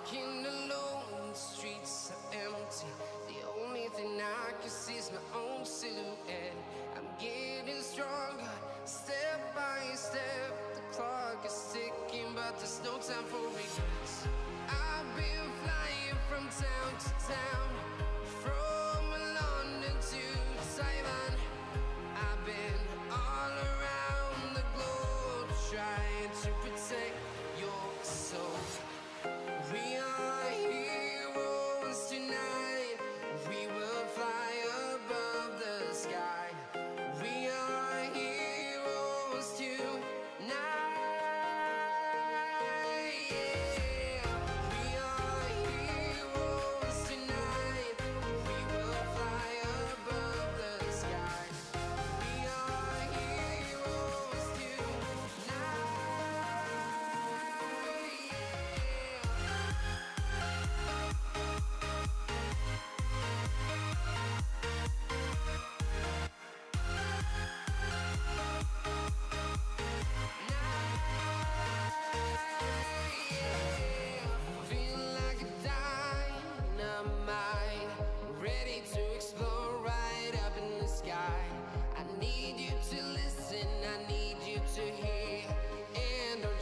Walking alone, the streets are empty. The only thing I can see is my own silhouette. I'm getting stronger, step by step. The clock is ticking, but there's no time for regrets. I've been flying from town to town, from London to Taiwan. I've been all around the globe, trying to protect your soul. We are heroes tonight. We will fly above the sky. We are heroes tonight. Yeah. We are heroes tonight. We will fly above the sky. We are heroes tonight.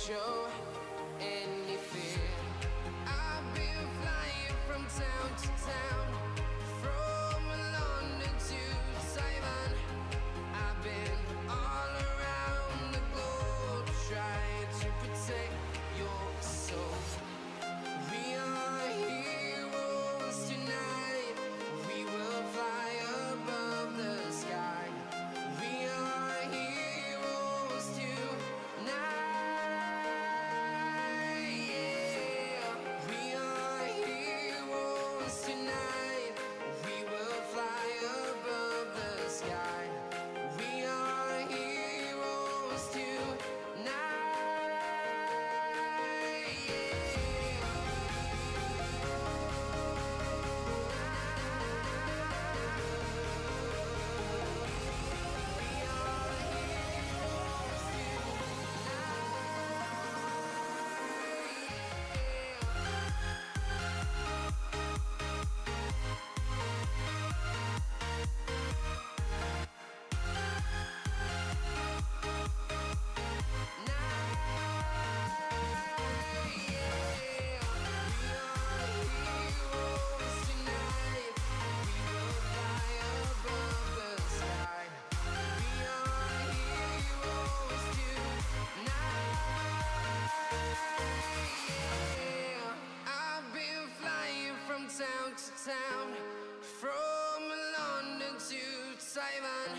Show any fear. I've been flying from town to town, from London to Taiwan. I've been all around the globe, trying to protect your soul. We are heroes tonight. We will fly above the sky. We are heroes tonight. Town to town, from London to Taiwan.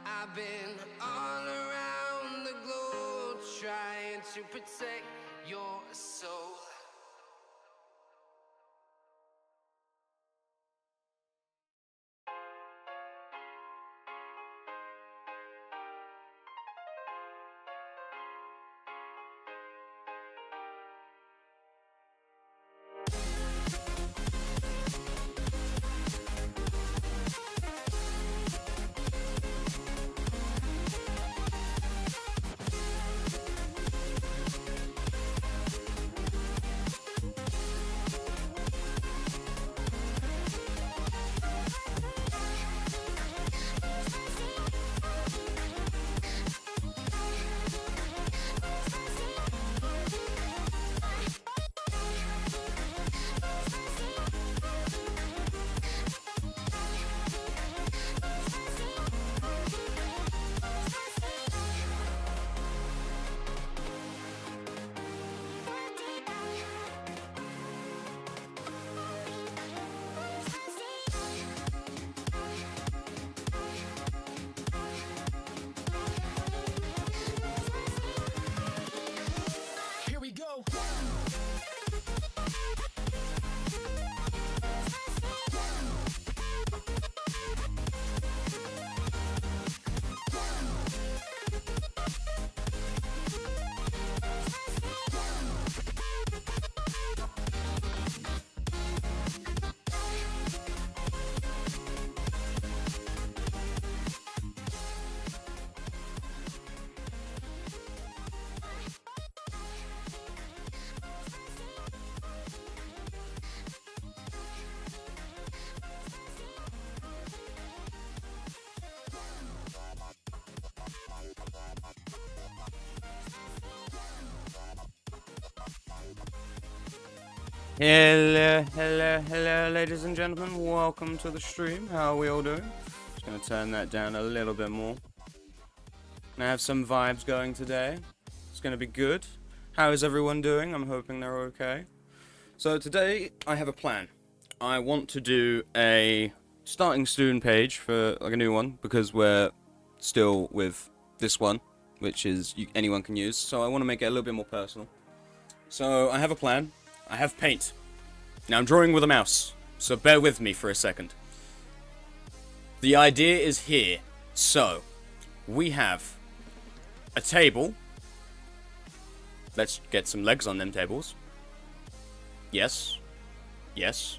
I've been all around the globe, trying to protect your soul. Hello, ladies and gentlemen. Welcome to the stream. How are we all doing? Just gonna turn that down a little bit more. I have some vibes going today. It's gonna be good. How is everyone doing? I'm hoping they're okay. So today, I have a plan. I want to do a starting student page for like a new one because we're still with this one, which is anyone can use. So I want to make it a little bit more personal. So I have a plan. I have paint. Now I'm drawing with a mouse, so bear with me for a second. The idea is here. So, we have a table. Let's get some legs on them tables. Yes. Yes.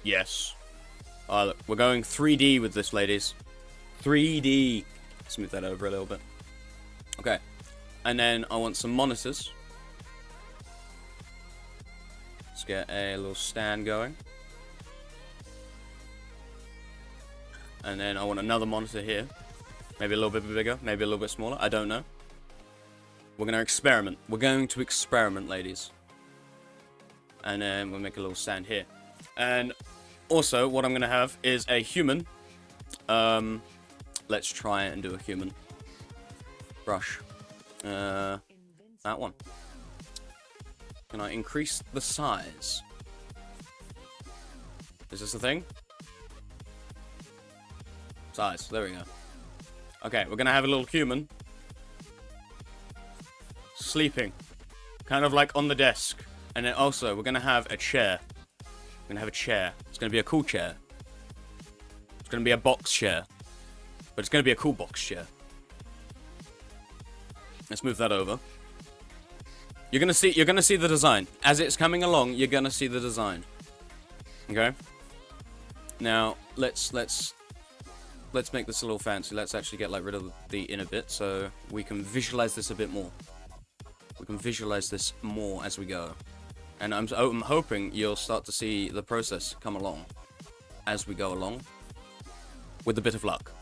Yes. Look, we're going 3D with this, ladies. 3D. Smooth that over a little bit. Okay. And then I want some monitors. Let's get a little stand going. And then I want another monitor here. Maybe a little bit bigger, maybe a little bit smaller. I don't know. We're going to experiment. We're going to experiment, ladies. And then we'll make a little stand here. And also, what I'm going to have is a human. Let's try and do a human. Brush. That one. Can I increase the size? Is this the thing? Size. There we go. Okay, we're gonna have a little human. Sleeping. Kind of like on the desk. And then also, we're gonna have a chair. We're gonna have a chair. It's gonna be a cool chair. It's gonna be a box chair. But it's gonna be a cool box chair. Let's move that over. You're gonna see the design. As it's coming along, you're gonna see the design. Okay? Now, let's make this a little fancy. Let's actually get rid of the inner bit so we can visualize this a bit more. We can visualize this more as we go. And I'm hoping you'll start to see the process come along as we go along. With a bit of luck.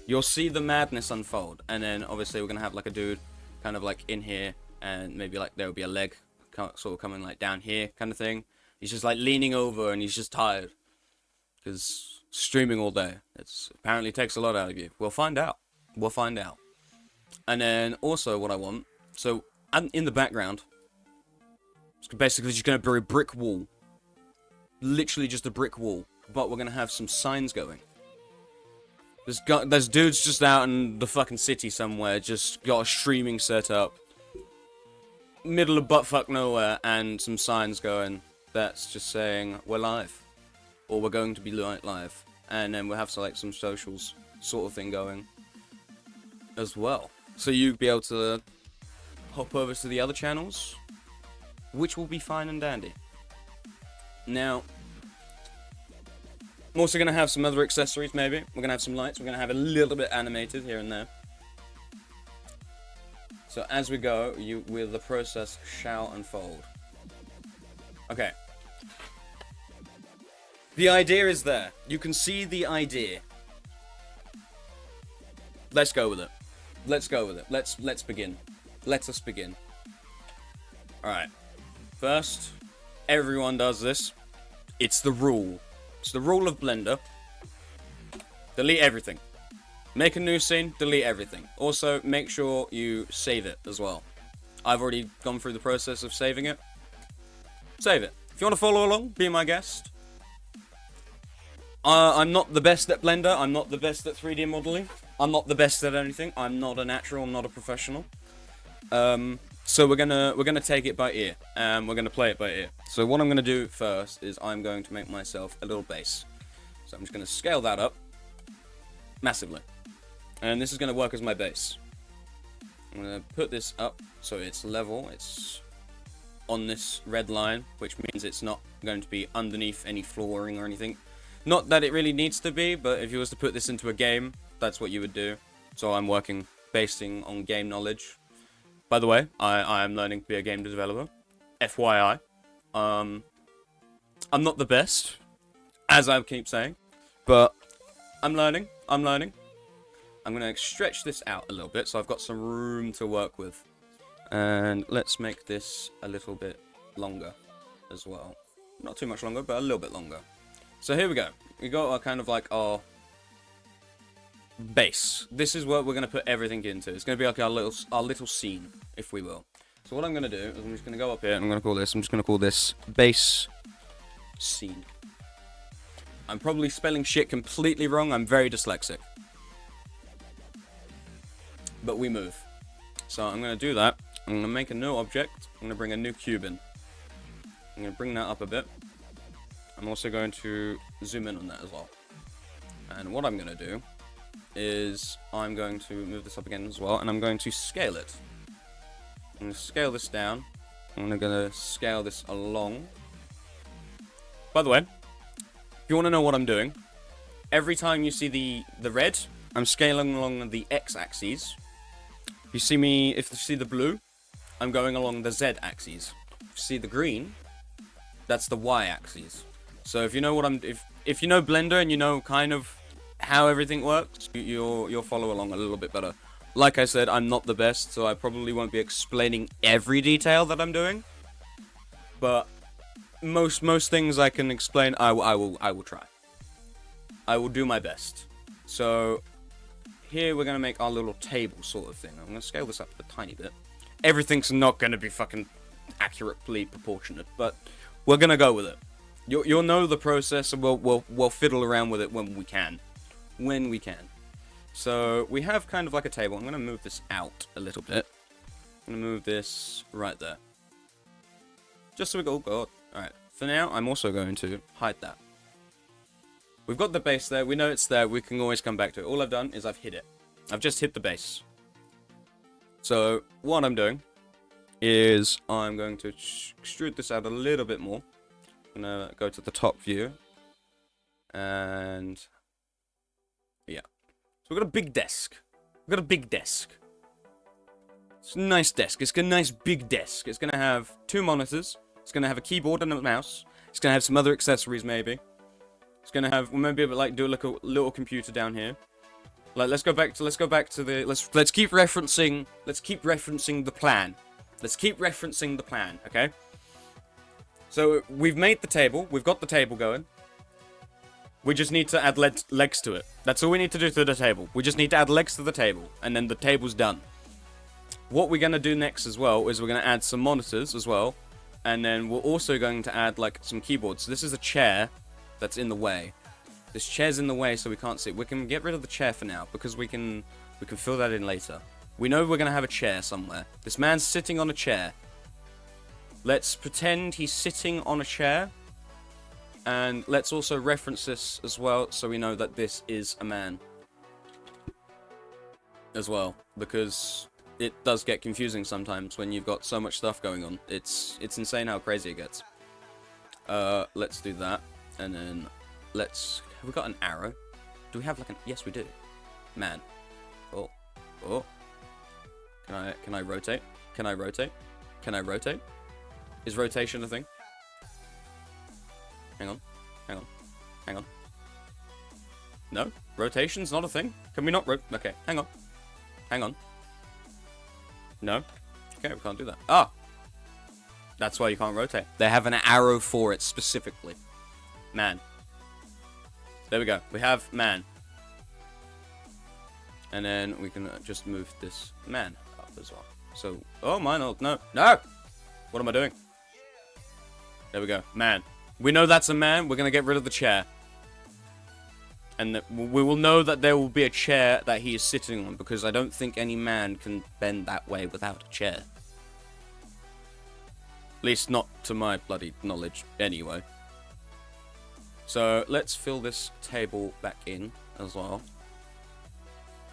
You'll see the madness unfold. And then, obviously, we're gonna have a dude kind of in here. And maybe there will be a leg sort of coming down here kind of thing. He's just leaning over and he's just tired. Because streaming all day, apparently takes a lot out of you. We'll find out. We'll find out. And then also what I want, so in the background, it's basically just going to be a brick wall. Literally just a brick wall. But we're going to have some signs going. There's dudes just out in the fucking city somewhere, just got a streaming set up. Middle of buttfuck nowhere, and some signs going that's just saying we're live, or we're going to be live, and then we'll have some socials sort of thing going as well, so you'll be able to hop over to the other channels, which will be fine and dandy. Now, I'm also gonna have some other accessories. Maybe we're gonna have some lights. We're gonna have a little bit animated here and there. So as we go, the process shall unfold. Okay. The idea is there. You can see the idea. Let's go with it. Let's go with it. Let's begin. Let us begin. Alright. First, everyone does this. It's the rule. It's the rule of Blender. Delete everything. Make a new scene, delete everything. Also, make sure you save it as well. I've already gone through the process of saving it. Save it. If you want to follow along, be my guest. I'm not the best at Blender. I'm not the best at 3D modeling. I'm not the best at anything. I'm not a natural. I'm not a professional. So we're gonna take it by ear. We're gonna play it by ear. So what I'm gonna do first is I'm going to make myself a little base. So I'm just gonna scale that up massively. And this is going to work as my base. I'm going to put this up so it's level. It's on this red line, which means it's not going to be underneath any flooring or anything. Not that it really needs to be, but if you was to put this into a game, that's what you would do. So I'm working basing on game knowledge. By the way, I am learning to be a game developer. FYI. I'm not the best, as I keep saying, but I'm learning. I'm going to stretch this out a little bit, so I've got some room to work with. And let's make this a little bit longer. as well. Not too much longer, but a little bit longer. So here we go. We got our kind of like our base. This is what we're going to put everything into. It's going to be like our little scene, if we will. So what I'm going to do is I'm just going to go up here and I'm just going to call this base scene. I'm probably spelling shit completely wrong. I'm very dyslexic. But we move. So I'm going to do that. I'm going to make a new object. I'm going to bring a new cube in. I'm going to bring that up a bit. I'm also going to zoom in on that as well. And what I'm going to do is I'm going to move this up again as well. And I'm going to scale it. I'm going to scale this down. I'm going to scale this along. By the way, if you want to know what I'm doing, every time you see the red, I'm scaling along the x-axis. If you see the blue, I'm going along the z-axis. If you see the green, that's the y-axis. So if you know what if you know Blender and you know kind of how everything works, you'll follow along a little bit better. Like I said, I'm not the best, so I probably won't be explaining every detail that I'm doing. But most things I can explain, I will try. I will do my best. So here we're gonna make our little table sort of thing. I'm gonna scale this up a tiny bit. Everything's not gonna be fucking accurately proportionate, but we're gonna go with it. You'll know the process, and we'll fiddle around with it when we can. So we have kind of like a table. I'm gonna move this out a little bit. I'm gonna move this right there. Just so we go, oh god. Alright, for now, I'm also going to hide that. We've got the base there, we know it's there, we can always come back to it. All I've done is I've hid it. I've just hit the base. So, what I'm doing is I'm going to extrude this out a little bit more. I'm going to go to the top view. And yeah. So we've got a big desk. We've got a big desk. It's a nice desk. It's got a nice big desk. It's going to have 2 monitors. It's going to have a keyboard and a mouse. It's going to have some other accessories, maybe. It's going to have, well, maybe like do like a little computer down here. Like, let's keep referencing the plan. Let's keep referencing the plan, okay? So, we've made the table. We've got the table going. We just need to add legs to it. That's all we need to do to the table. We just need to add legs to the table, and then the table's done. What we're going to do next as well is we're going to add some monitors as well. And then we're also going to add, like, some keyboards. So this is a chair that's in the way. This chair's in the way, so we can't see it. We can get rid of the chair for now, because we can fill that in later. We know we're going to have a chair somewhere. This man's sitting on a chair. Let's pretend he's sitting on a chair. And let's also reference this as well, so we know that this is a man. As well, because it does get confusing sometimes when you've got so much stuff going on. It's insane how crazy it gets. Let's do that. And then let's... Have we got an arrow? Do we have like an... Yes, we do. Man. Oh. Oh. Can I rotate? Can I rotate? Can I rotate? Is rotation a thing? Hang on. Hang on. Hang on. No? Rotation's not a thing? Can we not Okay, hang on. Hang on. No? Okay, we can't do that. Ah! That's why you can't rotate. They have an arrow for it specifically. Man. There we go. We have man. And then we can just move this man up as well. So, oh, mine. No. No! What am I doing? There we go. Man. We know that's a man. We're going to get rid of the chair. And we will know that there will be a chair that he is sitting on, because I don't think any man can bend that way without a chair. At least not to my bloody knowledge, anyway. So, let's fill this table back in as well.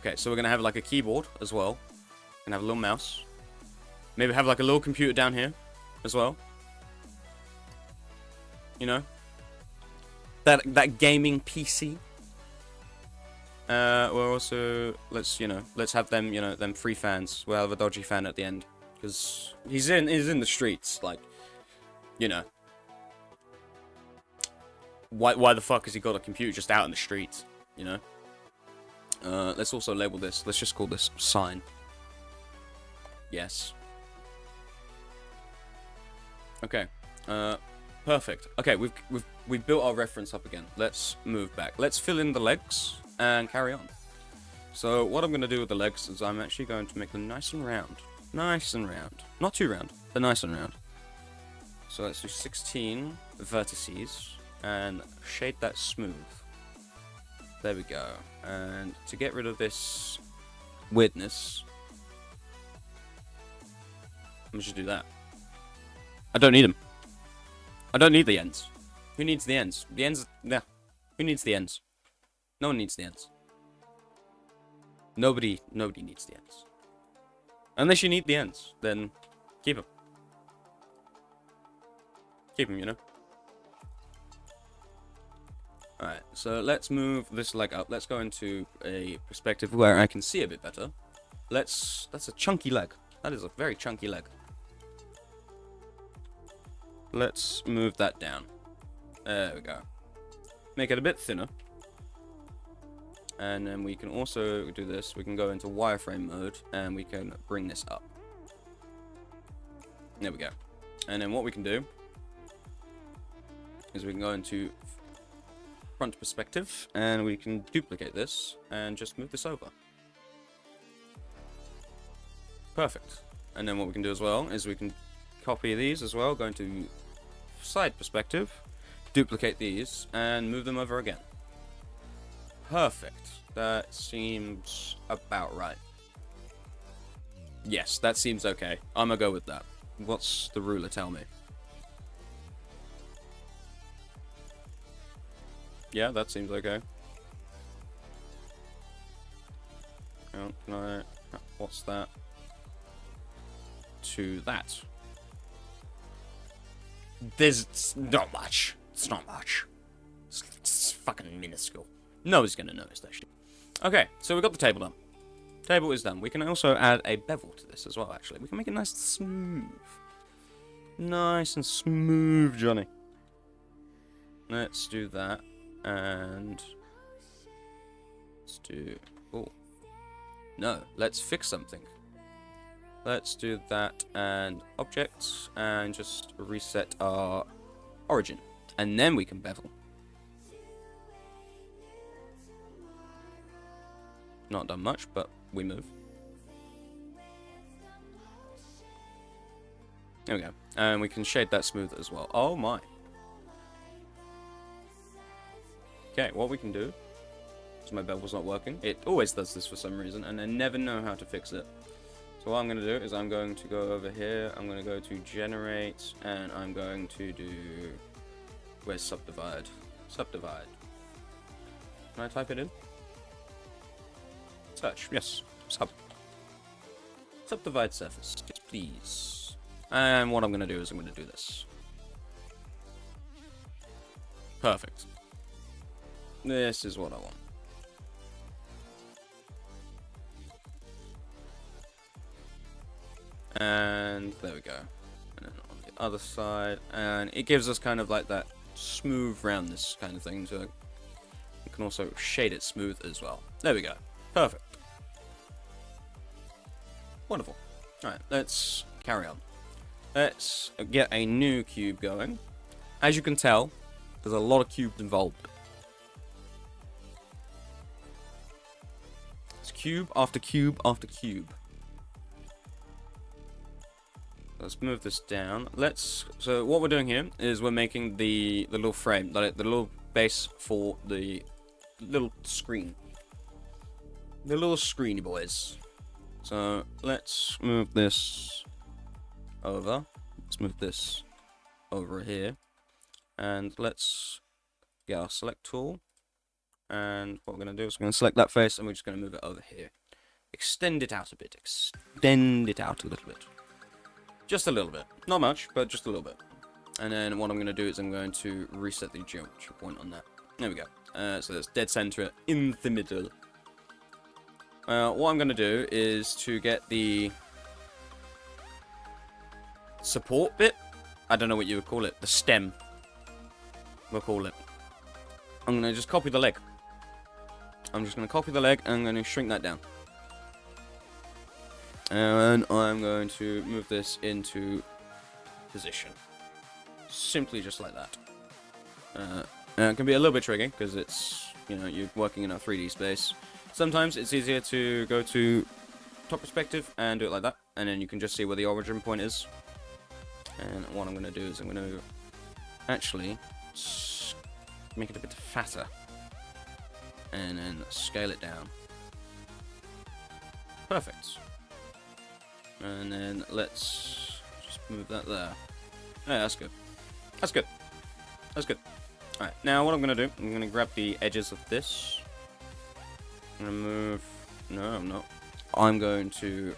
Okay, so we're going to have like a keyboard as well. We're going to have a little mouse. Maybe have like a little computer down here as well. You know? That gaming PC. We're also, let's have them, them free fans. We'll have a dodgy fan at the end. Because he's in the streets, like, Why the fuck has he got a computer just out in the streets, Let's also label this. Let's just call this sign. Yes. Okay. Perfect. Okay, we've built our reference up again. Let's move back. Let's fill in the legs and carry on. So what I'm going to do with the legs is I'm actually going to make them nice and round. Nice and round. Not too round, but nice and round. So let's do 16 vertices and shade that smooth. There we go. And to get rid of this weirdness, I'm just do that. I don't need them. I don't need the ends. Who needs the ends? The ends, yeah. Who needs the ends? No one needs the ends. Nobody needs the ends. Unless you need the ends, then keep them. Keep them, you know. Alright, so let's move this leg up. Let's go into a perspective where I can see a bit better. That's a chunky leg. That is a very chunky leg. Let's move that down. There we go. Make it a bit thinner. And then we can also do this. We can go into wireframe mode and we can bring this up. There we go. And then what we can do is we can go into front perspective and we can duplicate this and just move this over. Perfect. And then what we can do as well is we can copy these as well, go into side perspective, duplicate these and move them over again. Perfect. That seems about right. Yes, that seems okay. I'm gonna go with that. What's the ruler tell me? Yeah, that seems okay. Oh, can I... What's that? To that. There's not much. It's not much. It's fucking minuscule. Nobody's gonna notice that shit. Okay, so we've got the table done. Table is done. We can also add a bevel to this as well, actually. We can make it nice and smooth. Nice and smooth, Johnny. Let's do that. And let's do... Oh. No, let's fix something. Let's do that and objects and just reset our origin. And then we can bevel. Not done much, but we move. There we go. And we can shade that smooth as well. Oh my. Okay, what we can do is my bevel's not working. It always does this for some reason, and I never know how to fix it. So what I'm going to do is I'm going to go over here. I'm going to go to generate, and I'm going to do... Where's subdivide? Subdivide. Can I type it in? Search, yes. Subdivide surface, yes, please. And what I'm going to do is I'm going to do this. Perfect. This is what I want. And there we go. And then on the other side, and it gives us kind of like that smooth roundness kind of thing to it. You can also shade it smooth as well. There we go. Perfect. Wonderful. Alright, let's carry on. Let's get a new cube going. As you can tell, there's a lot of cubes involved. It's cube after cube after cube. Let's move this down. So what we're doing here is we're making the little frame, the little base for the little screen. The little screeny boys. So let's move this over. Let's move this over here. And let's get our select tool. And what we're going to do is we're going to select that face and we're just going to move it over here. Extend it out a bit. Extend it out a little bit. Just a little bit. Not much, but just a little bit. And then what I'm going to do is I'm going to reset the geometry point on that. There we go. So let's dead center it in the middle. What I'm going to do is to get the support bit. I don't know what you would call it. The stem. We'll call it. I'm going to just copy the leg. I'm just going to copy the leg and I'm going to shrink that down. And I'm going to move this into position. simply just like that. And it can be a little bit tricky because it's, you know, you're working in a 3D space. Sometimes it's easier to go to top perspective and do it like that, and then you can just see where the origin point is. And what I'm going to do is I'm going to actually make it a bit fatter and then scale it down. Perfect. And then let's just move that there. Yeah, that's good. That's good. That's good. Alright, now what I'm going to do, I'm going to grab the edges of this. I'm going to move... No, I'm not. I'm going to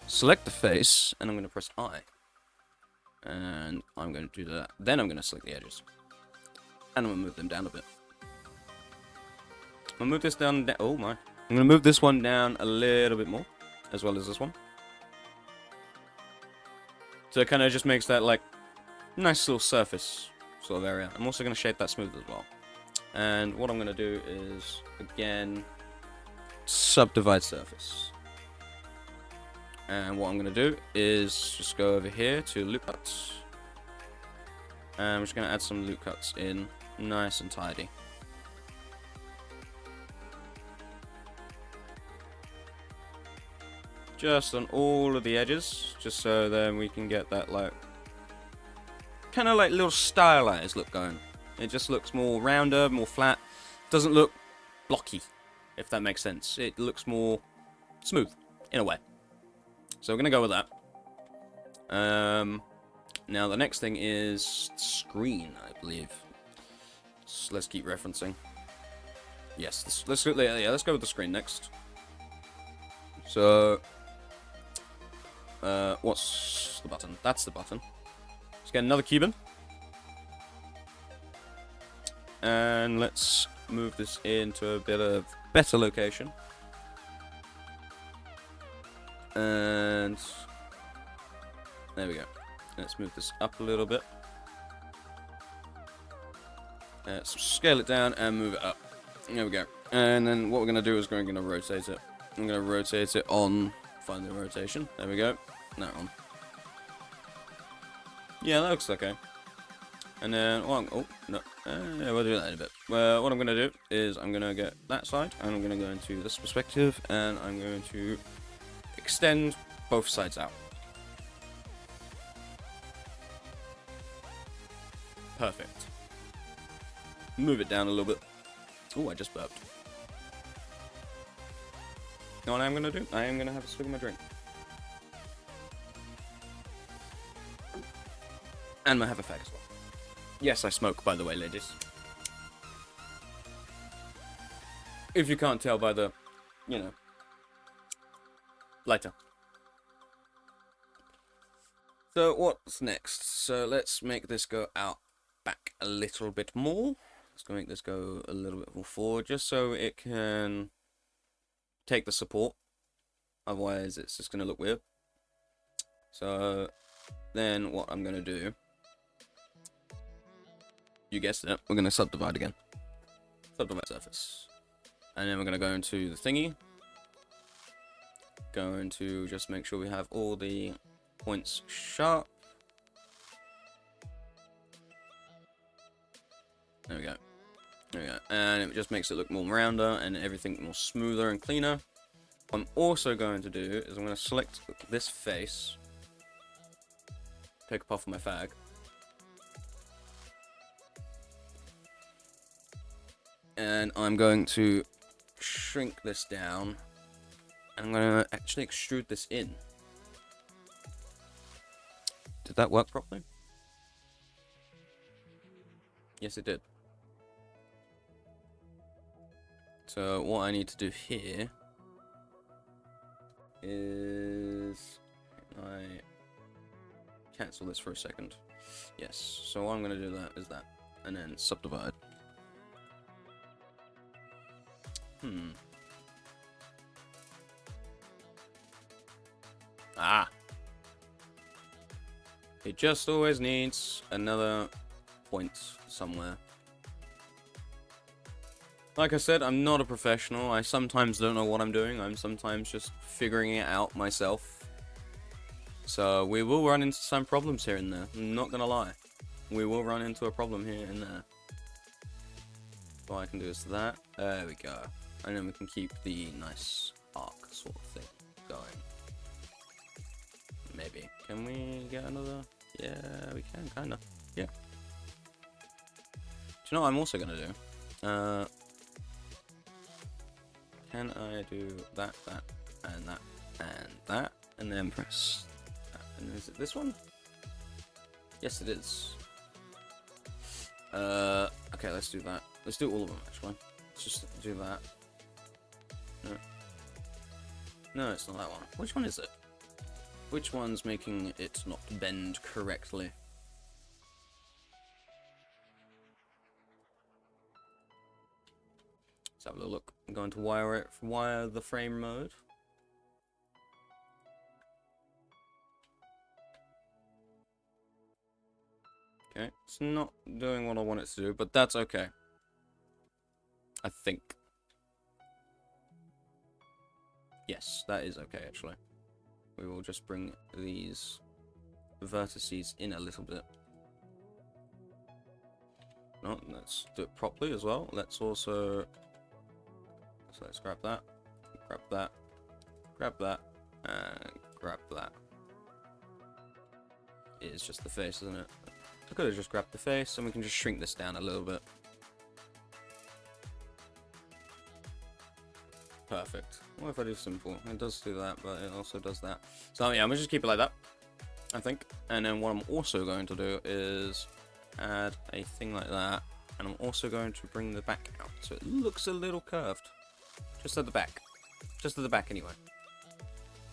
select the face, and I'm going to press I. And I'm going to do that. Then I'm going to select the edges. And I'm going to move them down a bit. I'm going to move this down... Oh my. I'm going to move this one down a little bit more, as well as this one. So it kind of just makes that, like, nice little surface sort of area. I'm also going to shape that smooth as well. And what I'm going to do is, again, subdivide surface. And what I'm going to do is just go over here to loop cuts. And I'm just going to add some loop cuts in, nice and tidy. Just on all of the edges, just so then we can get that, like, kind of like little stylized look going. It just looks more rounder, more flat. Doesn't look blocky, if that makes sense. It looks more smooth, in a way. So we're going to go with that. Now the next thing is screen, I believe. So let's keep referencing. Yes, let's go with the screen next. So, what's the button? That's the button. Let's get another Cuban. And let's move this into a bit of better location. And there we go. Let's move this up a little bit. Let's scale it down and move it up. There we go. And then what we're going to do is we're going to rotate it. I'm going to rotate it on... Find the rotation. There we go. That one. Yeah, that looks okay. And then... Oh, no. Yeah, we'll do that in a bit. What I'm going to do is I'm going to get that side. And I'm going to go into this perspective. And I'm going to extend both sides out. Perfect. Move it down a little bit. Oh, I just burped. You know what I'm going to do? I am going to have a swig of my drink. And I have a fag as well. Yes, I smoke, by the way, ladies. If you can't tell by the, you know, lighter. So, what's next? So, let's make this go out back a little bit more. Let's go make this go a little bit more forward, just so it can take the support. Otherwise, it's just going to look weird. So, then what I'm going to do, you guessed it, we're going to subdivide again. Subdivide surface. And then we're going to go into the thingy. Going to just make sure we have all the points sharp. There we go. There we go. And it just makes it look more rounder and everything more smoother and cleaner. What I'm also going to do is I'm going to select this face. Take a puff of my fag. And I'm going to shrink this down. And I'm going to actually extrude this in. Did that work properly? Yes, it did. So what I need to do here is I cancel this for a second. Yes. So what I'm going to do is that, and then subdivide. Ah. It just always needs another point somewhere. Like I said, I'm not a professional. I sometimes don't know what I'm doing. I'm sometimes just figuring it out myself. So we will run into some problems here and there. I'm not gonna lie. We will run into a problem here and there. All I can do is that. There we go. And then we can keep the nice arc sort of thing going. Maybe. Can we get another? Yeah, we can, kinda. Yeah. Do you know what I'm also gonna do? Can I do that, and that, and that, and then press that? And is it this one? Yes, it is. Okay, let's do that. Let's do all of them, actually. Let's just do that. No. No, it's not that one. Which one is it? Which one's making it not bend correctly? Let's have a little look. I'm going to wire the frame mode. Okay, it's not doing what I want it to do, but that's okay. I think. Yes, that is okay, actually. We will just bring these vertices in a little bit. No, let's do it properly as well. Let's also... So let's grab that, grab that, grab that, and grab that. It is just the face, isn't it? I could have just grabbed the face, and we can just shrink this down a little bit. Perfect. What if I do simple? It does do that, but it also does that. So yeah, I'm gonna just keep it like that, I think. And then what I'm also going to do is add a thing like that, and I'm also going to bring the back out so it looks a little curved. Just at the back. Just at the back anyway.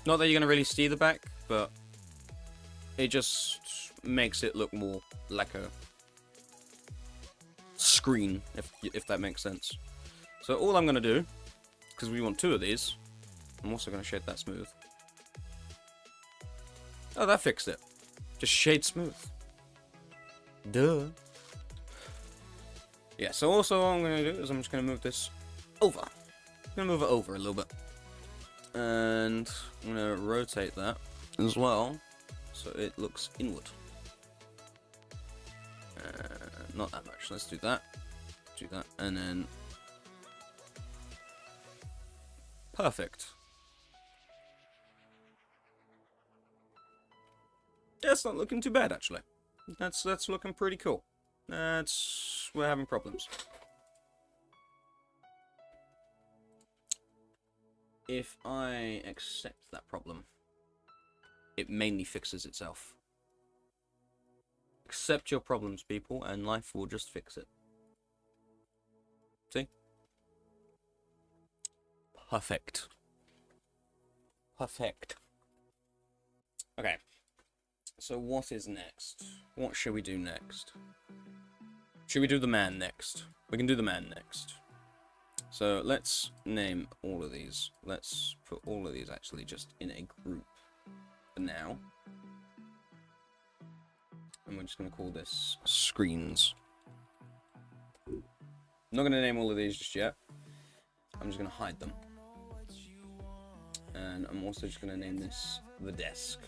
Not that you're gonna really see the back, but it just makes it look more like a screen, if that makes sense. So all I'm gonna do, because we want 2 of these, I'm also gonna shade that smooth. Oh, that fixed it. Just shade smooth. Duh. Yeah, so also what I'm gonna do is I'm just gonna move this over. I'm gonna move it over a little bit. And I'm gonna rotate that as well, so it looks inward. Not that much. Let's do that. Do that, and then perfect. That's not looking too bad, actually. That's looking pretty cool. We're having problems. If I accept that problem, it mainly fixes itself. Accept your problems, people, and life will just fix it. See? Perfect. Perfect. Okay. So what is next? What should we do next? Should we do the man next? We can do the man next. So let's name all of these. Let's put all of these actually just in a group for now. And we're just going to call this screens. I'm not going to name all of these just yet. I'm just going to hide them. And I'm also just going to name this the desk.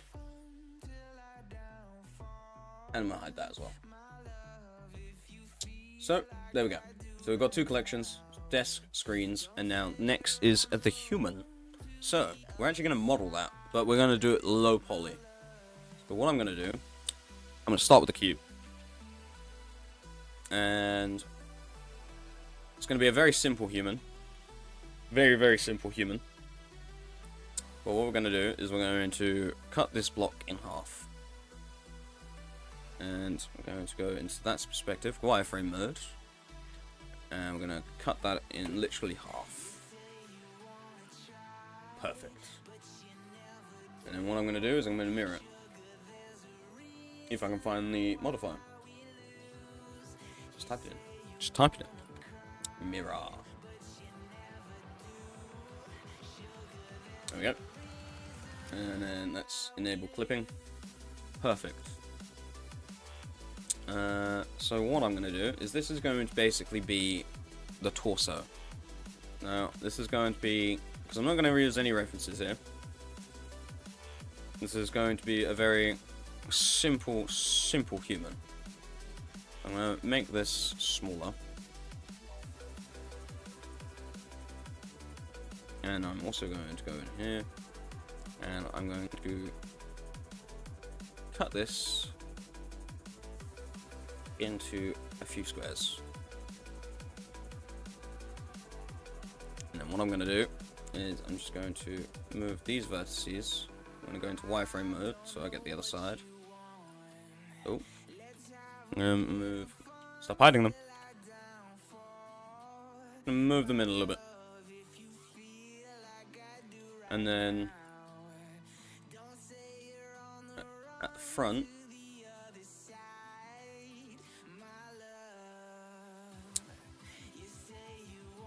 And I'm going to hide that as well. So, there we go. So we've got 2 collections. Desk, screens, and now next is the human. So, we're actually going to model that, but we're going to do it low poly. So what I'm going to do, I'm going to start with the cube. And it's going to be a very simple human. Very, very simple human. But what we're going to do is we're going to cut this block in half. And we're going to go into that perspective, wireframe mode. And we're going to cut that in literally half. Perfect. And then what I'm going to do is I'm going to mirror it. If I can find the modifier. Just type it in. Just type it in. Mirror. There we go. And then let's enable clipping. Perfect. So what I'm going to do is this is going to basically be the torso. Now, this is going to be, because I'm not going to reuse any references here. This is going to be a very simple human. I'm going to make this smaller. And I'm also going to go in here. And I'm going to cut this into a few squares. And then what I'm going to do is I'm just going to move these vertices. I'm going to go into wireframe mode so I get the other side. Oh. Move. Stop hiding them. Move them in a little bit. And then at the front,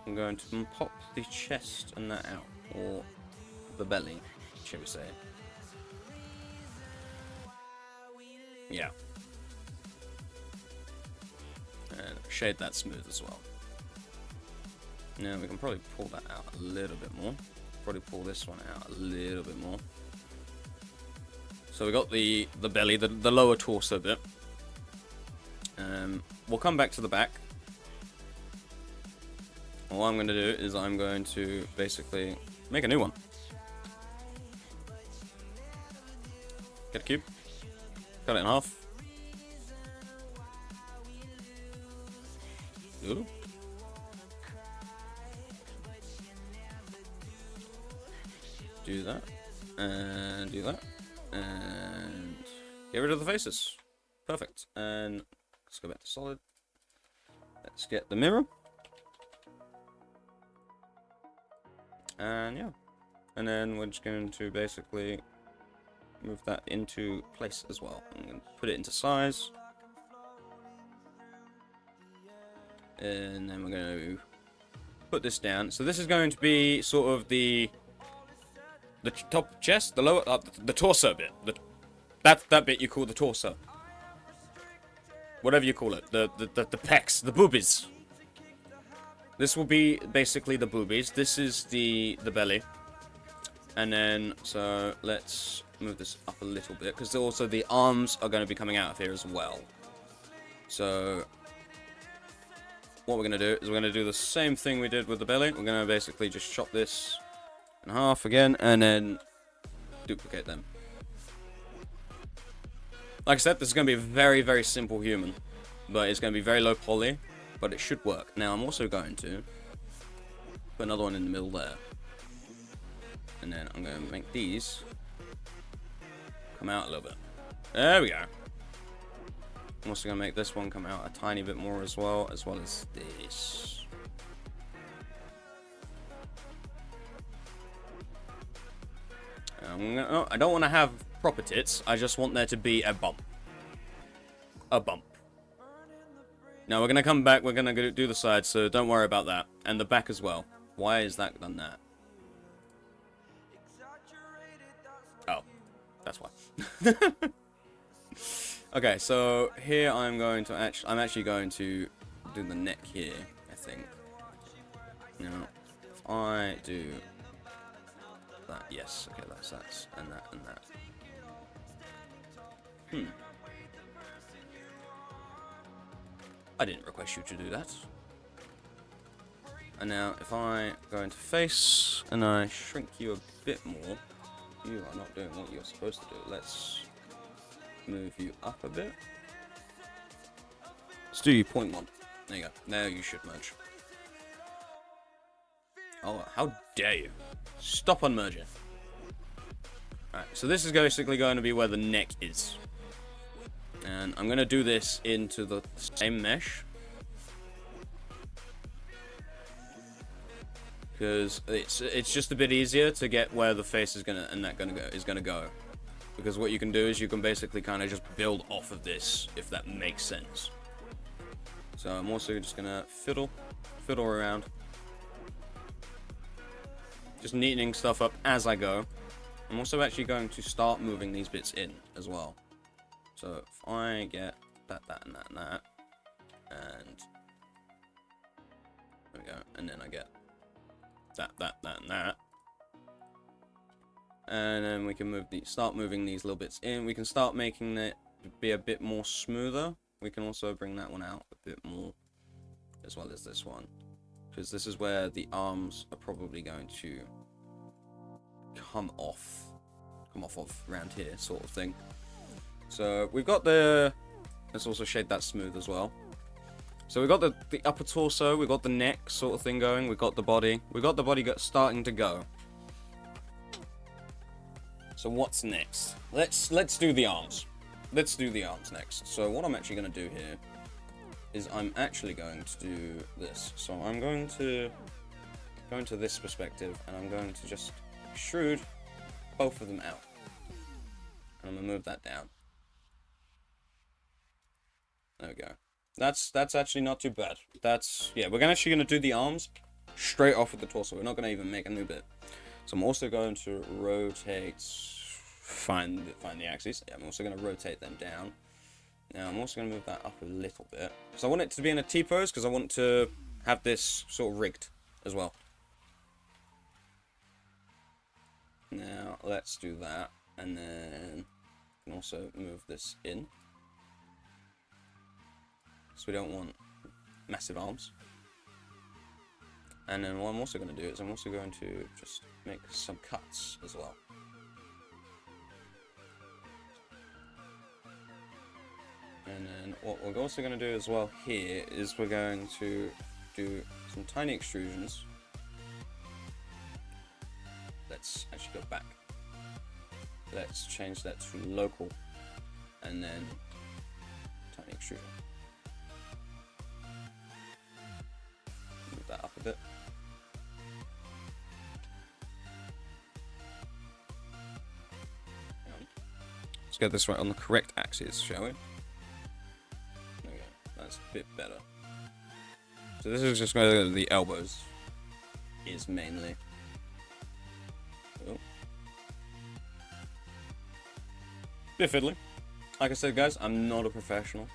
I'm going to pop the chest and that out, or the belly, shall we say. Yeah. And shade that smooth as well. Now we can probably pull that out a little bit more. Probably pull this one out a little bit more. So we got the belly, the lower torso bit. We'll come back to the back. All I'm going to do is I'm going to basically make a new one. Get a cube. Cut it in half. Ooh. Do that. And do that. And get rid of the faces. Perfect. And let's go back to solid. Let's get the mirror. And yeah. And then we're just going to basically move that into place as well. I'm going to put it into size. And then we're going to put this down. So this is going to be sort of the top chest, the lower, the torso bit. That bit you call the torso. Whatever you call it. The pecs, the boobies. This will be basically the boobies. This is the belly. And then, so let's move this up a little bit, because also the arms are going to be coming out of here as well. So what we're going to do is we're going to do the same thing we did with the belly. We're going to basically just chop this in half again, and then duplicate them. Like I said, this is going to be a very, very simple human, but it's going to be very low poly, but it should work. Now I'm also going to put another one in the middle there. And then I'm going to make these come out a little bit. There we go. I'm also going to make this one come out a tiny bit more as well as this. I don't want to have proper tits. I just want there to be a bump. A bump. Now we're going to come back. We're going to do the sides, so don't worry about that. And the back as well. Why is that done that? Oh, that's why. Okay, so here I'm actually going to do the neck here, I think. Now, if I do that, yes, okay, that's and that and that. I didn't request you to do that. And now, if I go into face and I shrink you a bit more, you are not doing what you're supposed to do. Let's move you up a bit. Let's do you 0.1. There you go. Now you should merge. Oh, how dare you. Stop on merging. Alright, so this is basically going to be where the neck is. And I'm going to do this into the same mesh. Because it's just a bit easier to get where the face is gonna go. Because what you can do is you can basically kind of just build off of this, if that makes sense. So I'm also just gonna fiddle around, just neatening stuff up as I go. I'm also actually going to start moving these bits in as well. So if I get that, and that, and that, and there we go, and then I get that, and that. And then we can start moving these little bits in. We can start making it be a bit more smoother. We can also bring that one out a bit more, as well as this one, because this is where the arms are probably going to come off of around here, sort of thing. So we've got let's also shade that smooth as well. So we've got the upper torso, we've got the neck sort of thing going, we've got the body. Starting to go. So what's next? Let's do the arms. Let's do the arms next. So what I'm actually going to do here is I'm actually going to do this. So I'm going to go into this perspective, and I'm going to just extrude both of them out. And I'm going to move that down. There we go. That's actually not too bad. We're actually going to do the arms straight off with the torso. We're not going to even make a new bit. So I'm also going to rotate, find the axes. Yeah, I'm also going to rotate them down. Now I'm also going to move that up a little bit. So I want it to be in a T-pose because I want to have this sort of rigged as well. Now let's do that, and then I can also move this in. So we don't want massive arms. And then what I'm also going to do is I'm also going to just make some cuts as well. And then what we're also going to do as well here is we're going to do some tiny extrusions. Let's actually go back. Let's change that to local, and then tiny extrusion. Move that up a bit. Let's get this right on the correct axis, shall we? There we go. That's a bit better. So this is just where the elbows is mainly. Oh. Bit fiddly. Like I said, guys, I'm not a professional.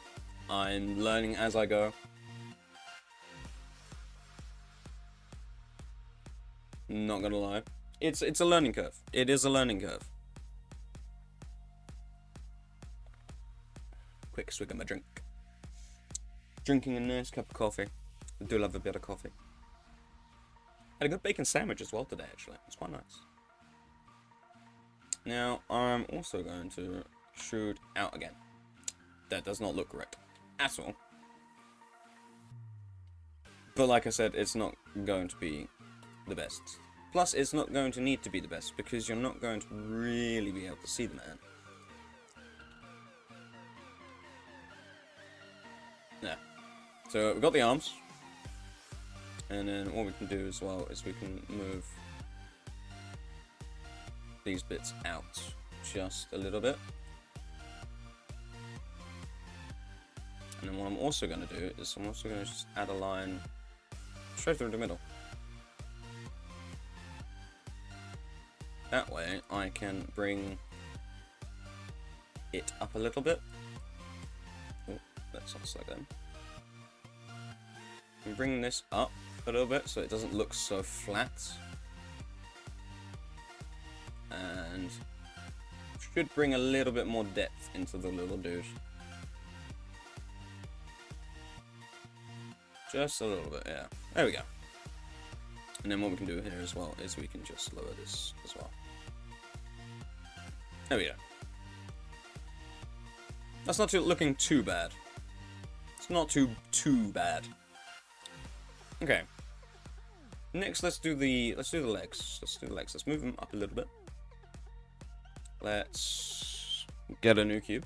I'm learning as I go. Not gonna lie. It's a learning curve. It is a learning curve. Quick swig of my drink. Drinking a nice cup of coffee. I do love a bit of coffee. Had a good bacon sandwich as well today, actually. It's quite nice. Now, I'm also going to extrude out again. That does not look correct at all. But like I said, it's not going to be the best. Plus, it's not going to need to be the best, because you're not going to really be able to see the man. Yeah. So, we've got the arms. And then what we can do as well is we can move these bits out just a little bit. And then what I'm also going to do is I'm also going to just add a line straight through the middle. That way I can bring it up a little bit. Oh, that's not so good. And bring this up a little bit so it doesn't look so flat. And should bring a little bit more depth into the little dude. Just a little bit, yeah. There we go. And then what we can do here as well is we can just lower this as well. There we go. That's not looking too bad. It's not too bad. Okay. Next, let's do the legs. Let's move them up a little bit. Let's get a new cube.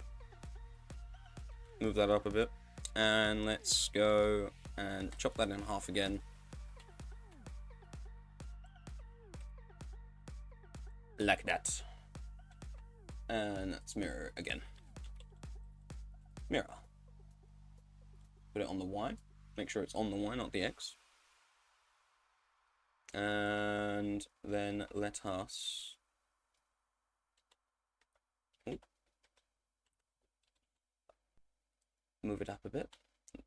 Move that up a bit. And let's go and chop that in half again. Like that. And let's mirror again. Mirror. Put it on the Y. Make sure it's on the Y, not the X. And then let us... move it up a bit.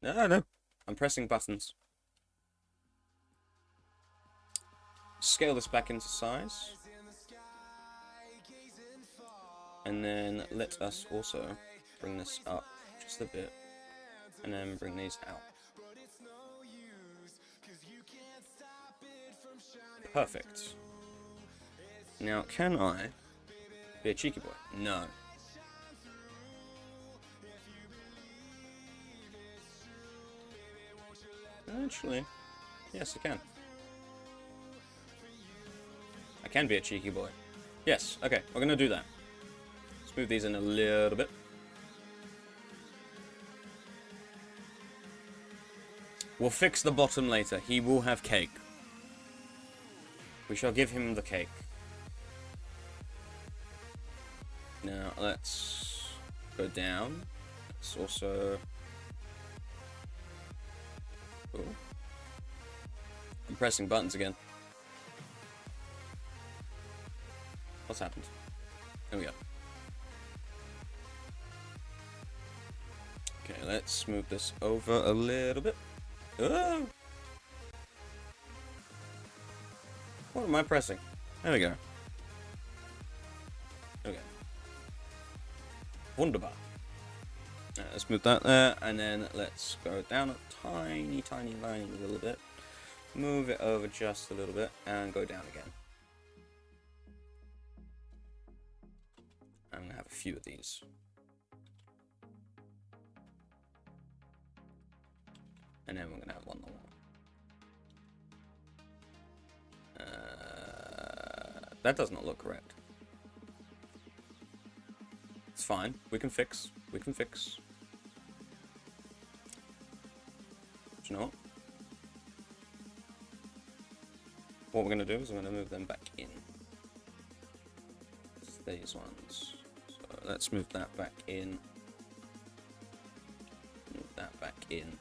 No. I'm pressing buttons. Scale this back into size. And then let us also bring this up just a bit, and then bring these out. Perfect. Now, can I be a cheeky boy? No. Actually, yes, I can. I can be a cheeky boy. Yes, okay, we're gonna do that. Let's move these in a little bit. We'll fix the bottom later. He will have cake. We shall give him the cake. Now, let's go down. Let's also... Ooh. I'm pressing buttons again. What's happened? There we go. Okay, let's move this over a little bit. Oh! What am I pressing? There we go. Okay. Wunderbar. Let's move that there, and then let's go down a tiny little bit. Move it over just a little bit, and go down again. I'm gonna have a few of these. And then we're gonna have one more. That does not look correct. It's fine. We can fix. We can fix. Do you know what? What we're gonna do is we're gonna move them back in. It's these ones. So let's move that back in. Move that back in.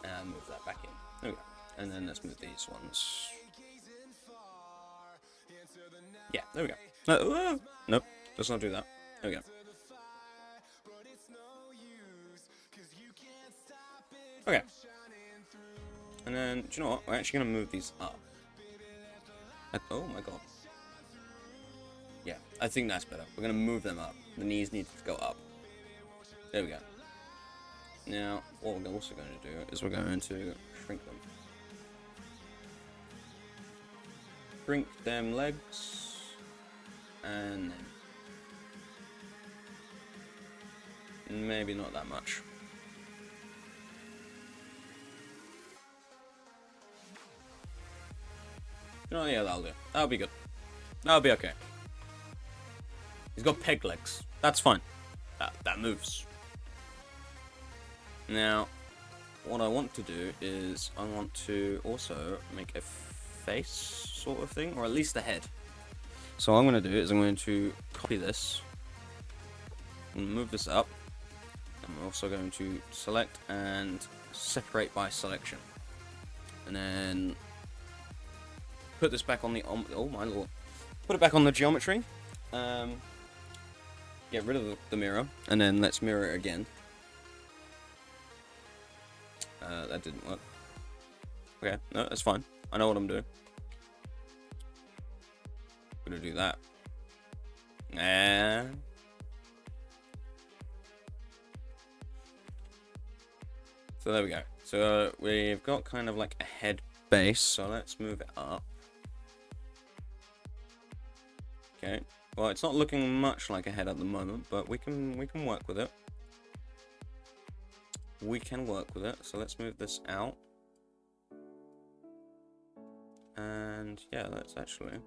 And move that back in. There we go. And then let's move these ones. Yeah, there we go. Nope, let's not do that. There we go. Okay. And then, do you know what? We're actually going to move these up. Oh my god. Yeah, I think that's better. We're going to move them up. The knees need to go up. There we go. Now, what we're also going to do is we're going to shrink them. Shrink them legs. And then maybe not that much. Oh yeah, that'll do. That'll be good. That'll be okay. He's got peg legs. That's fine. That moves. Now, what I want to do is I want to also make a face sort of thing, or at least a head. So what I'm going to do is I'm going to copy this and move this up. I'm also going to select and separate by selection, and then put this back on the oh my lord, put it back on the geometry. Get rid of the mirror, and then let's mirror it again. That didn't work. Okay, no, that's fine. I know what I'm doing. I'm gonna do that. So there we go. So we've got kind of like a head base. So let's move it up. Okay. Well, it's not looking much like a head at the moment, but we can work with it. We can work with it. So let's move this out. And yeah, let's actually.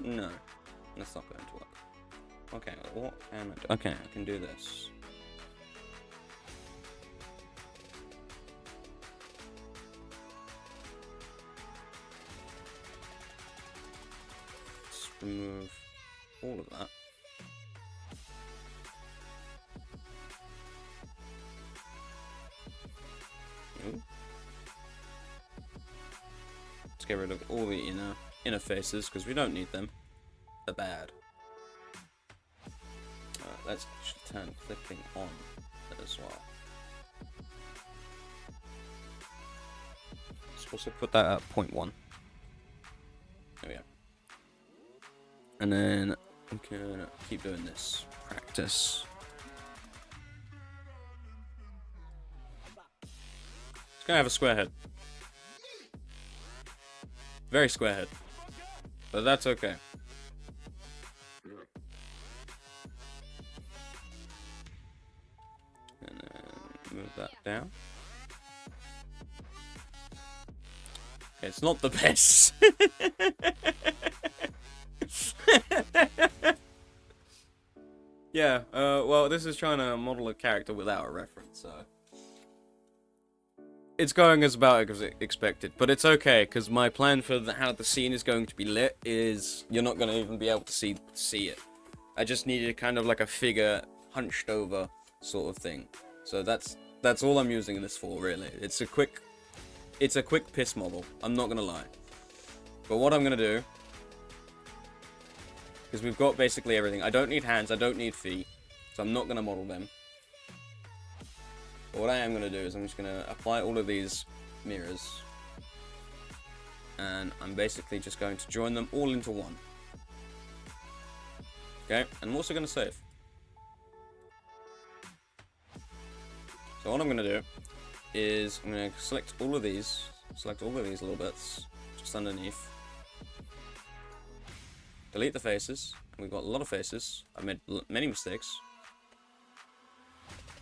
No, that's not going to work. Okay, what can I do? Okay, I can do this. Let's remove all of that. Ooh. Let's get rid of all the inner faces because we don't need them. They're bad. let's actually turn clipping on as well. Let's also put that at 0.1. There we go. And then we can keep doing this. Practice. It's gonna have a square head. Very square head. But that's okay. And then move that down. Okay, it's not the best. Yeah, well, this is trying to model a character without a reference, so... It's going as about as expected, but it's okay, because my plan for how the scene is going to be lit is you're not going to even be able to see it. I just needed kind of like a figure hunched over sort of thing. So that's all I'm using this for, really. It's a quick piss model, I'm not going to lie. But what I'm going to do, because we've got basically everything. I don't need hands, I don't need feet, so I'm not going to model them. But what I am going to do is I'm just going to apply all of these mirrors. And I'm basically just going to join them all into one. Okay, and I'm also going to save. So what I'm going to do is I'm going to select all of these little bits just underneath. Delete the faces. We've got a lot of faces. I've made many mistakes.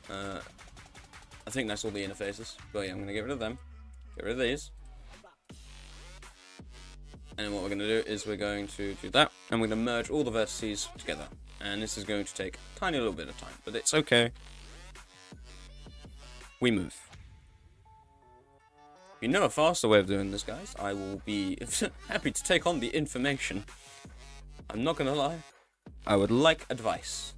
I think that's all the inner faces. But yeah, I'm going to get rid of them. Get rid of these. And then what we're going to do is we're going to do that. And we're going to merge all the vertices together. And this is going to take a tiny little bit of time. But it's okay. We move. If you know a faster way of doing this, guys, I will be happy to take on the information. I'm not going to lie. I would like advice.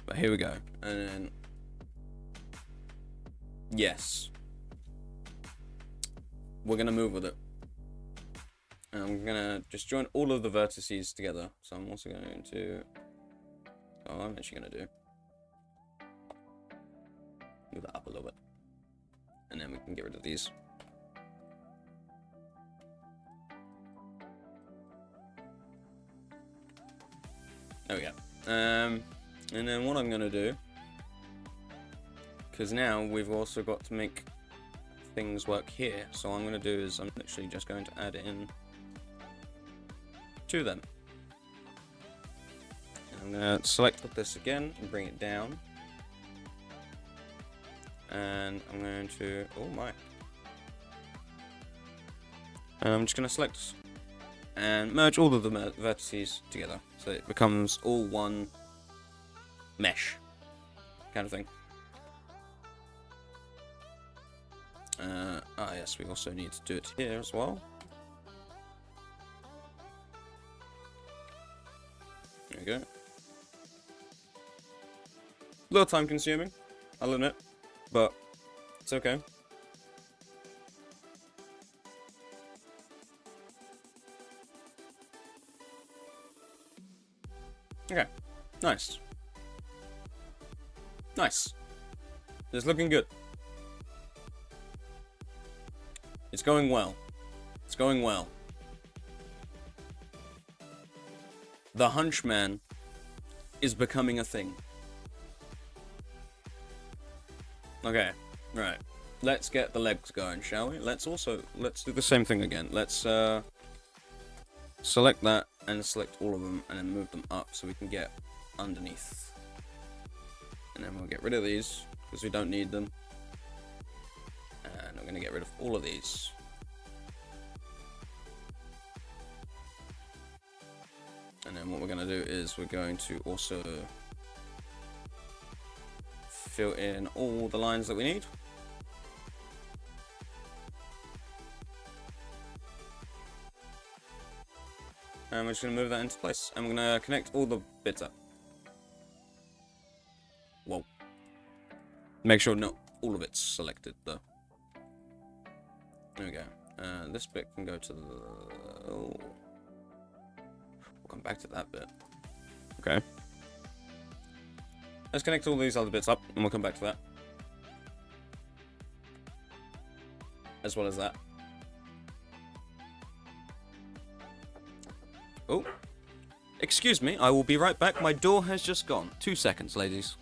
But here we go. And then... Yes. We're going to move with it. And I'm going to just join all of the vertices together. So I'm also going to... Oh, I'm actually going to do... Move that up a little bit. And then we can get rid of these. There we go. And then what I'm going to do, because now we've also got to make things work here, so what I'm going to do is I'm literally just going to add it in to them. And I'm going to select this again and bring it down. And I'm going to, oh my. And I'm just going to select and merge all of the vertices together, so it becomes all one mesh kind of thing. Yes, we also need to do it here as well. There we go. A little time consuming, I'll admit, but it's okay. Okay, nice. Nice. It's looking good. It's going well. It's going well. The Hunchman is becoming a thing. Okay, right. Let's get the legs going, shall we? Let's do the same thing again. Let's select that and select all of them and then move them up so we can get underneath. And then we'll get rid of these because we don't need them. And we're going to get rid of all of these. And then what we're going to do is we're going to also fill in all the lines that we need. And we're just going to move that into place. And we're going to connect all the bits up. Whoa. Make sure not all of it's selected, though. There we go. This bit can go to the... Oh. We'll come back to that bit. Okay. Let's connect all these other bits up, and we'll come back to that. As well as that. Oh. Excuse me, I will be right back. My door has just gone. 2 seconds, ladies.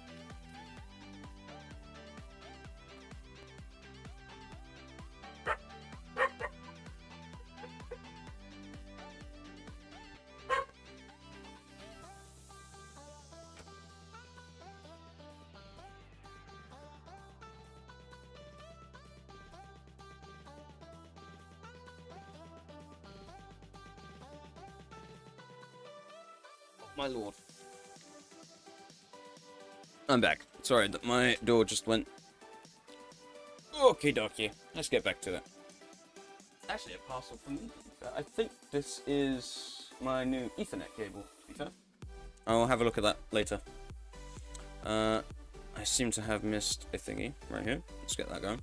My lord. I'm back. Sorry that my door just went. Okie dokie. Let's get back to it. Actually, a parcel from me. I think this is my new Ethernet cable, to be fair. I'll have a look at that later. I seem to have missed a thingy right here. Let's get that going.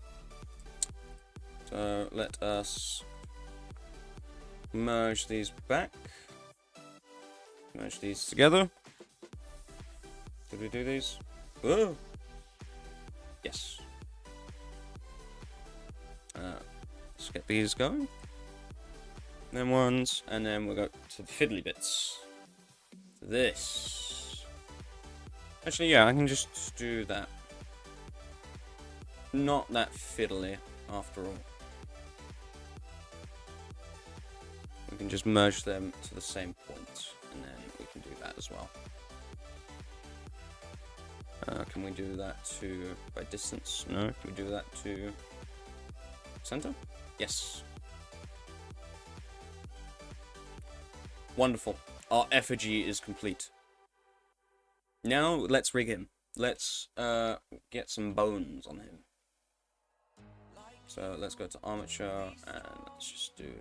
So let us merge these back. Merge these together. Did we do these? Oh! Yes. Let's get these going. Then ones, and then we'll go to the fiddly bits. This. Actually, yeah, I can just do that. Not that fiddly, after all. We can just merge them to the same point. And then we can do that as well. Can we do that to by distance? No. Can we do that to center? Yes. Wonderful. Our effigy is complete. Now let's rig him. Let's get some bones on him. So let's go to armature and let's just do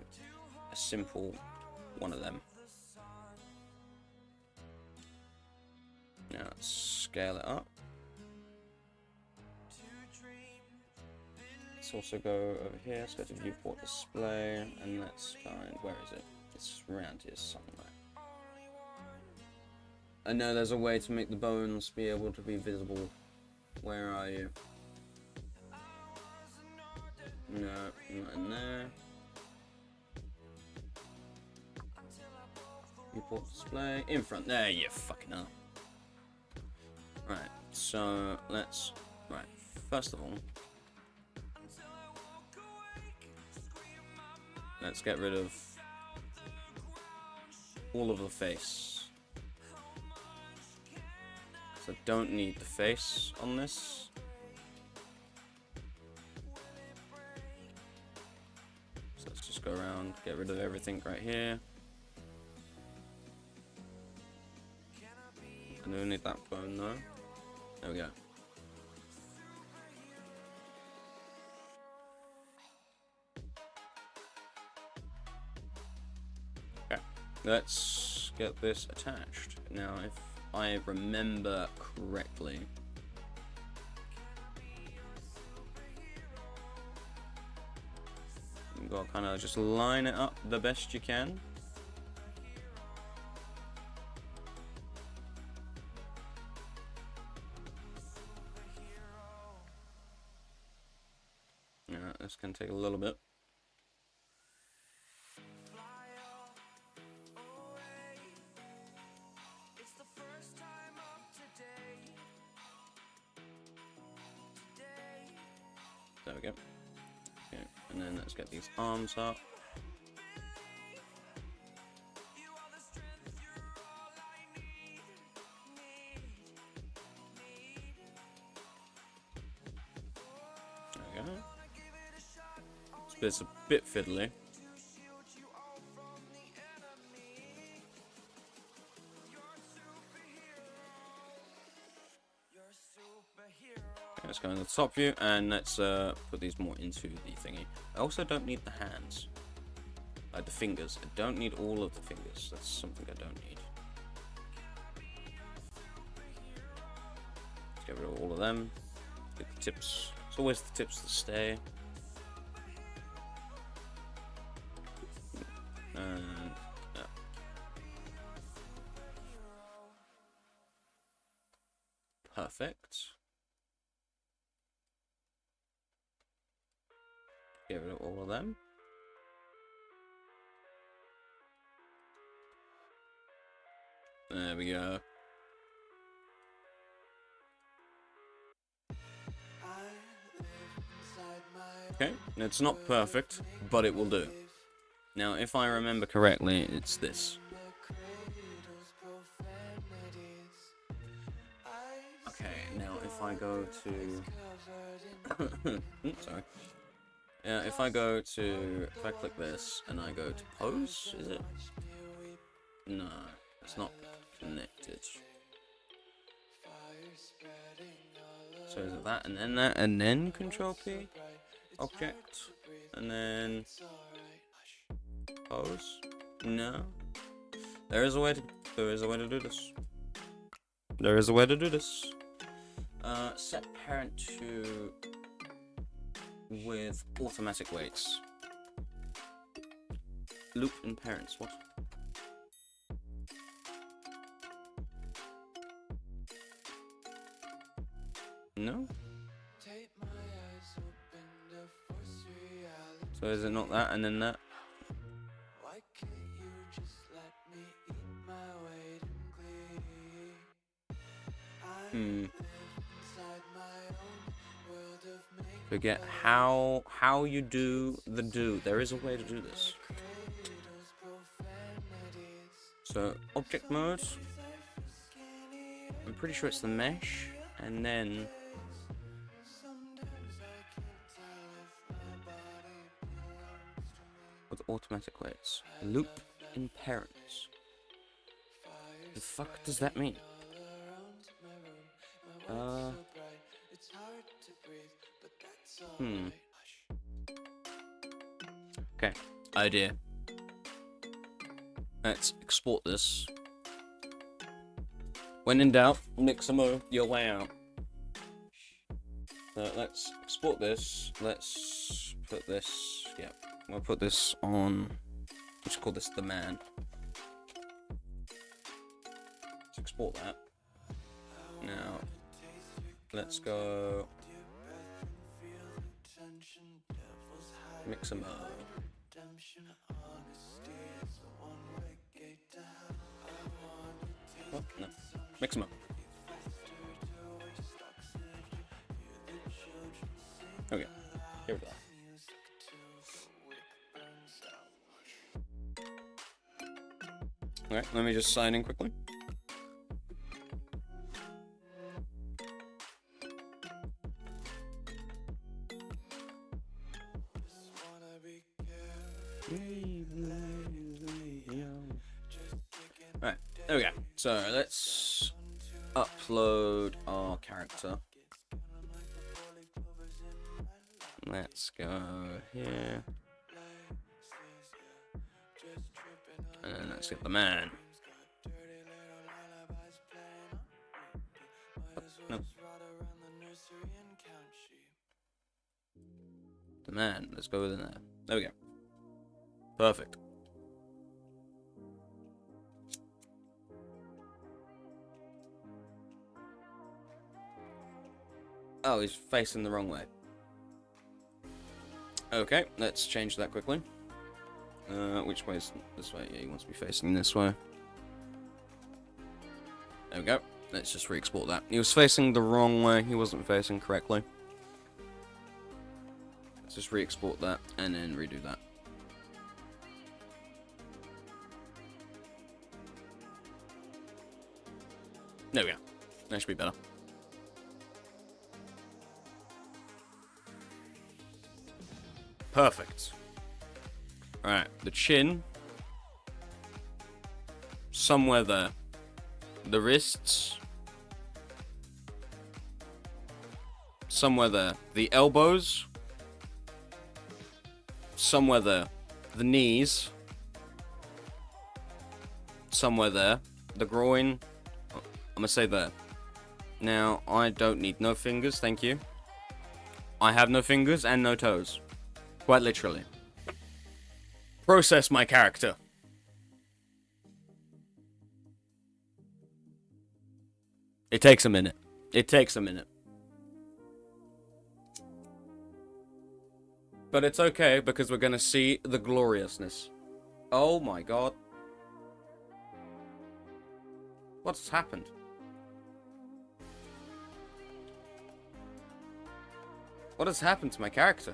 a simple one of them. Now let's scale it up. Let's also go over here, let's go to viewport display, and let's find, where is it? It's around here somewhere. I know there's a way to make the bones be able to be visible. Where are you? No, not in there. Viewport display, in front, there you fucking are. Right, so let's, right, first of all, let's get rid of all of the face. So I don't need the face on this. So let's just go around, get rid of everything right here. I don't need that bone though. There we go. Okay, let's get this attached. Now, if I remember correctly, you've got to kind of just line it up the best you can. This can take a little bit. There we go. Okay, and then let's get these arms up. There we go. It's a bit fiddly. Okay, let's go in the top view and let's put these more into the thingy. I also don't need the hands, like the fingers. I don't need all of the fingers. That's something I don't need. Let's get rid of all of them. Get the tips. It's always the tips that stay. Perfect. Get rid of all of them. There we go. Okay, it's not perfect, but it will do. Now, if I remember correctly, it's this. Okay, now if I go to... sorry. If I go to... If I click this, and I go to pose, is it? No, it's not connected. So is it that, and then Control P? Object, and then... Pose? No. There is a way to do this. There is a way to do this. Set parent to with automatic weights. Loop in parents. What? No. So is it not that and then that? Forget how you do the do. There is a way to do this. So object mode. I'm pretty sure it's the mesh, and then with automatic weights. Loop in parents. The fuck does that mean? Okay, idea. Let's export this. When in doubt, Mixamo your way out. So let's export this. Let's put this. Yeah, we'll put this on. Let's call this the man. Let's export that. Now, let's go. Mixamo. What? No. Mixamo. Okay. Here we go. Alright, let me just sign in quickly. Right, there we go. So let's upload our character. Let's go here. And then let's get the man. No. The man. Let's go with there. There we go. Perfect. Oh, he's facing the wrong way. Okay, let's change that quickly. Which way is this way? Yeah, he wants to be facing this way. There we go. Let's just re-export that. He was facing the wrong way. He wasn't facing correctly. Let's just re-export that and then redo that. There we go. That should be better. Perfect. Alright, the chin. Somewhere there. The wrists. Somewhere there. The elbows. Somewhere there. The knees. Somewhere there. The groin. I'm gonna say there. Now, I don't need no fingers, thank you. I have no fingers and no toes. Quite literally. Process my character. It takes a minute. It takes a minute. But it's okay, because we're gonna see the gloriousness. Oh my god. What's happened? What has happened to my character?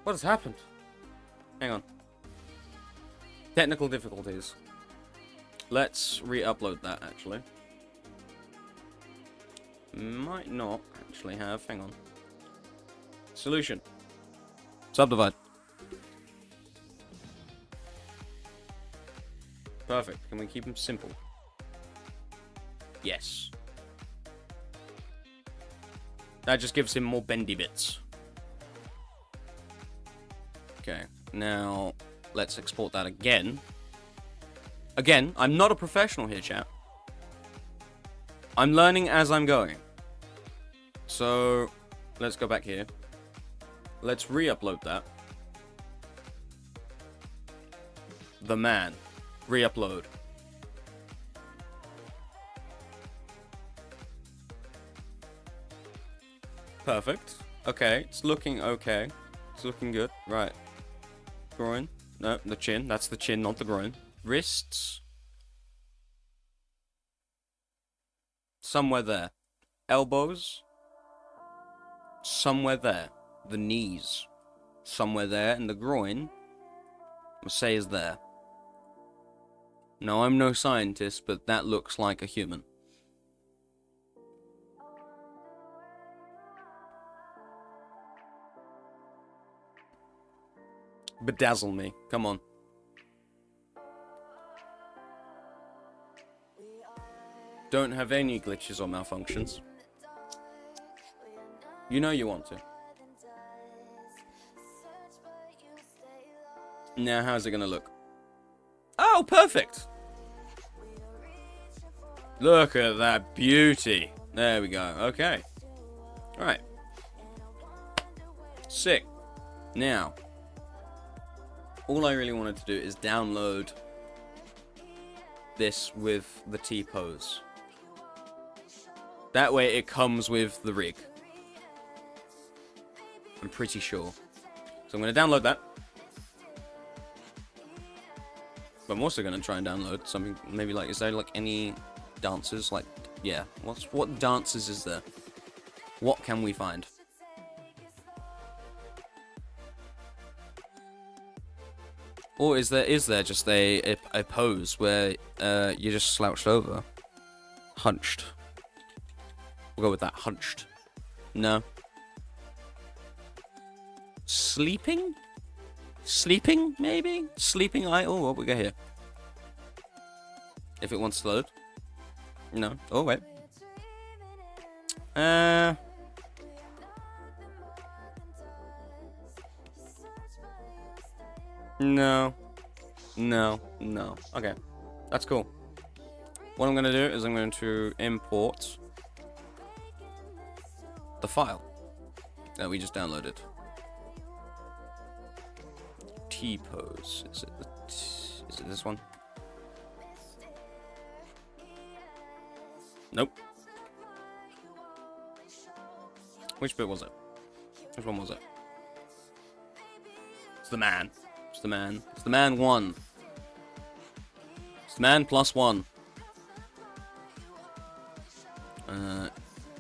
What has happened? Hang on. Technical difficulties. Let's re-upload that, actually. Might not actually have. Hang on. Solution. Subdivide. Perfect. Can we keep them simple? Yes. That just gives him more bendy bits. Okay. Now, let's export that again. Again, I'm not a professional here, chat. I'm learning as I'm going. So, let's go back here. Let's re-upload that. The man. Re-upload. Perfect. Okay, it's looking okay. It's looking good. Right. Groin. No, the chin. That's the chin, not the groin. Wrists. Somewhere there. Elbows. Somewhere there. The knees. Somewhere there. And the groin, I'll say, is there. No, I'm no scientist, but that looks like a human. Bedazzle me. Come on. Don't have any glitches or malfunctions. You know you want to. Now, how's it gonna look? Oh, perfect! Look at that beauty. There we go. Okay. Alright. Sick. Now, all I really wanted to do is download this with the T-pose. That way it comes with the rig. I'm pretty sure. So I'm going to download that. But I'm also going to try and download something, maybe like, is there like any dances? Like, yeah. What dances is there? What can we find? Or is there just a pose where you're just slouched over? Hunched. We'll go with that. Hunched. No. Sleeping? Sleeping, maybe? Sleeping eye? Oh, what we got here? If it wants to load. No. Oh, wait. No. No. No. Okay. That's cool. What I'm going to do is I'm going to import the file that we just downloaded. T-pose. Is it this one? Nope. Which bit was it? Which one was it? It's the man. It's the man. It's the man 1. It's the man plus 1.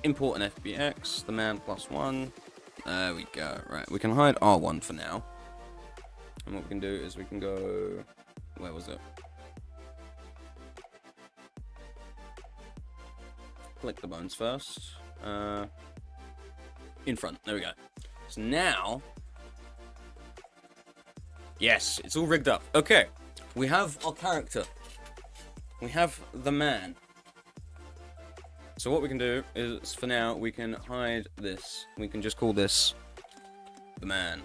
Import an FBX. The man plus 1. There we go. Right. We can hide R1 for now. And what we can do is we can go... Where was it? Click the bones first. In front. There we go. So now... Yes, it's all rigged up. Okay. We have our character. We have the man. So what we can do is, for now, we can hide this. We can just call this the man.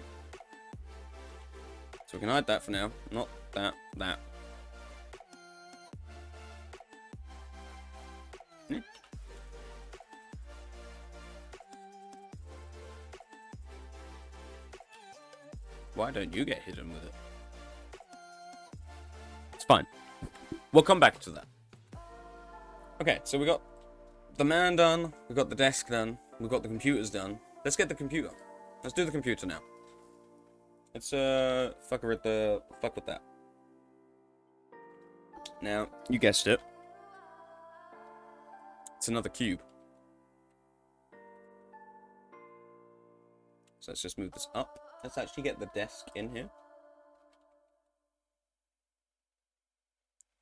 So we can hide that for now. Not that, that. Why don't you get hidden with it? It's fine. We'll come back to that. Okay, so we got the man done, we got the desk done, we got the computers done. Let's get the computer. Let's do the computer now. Let's fuck with that. Now, you guessed it. It's another cube. So let's just move this up. Let's actually get the desk in here.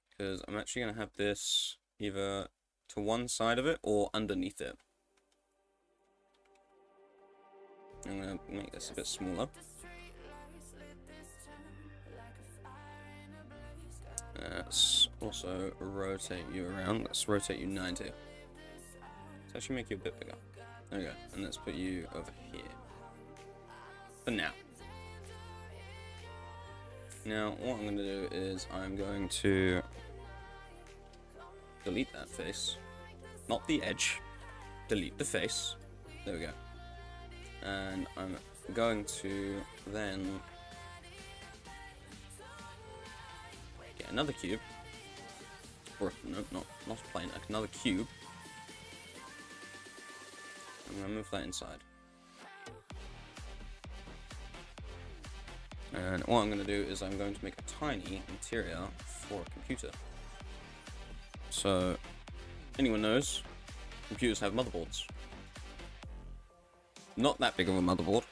Because I'm actually going to have this either to one side of it or underneath it. I'm going to make this a bit smaller. Let's also rotate you around. Let's rotate you 90. Let's actually make you a bit bigger. There we go. And let's put you over here. For now. Now, what I'm going to do is I'm going to delete that face. Not the edge. Delete the face. There we go. And I'm going to then get another cube. Or, no, not a plane, like another cube. I'm going to move that inside. And what I'm going to do is I'm going to make a tiny interior for a computer. So, anyone knows, computers have motherboards. Not that big of a motherboard.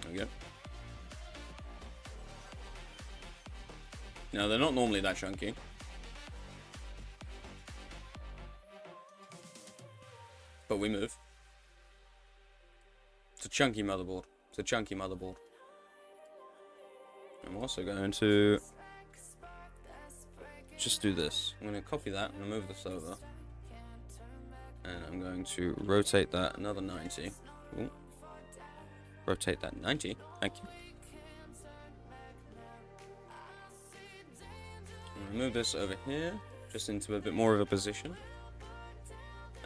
There we go. Now, they're not normally that chunky. But we move. It's a chunky motherboard. It's a chunky motherboard. I'm also going to just do this. I'm going to copy that and move this over. And I'm going to rotate that another 90. Ooh. Rotate that 90. Thank you. I'm going to move this over here, just into a bit more of a position.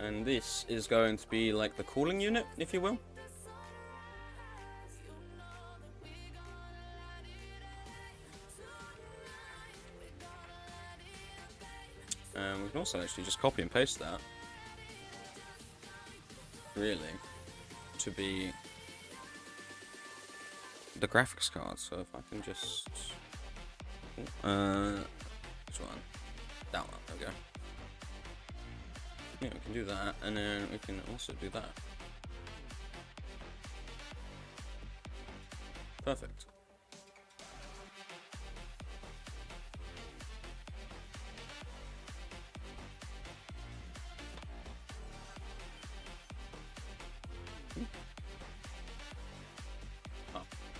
And this is going to be like the cooling unit, if you will. And we can also actually just copy and paste that, really, to be the graphics card. So if I can just, which one? That one. There we go. Yeah, we can do that, and then we can also do that. Perfect.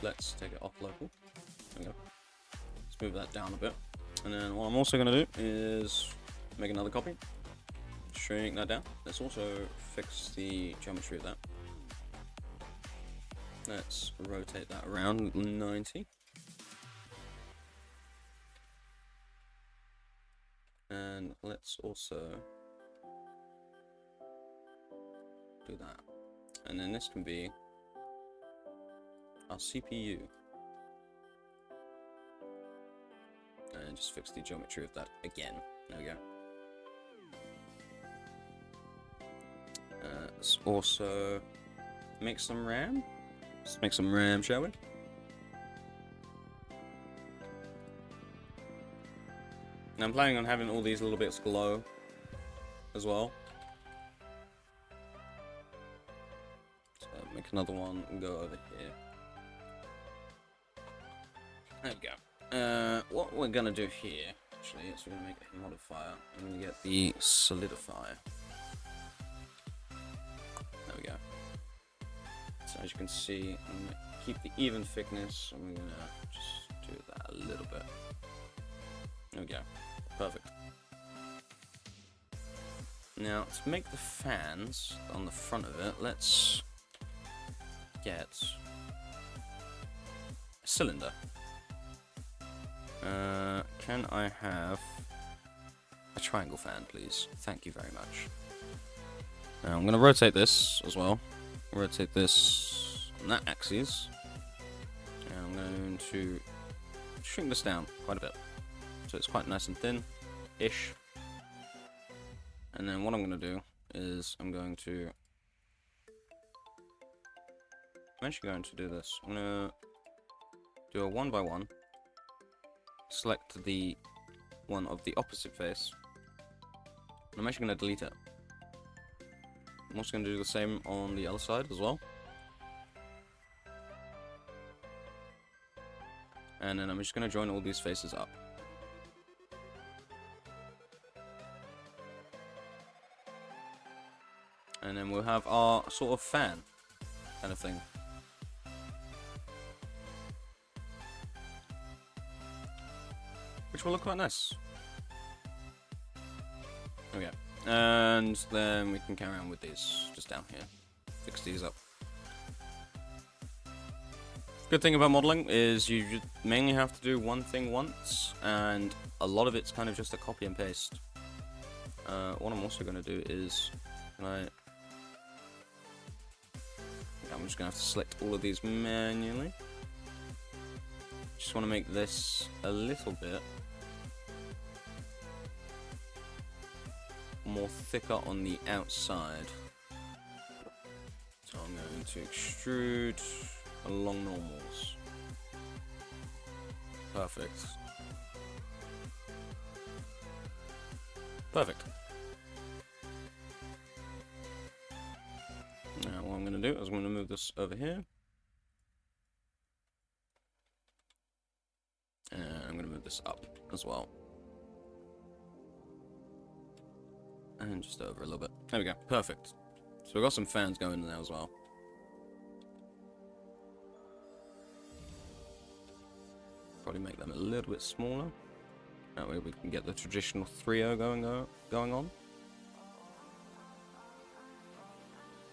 Let's take it off local. There we go. Let's move that down a bit. And then what I'm also going to do is make another copy. Shrink that down. Let's also fix the geometry of that. Let's rotate that around 90. And let's also do that. And then this can be our CPU. And just fix the geometry of that again. There we go. Let's also make some RAM. Let's make some RAM, shall we? And I'm planning on having all these little bits glow as well. So make another one and go over here. There we go. What we're gonna do here, actually, is we're gonna make a modifier. I'm gonna get the solidifier. There we go. So as you can see, I'm gonna keep the even thickness. I'm gonna just do that a little bit. There we go. Perfect. Now, to make the fans on the front of it, let's get a cylinder. Can I have a triangle fan, please? Thank you very much. Now, I'm going to rotate this as well. Rotate this on that axis. And I'm going to shrink this down quite a bit. So it's quite nice and thin-ish. And then what I'm going to do is I'm actually going to do this. I'm going to do a 1 by 1. Select the one of the opposite face. And I'm actually going to delete it. I'm also going to do the same on the other side as well. And then I'm just going to join all these faces up. And then we'll have our sort of fan kind of thing. Which will look quite nice. Okay. And then we can carry on with these just down here. Fix these up. Good thing about modeling is you mainly have to do one thing once, and a lot of it's kind of just a copy and paste. What I'm also going to do is, I'm just going to have to select all of these manually. Just want to make this a little bit more thicker on the outside. So I'm going to extrude along normals. Perfect. Perfect. Now what I'm going to do is I'm going to move this over here. And I'm going to move this up as well. And just over a little bit. There we go. Perfect. So we've got some fans going there as well. Probably make them a little bit smaller. That way we can get the traditional 3-0 going on.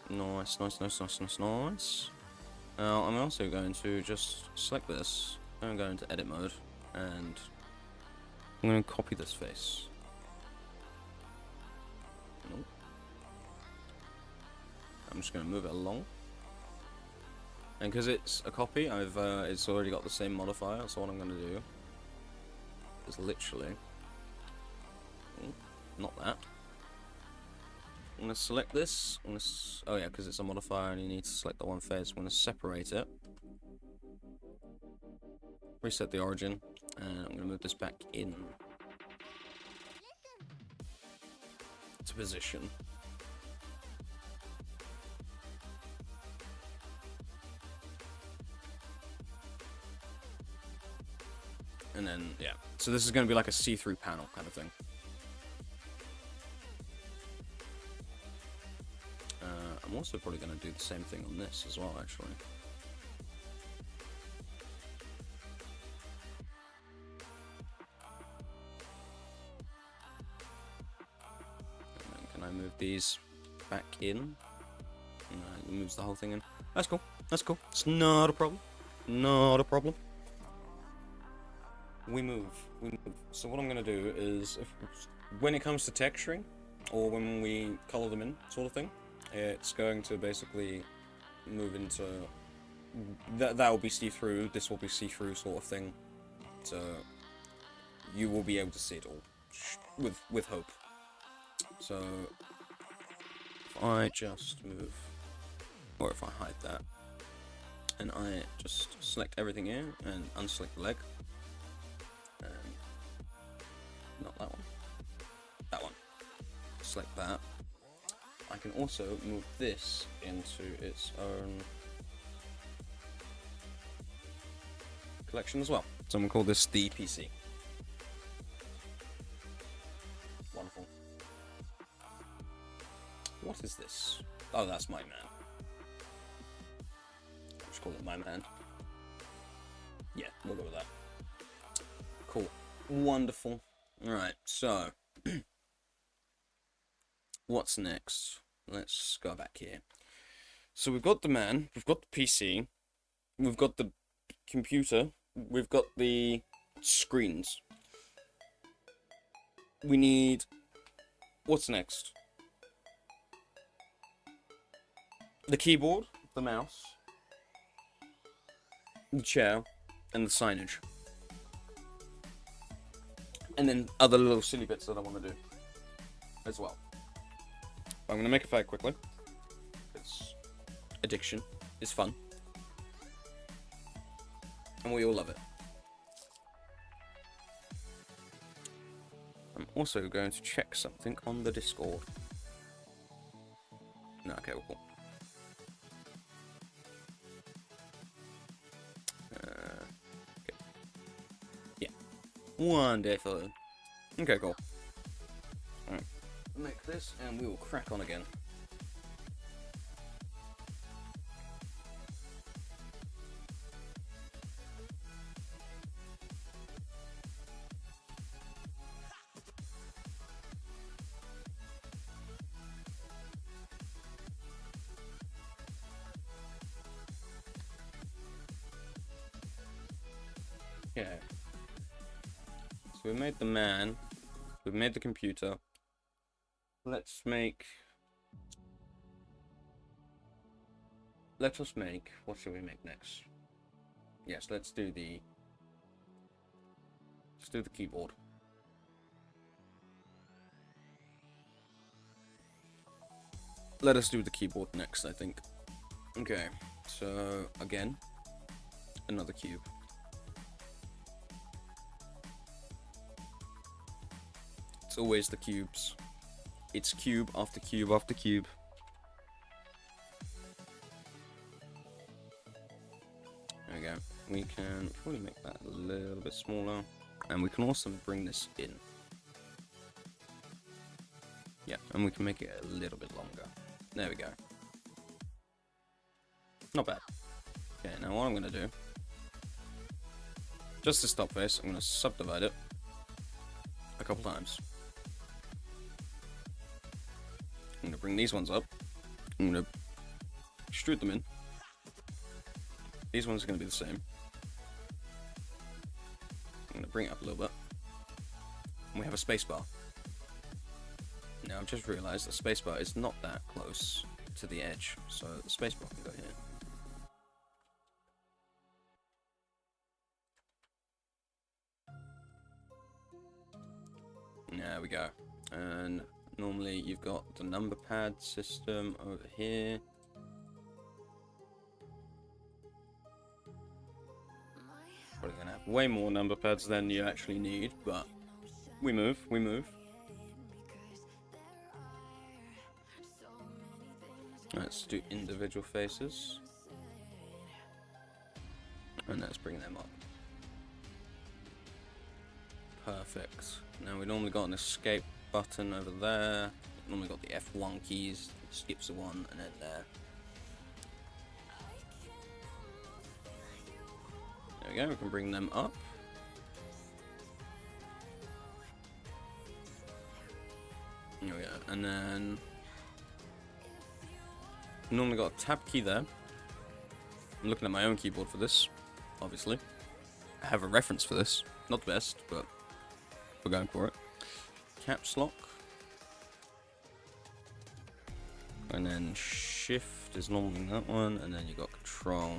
Nice, nice, nice, nice, nice, nice. Now I'm also going to just select this. I'm going to edit mode. And I'm going to copy this face. Nope. I'm just going to move it along. And because it's a copy, it's already got the same modifier, so what I'm going to do is literally, not that. I'm going to select this. Oh yeah, because it's a modifier and you need to select the one face. I'm going to separate it. Reset the origin, and I'm going to move this back in to position. And then, yeah. So this is going to be like a see-through panel kind of thing. I'm also probably going to do the same thing on this as well, actually. Can I move these back in? It moves the whole thing in. That's cool. That's cool. It's not a problem. Not a problem. We move. So what I'm going to do is, when it comes to texturing, or when we color them in, sort of thing, it's going to basically move into... That will be see-through, this will be see-through sort of thing. So, you will be able to see it all, with hope. So, if I just move, or if I hide that, and I just select everything here, and unselect the leg, and not that one, that one, select that. I can also move this into its own collection as well. So I'm going to call this the PC. Wonderful. What is this? Oh, that's my man. I'll just call it my man. Yeah, we'll go with that. Cool. Wonderful. Alright, so... what's next? Let's go back here. So we've got the man, we've got the PC, we've got the computer, we've got the screens. We need... what's next? The keyboard, the mouse, the chair, and the signage. And then other little silly bits that I want to do as well. But I'm going to make a fag quickly. Because addiction is fun. And we all love it. I'm also going to check something on the Discord. No, okay, well, cool. Okay. Yeah. Wonderful. Okay, cool. Alright. Make this and we will crack on again. Okay. So we made the man. We've made the computer. Let us make, what should we make next? Yes, let's do the keyboard. Let us do the keyboard next, I think. Okay, so again, another cube. It's always the cubes. It's cube after cube after cube. There we go. We can probably make that a little bit smaller. And we can also bring this in. Yeah, and we can make it a little bit longer. There we go. Not bad. Okay, now what I'm going to do, just to stop this, I'm going to subdivide it a couple times. I'm going to bring these ones up. I'm going to extrude them in. These ones are going to be the same. I'm going to bring it up a little bit. And we have a spacebar. Now I've just realised the spacebar is not that close to the edge, so the spacebar can go here. There we go. And normally you've got the number pad system over here. Probably gonna have way more number pads than you actually need, but we move. Let's do individual faces. And let's bring them up. Perfect. Now we normally got an escape button over there. Normally got the F1 keys, skips the one, and then there. There we go, we can bring them up. There we go, and then normally got a tab key there. I'm looking at my own keyboard for this, obviously. I have a reference for this. Not the best, but we're going for it. Caps lock. And then shift is normally that one, and then you got control.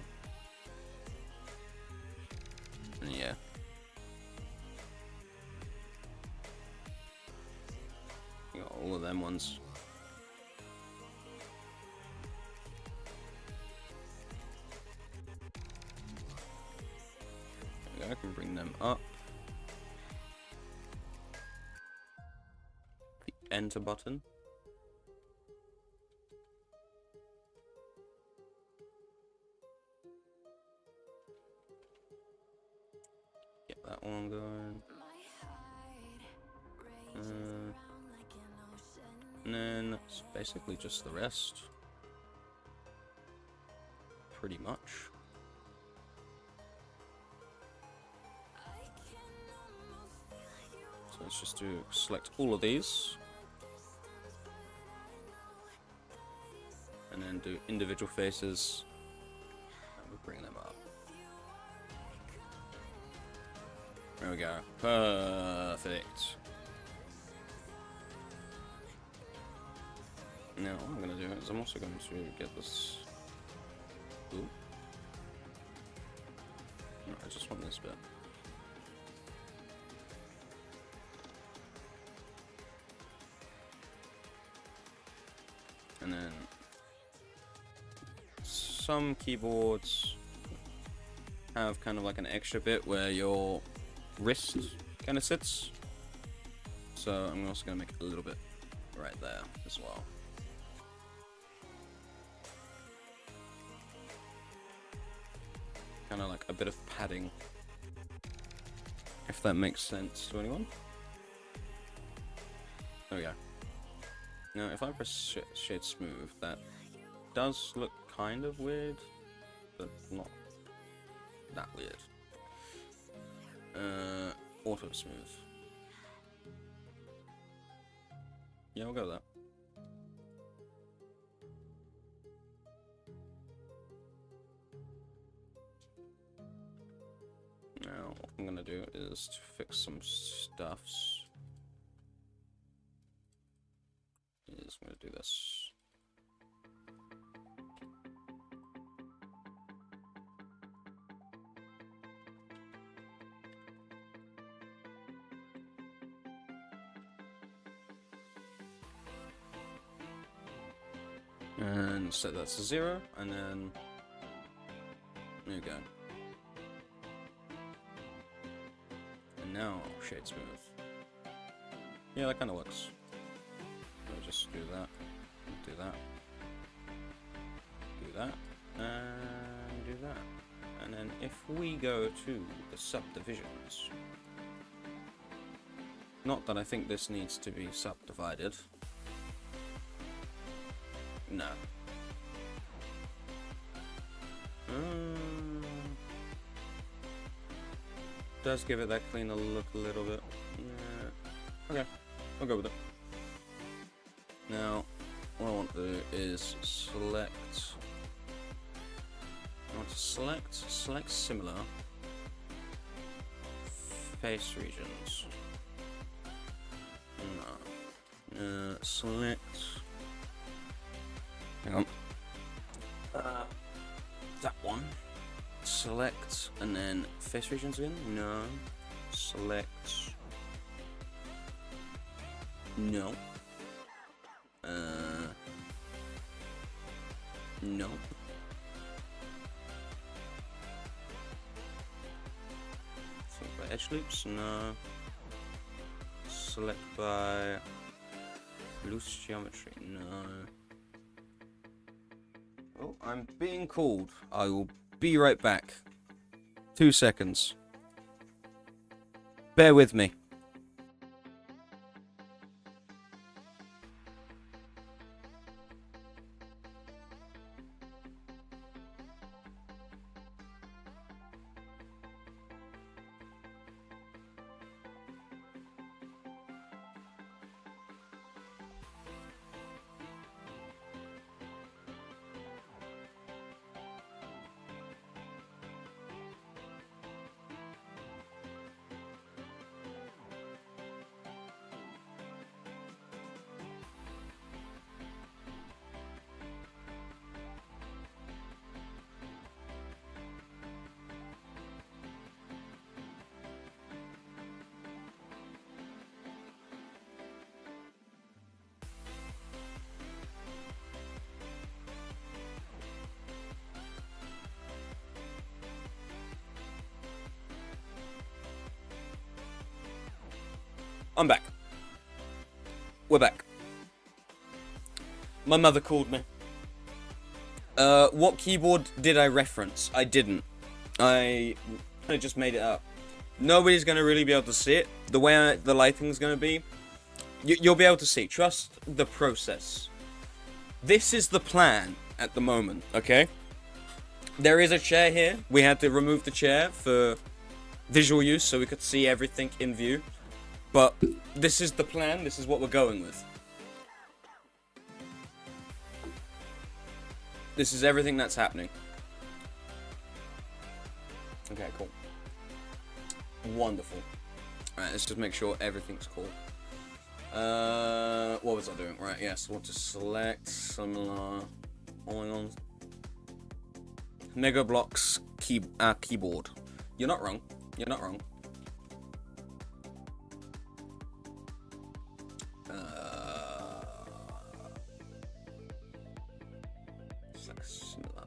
And yeah. You got all of them ones. I can bring them up. The enter button. Get that one going. And then it's basically just the rest. Pretty much. So let's just select all of these. And then do individual faces. And we'll bring them up. There we go. Perfect. Now what I'm going to do is I'm also going to get this. Ooh. I just want this bit. And then some keyboards have kind of like an extra bit where your wrist kind of sits. So I'm also going to make a little bit right there as well. Kind of like a bit of padding, if that makes sense to anyone. There we go. Now, if I press shade smooth, that does look kind of weird, but not that weird. Auto smooth. Yeah, we'll go with that. Now, what I'm gonna do is to fix some stuffs. I'm gonna do this. And set that to 0, and then there you go. And now shade smooth. Yeah, that kind of works. I'll just do that, do that, do that, and do that. And then if we go to the subdivisions, not that I think this needs to be subdivided. No. Does give it that cleaner look a little bit. Yeah. Okay, I'll go with it. Now, what I want to do is select. I want to select similar face regions. No. Select. Hang on. That one. Select and then face regions again. No. Select. No. No. Select by edge loops. No. Select by loose geometry. No. Oh, I'm being called. I will be right back. 2 seconds. Bear with me. I'm back. We're back. My mother called me. What keyboard did I reference? I didn't. I just made it up. Nobody's gonna really be able to see it. The way the lighting's gonna be, you'll be able to see. Trust the process. This is the plan at the moment, okay? There is a chair here. We had to remove the chair for visual use so we could see everything in view. But this is the plan, this is what we're going with. This is everything that's happening. Okay, cool. Wonderful. Alright, let's just make sure everything's cool. What was I doing? Right, yes, I want to select similar. Holding on. Mega Bloks keyboard. You're not wrong. You're not wrong. It's like similar.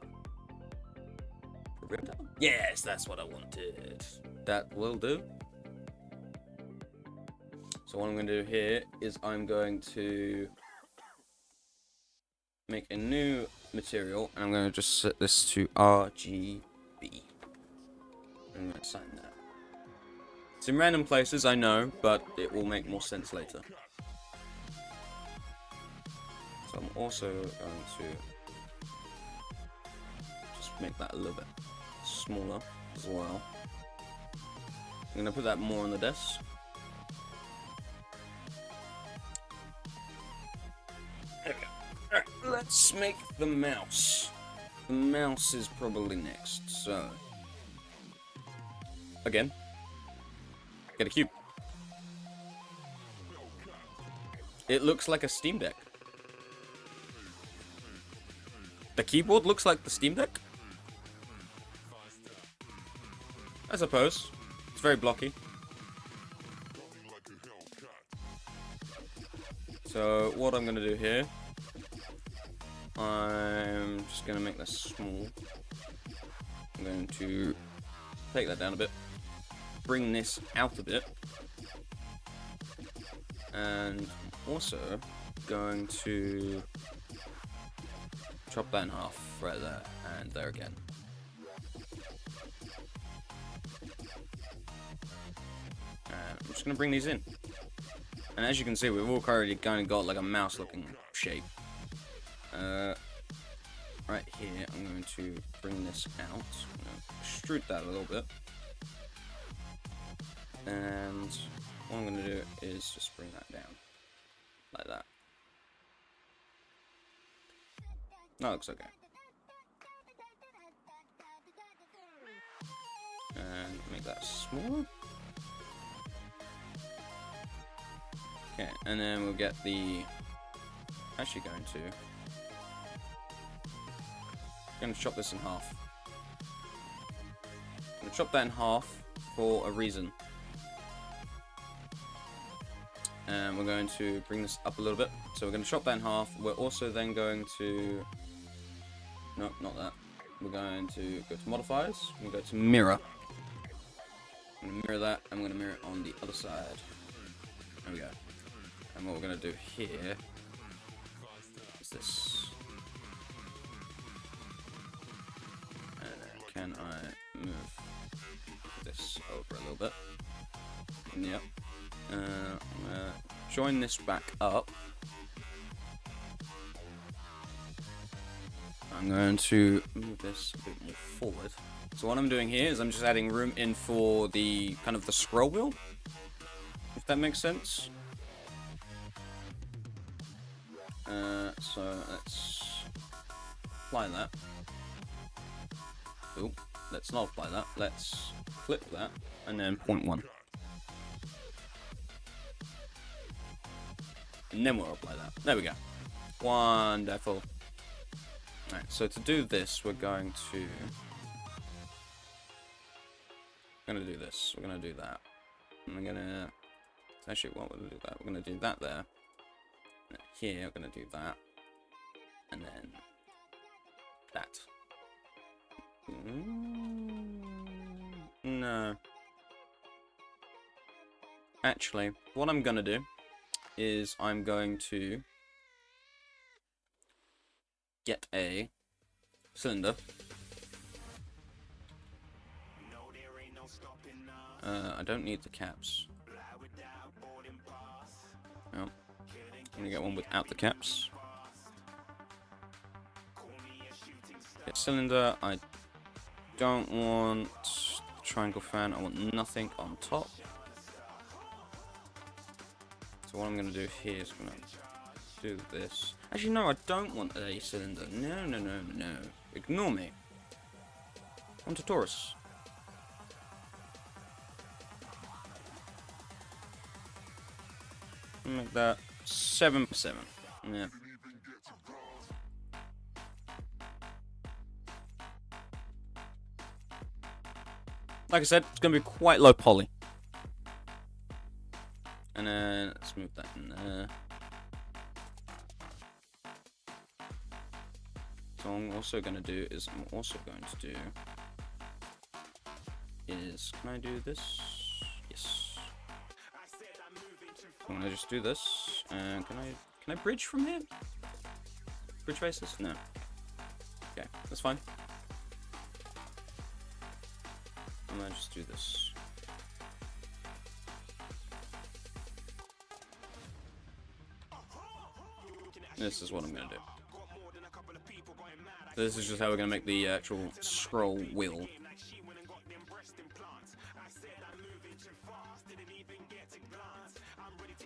Yes, that's what I wanted. That will do. So what I'm going to do here is I'm going to make a new material, and I'm going to just set this to RGB. I'm going to assign that. It's in random places, I know, but it will make more sense later. So I'm also going to just make that a little bit smaller as well. I'm going to put that more on the desk. There we go. Alright, let's make the mouse. The mouse is probably next, so... Again. Get a cube. It looks like a Steam Deck. The keyboard looks like the Steam Deck? I suppose. It's very blocky. So, what I'm going to do here... I'm just going to make this small. I'm going to take that down a bit. Bring this out a bit. And also going to chop that in half right there and there again. And I'm just going to bring these in. And as you can see, we've all already kind of got like a mouse looking shape. Right here, I'm going to bring this out. I'm going to extrude that a little bit. And what I'm going to do is just bring that down. Like that. That looks okay. And make that smaller. Okay, and then we'll get the... Actually going to chop this in half. I'm going to chop that in half for a reason. And we're going to bring this up a little bit. So we're going to chop that in half. We're also then going to... No, not that. We're going to go to modifiers. We're going to go to mirror. I'm going to mirror that. I'm going to mirror it on the other side. There we go. And what we're going to do here is this. Can I move this over a little bit? Yep. I'm gonna join this back up. I'm going to move this a bit more forward. So what I'm doing here is I'm just adding room in for the kind of the scroll wheel, if that makes sense. So let's apply that. Oh, let's not apply that. Let's clip that and then 0.1. And then we'll apply that. There we go. Wonderful. Alright, so to do this, we're going to do this. We're going to do that. And we're going to... Actually, what we'll do that. We're going to do that there. And here, we're going to do that. And then that. No. Actually, what I'm going to do is I'm going to get a cylinder. I don't need the caps. No. I'm going to get one without the caps. Get cylinder. I don't want triangle fan. I want nothing on top. So what I'm going to do here is I'm going to do this. Actually, no, I don't want a cylinder. No, no, no, no. Ignore me. I want a torus. Make that 7x7. Yeah. Like I said, it's going to be quite low poly. And then let's move that in there. So what I'm also going to do is can I do this? Yes. I'm going to just do this. And can I bridge from here? Bridge faces? No. Okay, that's fine. I'm going to just do this. This is what I'm going to do. This is just how we're going to make the actual scroll wheel.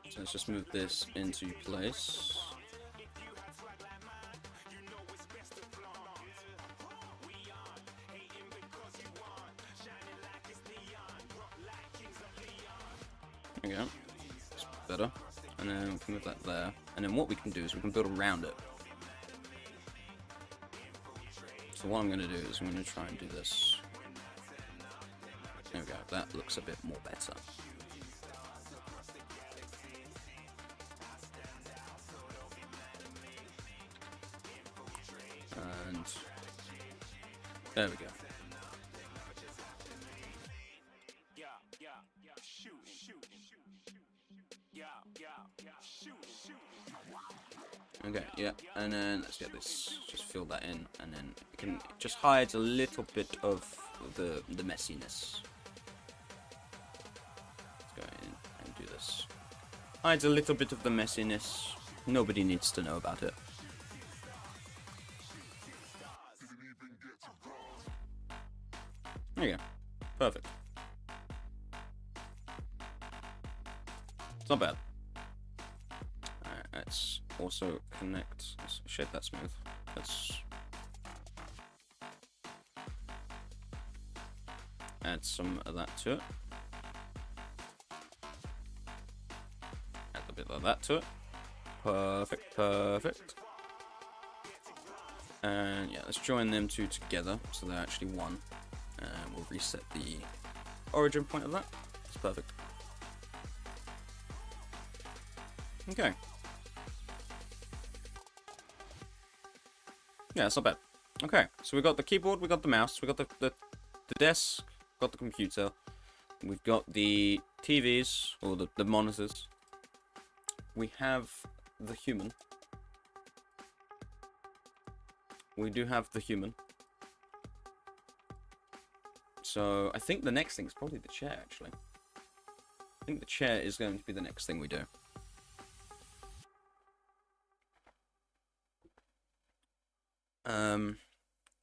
So let's just move this into place. There we go. It's better. And then we can move that there. And then what we can do is we can build around it. So what I'm going to do is I'm going to try and do this. There we go. That looks a bit more better. And there we go. Okay, yeah, and then let's get this, just fill that in, and then it can just hide a little bit of the messiness. Let's go in and do this. Hides a little bit of the messiness. Nobody needs to know about it. There you go. Perfect. It's not bad. Alright, let's also connect. Let's shape that smooth. Let's add some of that to it. Add a bit of that to it. Perfect, perfect. And yeah, let's join them two together so they're actually one. And we'll reset the origin point of that. It's perfect. Okay. Yeah, it's not bad. Okay, so we got the keyboard, we got the mouse, we got the desk, got the computer, we've got the TVs, or the monitors. We have the human. We do have the human. So, I think the next thing is probably the chair, actually. I think the chair is going to be the next thing we do.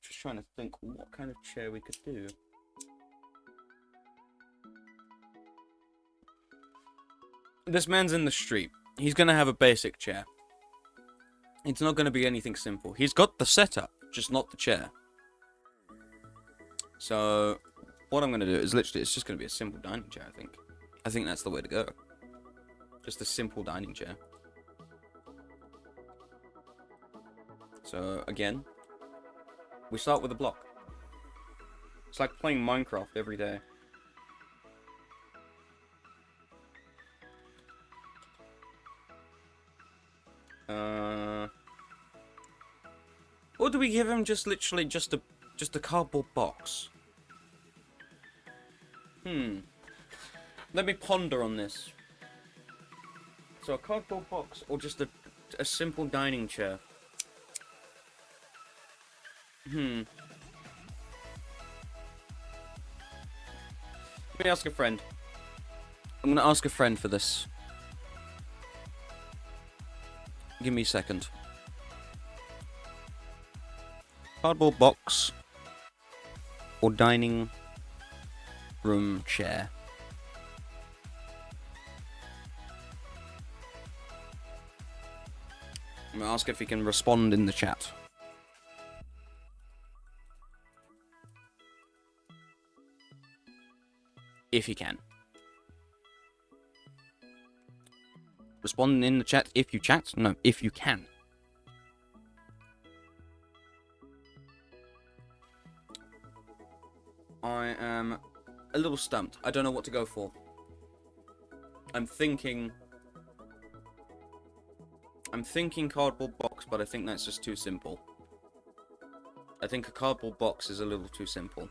Just trying to think what kind of chair we could do. This man's in the street. He's gonna have a basic chair. It's not gonna be anything simple. He's got the setup, just not the chair. So, what I'm gonna do is literally, it's just gonna be a simple dining chair, I think. I think that's the way to go. Just a simple dining chair. So, again, we start with a block. It's like playing Minecraft every day. Or do we give him just literally just a cardboard box? Let me ponder on this. So a cardboard box or just a simple dining chair? Let me ask a friend. I'm gonna ask a friend for this. Give me a second. Cardboard box or dining room chair? I'm gonna ask if he can respond in the chat. If he can. Respond in the chat if you chat. No, if you can. I am a little stumped. I don't know what to go for. I'm thinking cardboard box, but I think that's just too simple. I think a cardboard box is a little too simple.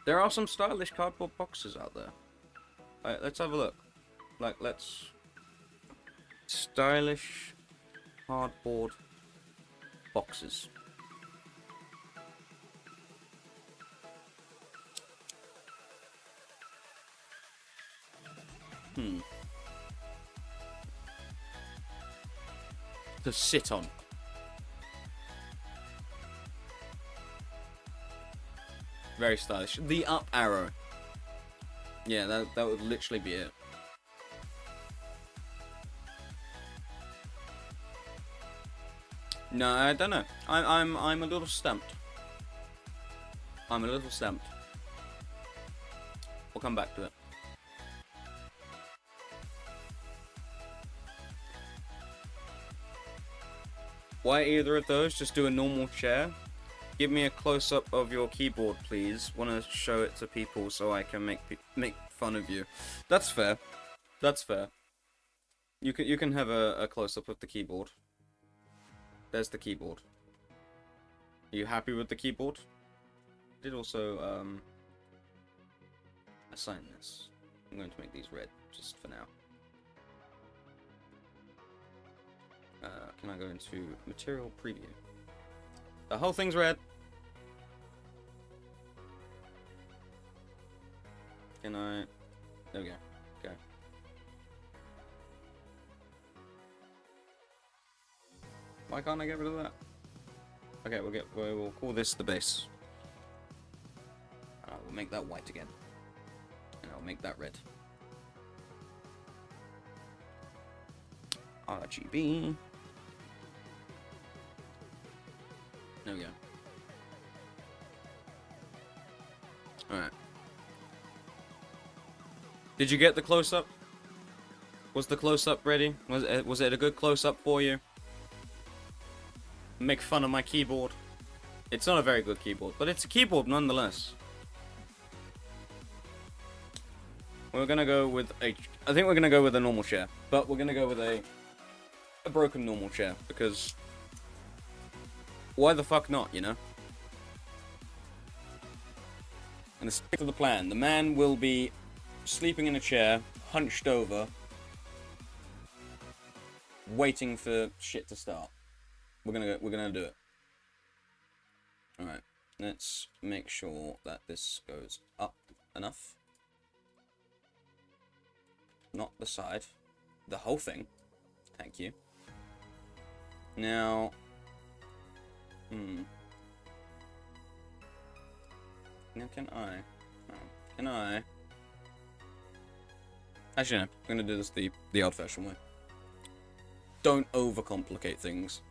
There are some stylish cardboard boxes out there. Alright, let's have a look. Like, let's... Stylish cardboard boxes. To sit on. Very stylish. The up arrow. Yeah, that would literally be it. No, I don't know. I'm a little stumped. I'm a little stumped. We'll come back to it. Why either of those? Just do a normal chair. Give me a close-up of your keyboard, please. Want to show it to people so I can make fun of you. That's fair. That's fair. You can have a close-up of the keyboard. There's the keyboard. Are you happy with the keyboard? I did also assign this. I'm going to make these red just for now. Can I go into material preview? The whole thing's red. Can I? There we go. Go. Why can't I get rid of that? Okay, we'll call this the base. We'll make that white again, and I'll make that red. RGB. There we go. Alright. Did you get the close-up? Was the close-up ready? Was it a good close-up for you? Make fun of my keyboard. It's not a very good keyboard, but it's a keyboard nonetheless. We're gonna go with a... I think we're gonna go with a normal chair, but we're gonna go with a broken normal chair, because... Why the fuck not, you know? And stick to the plan. The man will be sleeping in a chair, hunched over, waiting for shit to start. We're gonna do it. Alright, let's make sure that this goes up enough. Not the side. The whole thing. Thank you. Now... Now can I? Can I? Actually no, I'm gonna do this the old-fashioned way. Don't overcomplicate things.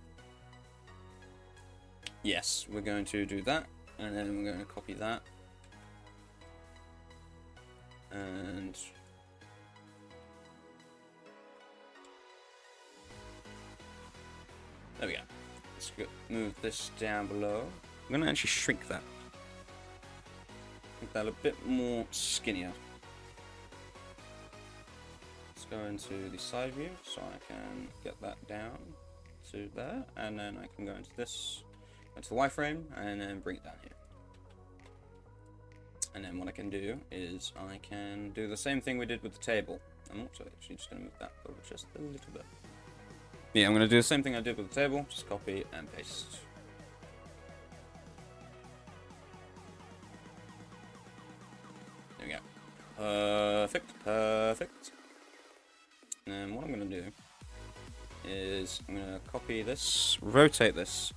Yes, we're going to do that, and then we're going to copy that. And... there we go. Let's move this down below. I'm going to actually shrink that. Make that a bit more skinnier. Let's go into the side view so I can get that down to there, and then I can go into this, into the wireframe, and then bring it down here. And then what I can do is I can do the same thing we did with the table. I'm also actually just going to move that over just a little bit. Yeah, I'm going to do the same thing I did with the table, just copy and paste. There we go. Perfect, perfect. And then what I'm going to do is I'm going to copy this, rotate this,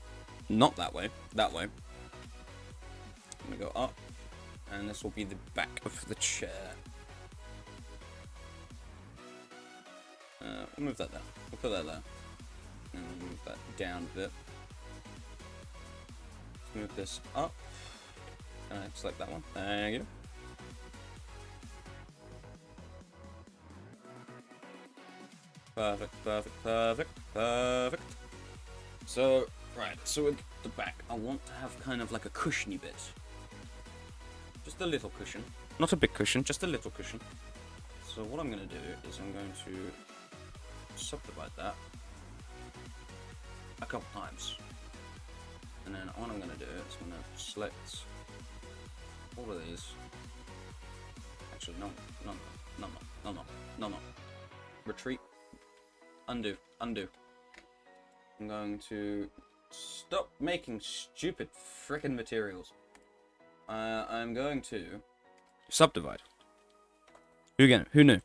not that way, that way. I'm going to go up, and this will be the back of the chair. We'll move that there, we'll put that there. And we'll move that down a bit. Let's move this up. Can I select that one? There you go. Perfect, perfect, perfect, perfect. So, right, so with the back, I want to have kind of like a cushiony bit. Just a little cushion. Not a big cushion, just a little cushion. So what I'm going to do is I'm going to subdivide that a couple times. And then what I'm going to do is I'm going to select all of these. Actually, no. Retreat. Undo. I'm going to stop making stupid frickin' materials. I'm going to subdivide. Who knew?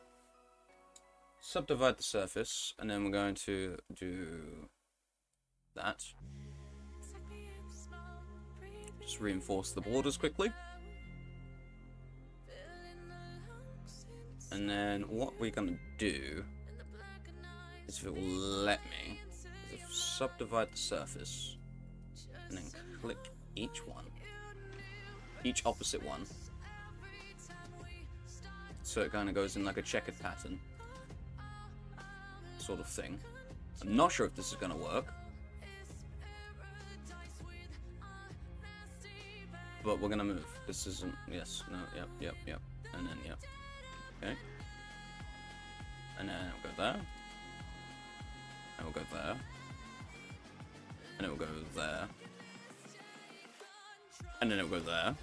Subdivide the surface, and then we're going to do that. Just reinforce the borders quickly. And then what we're going to do is, if it will let me, is subdivide the surface, and then click each opposite one. So it kind of goes in like a checkered pattern sort of thing. I'm not sure if this is going to work, but we're going to move. This isn't, yes, no, yep, and then, yep. Okay. And then we'll go there. And we'll go there. And it will go there. And then it will go there.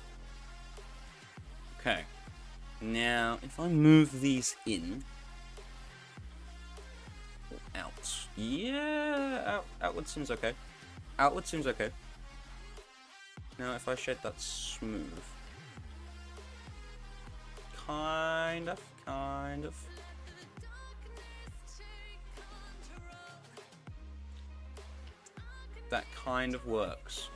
Okay. Now, if I move these in, or out, yeah, outward seems okay. Outward seems okay. Now, if I shade that smooth, kind of. That kind of works.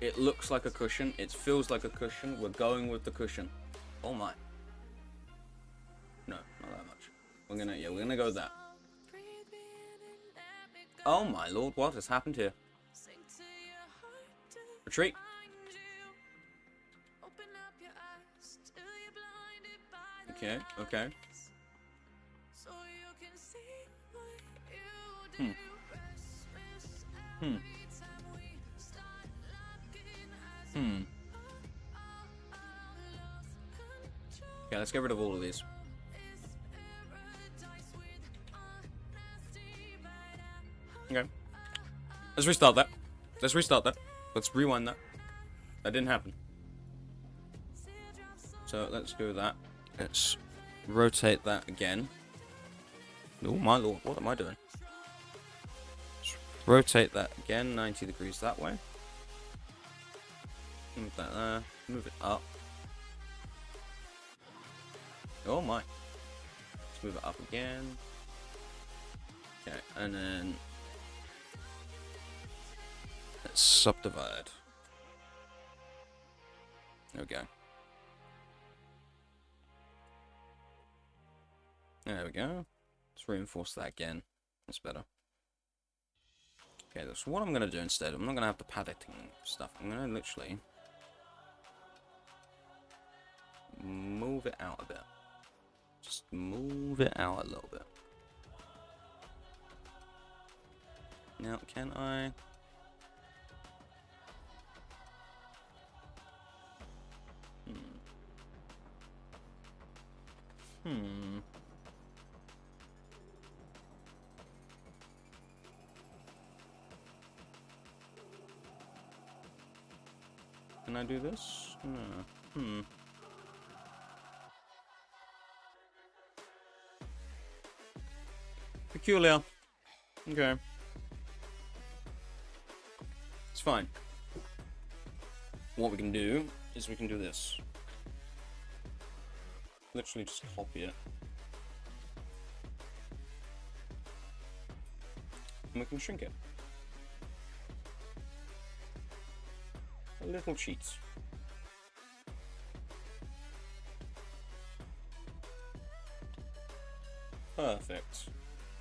It looks like a cushion. It feels like a cushion. We're going with the cushion. Oh my. No, not that much. We're gonna go with that. Oh my lord, what has happened here? Retreat. Okay. Okay, let's get rid of all of these. Okay. Let's restart that. Let's rewind that. That didn't happen. So let's go with that. Let's rotate that again. Oh my lord, what am I doing? Let's rotate that again, 90 degrees that way. Move that there. Move it up. Oh my. Let's move it up again. Okay, and then let's subdivide. There we go. There we go. Let's reinforce that again. That's better. Okay, so what I'm going to do instead, I'm not going to have the padding stuff. I'm going to literally move it out a bit. Just move it out a little bit. Now, can I... Can I do this? No. Peculiar. Okay. It's fine. What we can do is we can do this. Literally just copy it. And we can shrink it. Little cheats. Perfect.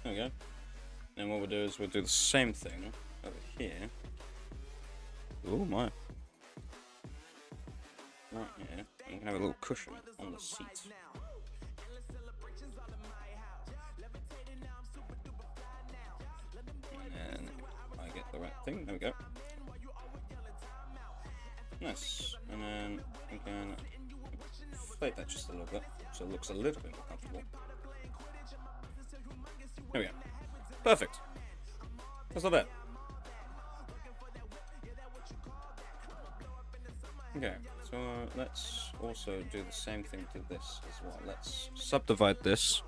There we go. And what we'll do is we'll do the same thing over here. Oh my. Right here. And we can have a little cushion on the seat. the right thing. There we go. Nice. And then we can inflate that just a little bit, so it looks a little bit more comfortable. There we go. Perfect. That's not bad. Okay, so let's also do the same thing to this as well. Let's subdivide this.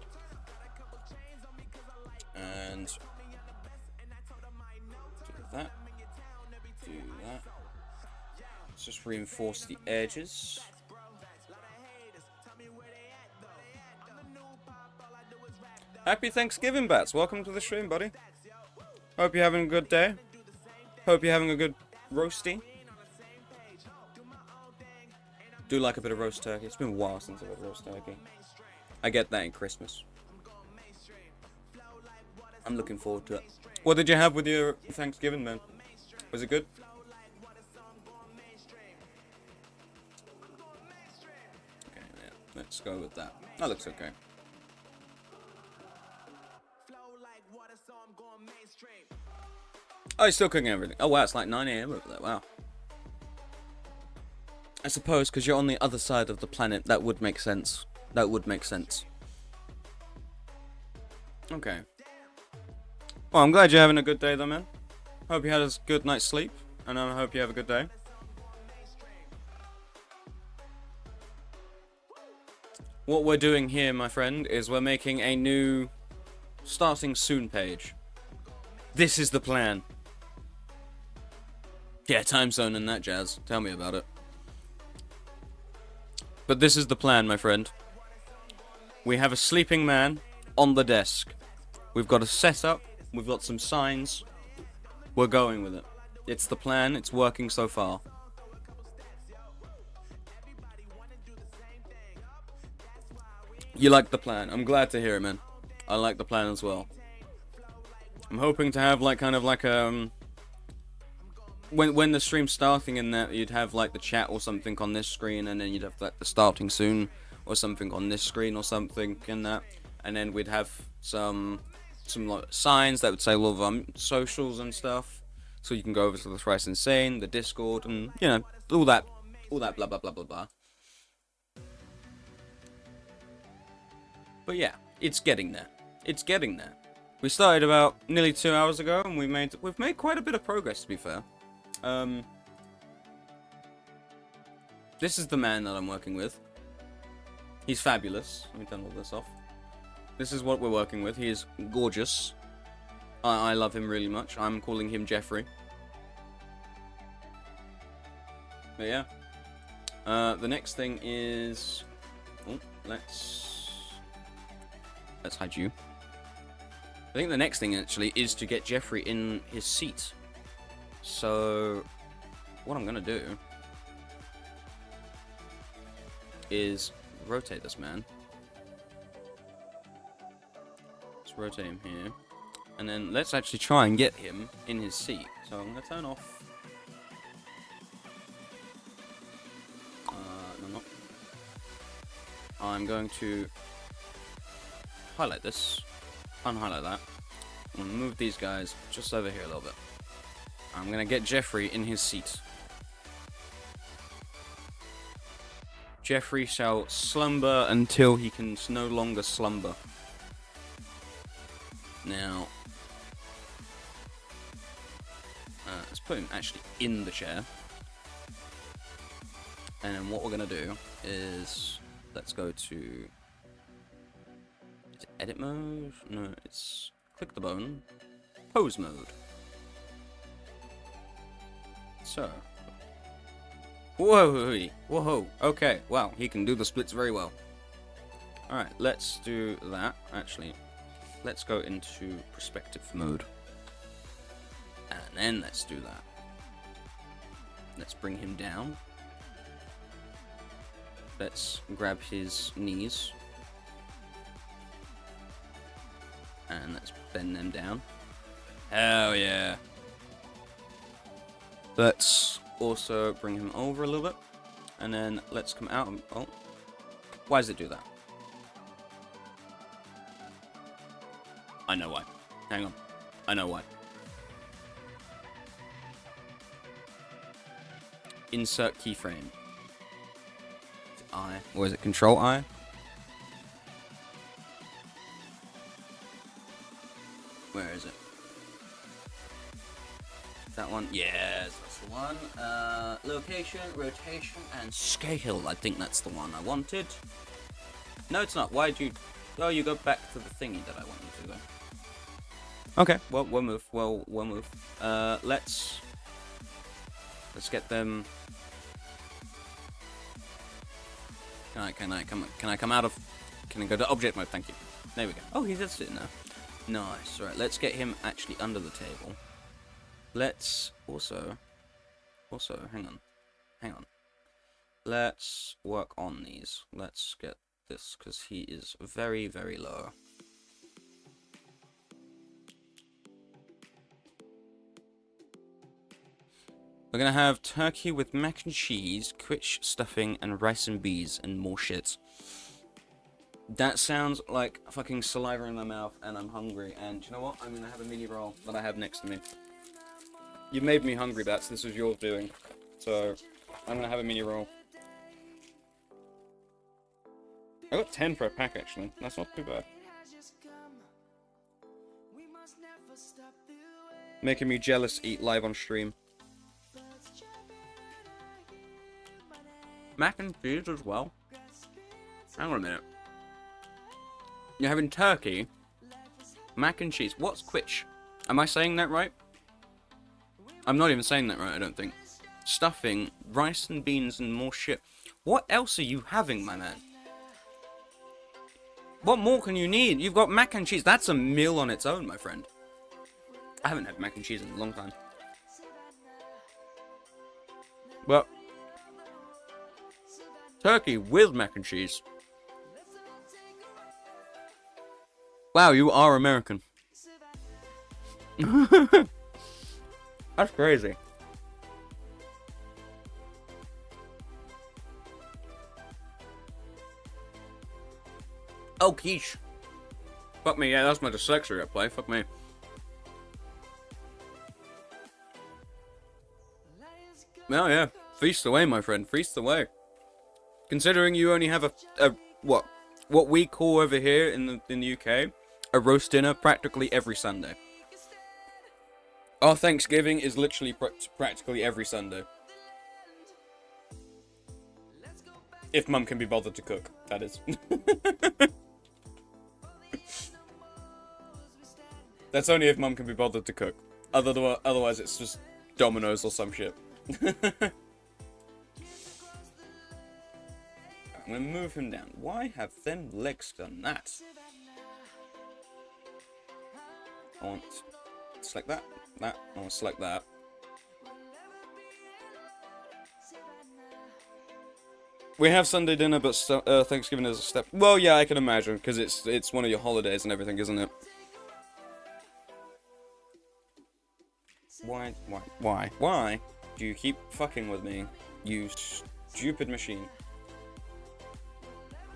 And do that. Do that. Let's just reinforce the edges. Happy Thanksgiving, Bats. Welcome to the stream, buddy. Hope you're having a good day. Hope you're having a good roasty. Do like a bit of roast turkey. It's been a while since I've had roast turkey. I get that in Christmas. I'm looking forward to it. What did you have with your Thanksgiving, man? Was it good? Okay, yeah. Let's go with that. That looks okay. Oh, he's still cooking everything. Oh, wow, it's like 9 AM over there. Wow. I suppose because you're on the other side of the planet, that would make sense. That would make sense. Okay. Well, I'm glad you're having a good day, though, man. Hope you had a good night's sleep, and I hope you have a good day. What we're doing here, my friend, is we're making a new starting soon page. This is the plan. Yeah, time zone and that jazz. Tell me about it. But this is the plan, my friend. We have a sleeping man on the desk. We've got a setup. We've got some signs. We're going with it. It's the plan. It's working so far. You like the plan. I'm glad to hear it, man. I like the plan as well. I'm hoping to have like kind of like when the stream's starting and that you'd have like the chat or something on this screen, and then you'd have like the starting soon or something on this screen or something and that, and then we'd have some like signs that would say all of socials and stuff, so you can go over to the Thrice Insane, the Discord, and you know all that blah blah blah blah blah. But yeah, it's getting there. It's getting there. We started about nearly 2 hours ago, and we've made quite a bit of progress, to be fair. This is the man that I'm working with. He's fabulous. Let me turn all this off. This is what we're working with. He is gorgeous. I love him really much. I'm calling him Jeffrey. But yeah. The next thing is... Oh, let's hide you. I think the next thing, actually, is to get Jeffrey in his seat. So, what I'm going to do is rotate this man. Let's rotate him here. And then let's actually try and get him in his seat. So I'm going to turn off. No. I'm going to highlight this. Unhighlight that. I'm going to move these guys just over here a little bit. I'm going to get Jeffrey in his seat. Jeffrey shall slumber until he can no longer slumber. Now, let's put him actually in the chair. And then what we're going to do is, let's go to, is it edit mode? No, it's click the bone, pose mode. So, whoa, okay, wow, he can do the splits very well. Alright, let's do that. Actually, let's go into perspective mode. And then let's do that. Let's bring him down. Let's grab his knees. And let's bend them down. Hell yeah. Let's also bring him over a little bit. And then let's come out. Oh. Why does it do that? I know why. Hang on. I know why. insert keyframe. Is it I? Or is it Control I? Where is it? That one? Yes, that's the one. Location, rotation, and scale. I think that's the one I wanted. No, it's not. Why'd you... Oh, you go back to the thingy that I want you to go. Okay, well, we'll move. We'll move. Let's get them... Can I come out of... Can I go to object mode? Thank you. There we go. Oh, he does sit now. Nice. Right, let's get him actually under the table. Let's also, hang on. Let's work on these. Let's get this, because he is very, very low. We're gonna have turkey with mac and cheese, quiche stuffing, and rice and beans, and more shit. That sounds like fucking saliva in my mouth, and I'm hungry. And you know what? I'm gonna have a mini roll that I have next to me. You made me hungry, Bats. This was your doing. So, I'm gonna have a mini roll. I got 10 for a pack, actually. That's not too bad. Making me jealous eat live on stream. Mac and cheese as well. Hang on a minute. You're having turkey, mac and cheese. What's quiche? Am I saying that right? I'm not even saying that right, I don't think. Stuffing, rice and beans, and more shit. What else are you having, my man? What more can you need? You've got mac and cheese. That's a meal on its own, my friend. I haven't had mac and cheese in a long time. Well, turkey with mac and cheese. Wow, you are American. That's crazy. Oh, quiche. Fuck me, yeah, that's my dyslexia at play. Fuck me. Oh yeah, feast away, my friend. Feast away. Considering you only have what we call over here in the UK a roast dinner practically every Sunday. Our Thanksgiving is literally practically every Sunday. If Mum can be bothered to cook, that is. That's only if Mum can be bothered to cook. Otherwise, it's just Domino's or some shit. I'm gonna move him down. Why have them legs done that? I want to select that. I want to select that. We have Sunday dinner, but Thanksgiving is a step. Well, yeah, I can imagine, because it's one of your holidays and everything, isn't it? Why do you keep fucking with me, you stupid machine?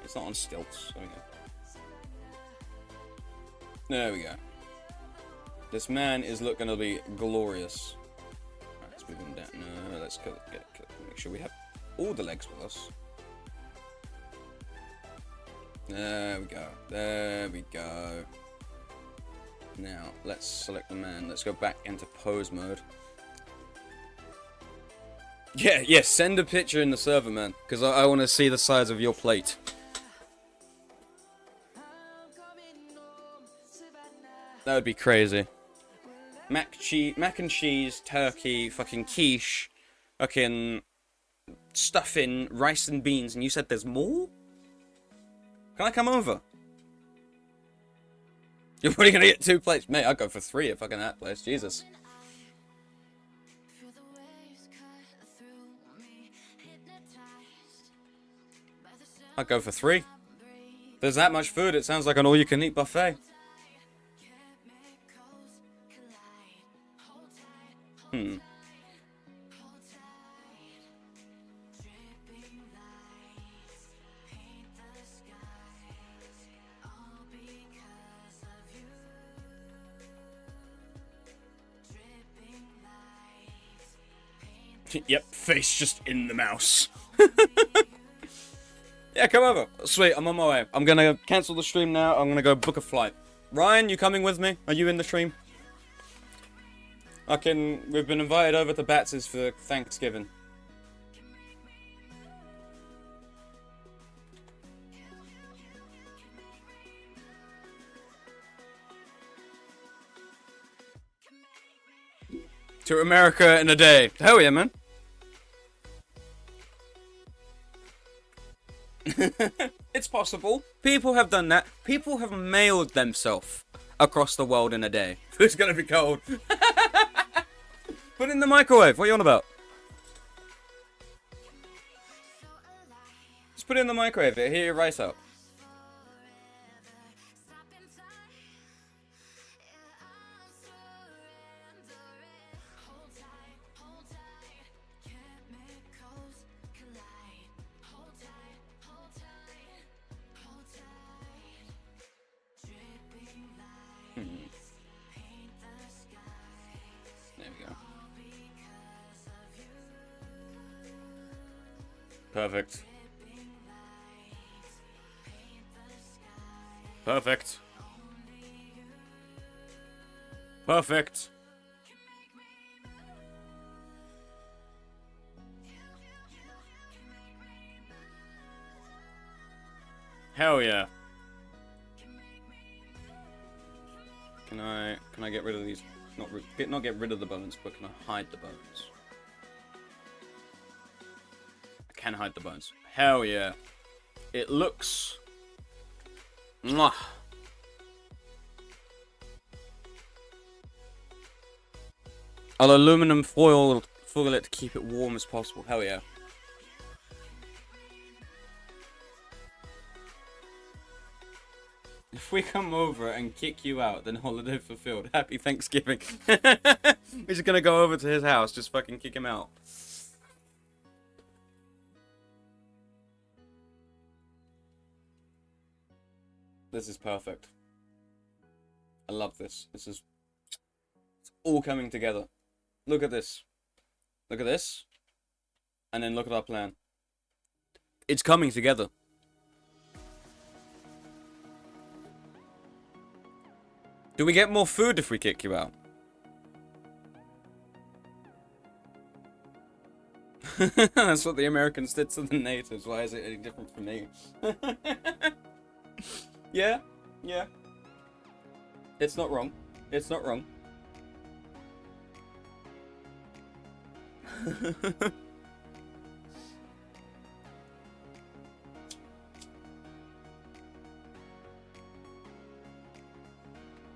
It's not on stilts. There we go. There we go. This man is looking to be glorious. Alright, let's move him down. No, let's make sure we have all the legs with us. There we go. There we go. Now, let's select the man. Let's go back into pose mode. Yeah, send a picture in the server, man. Because I want to see the size of your plate. That would be crazy. Mac and cheese, turkey, fucking quiche, fucking stuffing, rice and beans, and you said there's more? Can I come over? You're probably gonna get 2 plates. Mate, I'd go for 3 at fucking that place. Jesus. I'd go for 3. There's that much food, it sounds like an all-you-can-eat buffet. Yep, face just in the mouse. Yeah, come over. Sweet, I'm on my way. I'm gonna cancel the stream now. I'm gonna go book a flight. Ryan, you coming with me? Are you in the stream? We've been invited over to Bats's for Thanksgiving. To America in a day. Hell yeah, man. It's possible. People have done that. People have mailed themselves across the world in a day. It's gonna be cold. Put it in the microwave. What are you on about? Just put it in the microwave. It'll heat your rice up. There we go. Perfect. Perfect. Perfect. Hell yeah. Can I get rid of these? Not get rid of the bones, but can I hide the bones? I can hide the bones. Hell yeah. It looks... Mwah. I'll aluminum foil it to keep it warm as possible. Hell yeah. If we come over and kick you out, then holiday fulfilled. Happy Thanksgiving. We're just gonna go over to his house, just fucking kick him out. This is perfect. I love this. It's all coming together. Look at this. Look at this. And then look at our plan. It's coming together. Do we get more food if we kick you out? That's what the Americans did to the natives. Why is it any different from me? Yeah, yeah. It's not wrong. It's not wrong.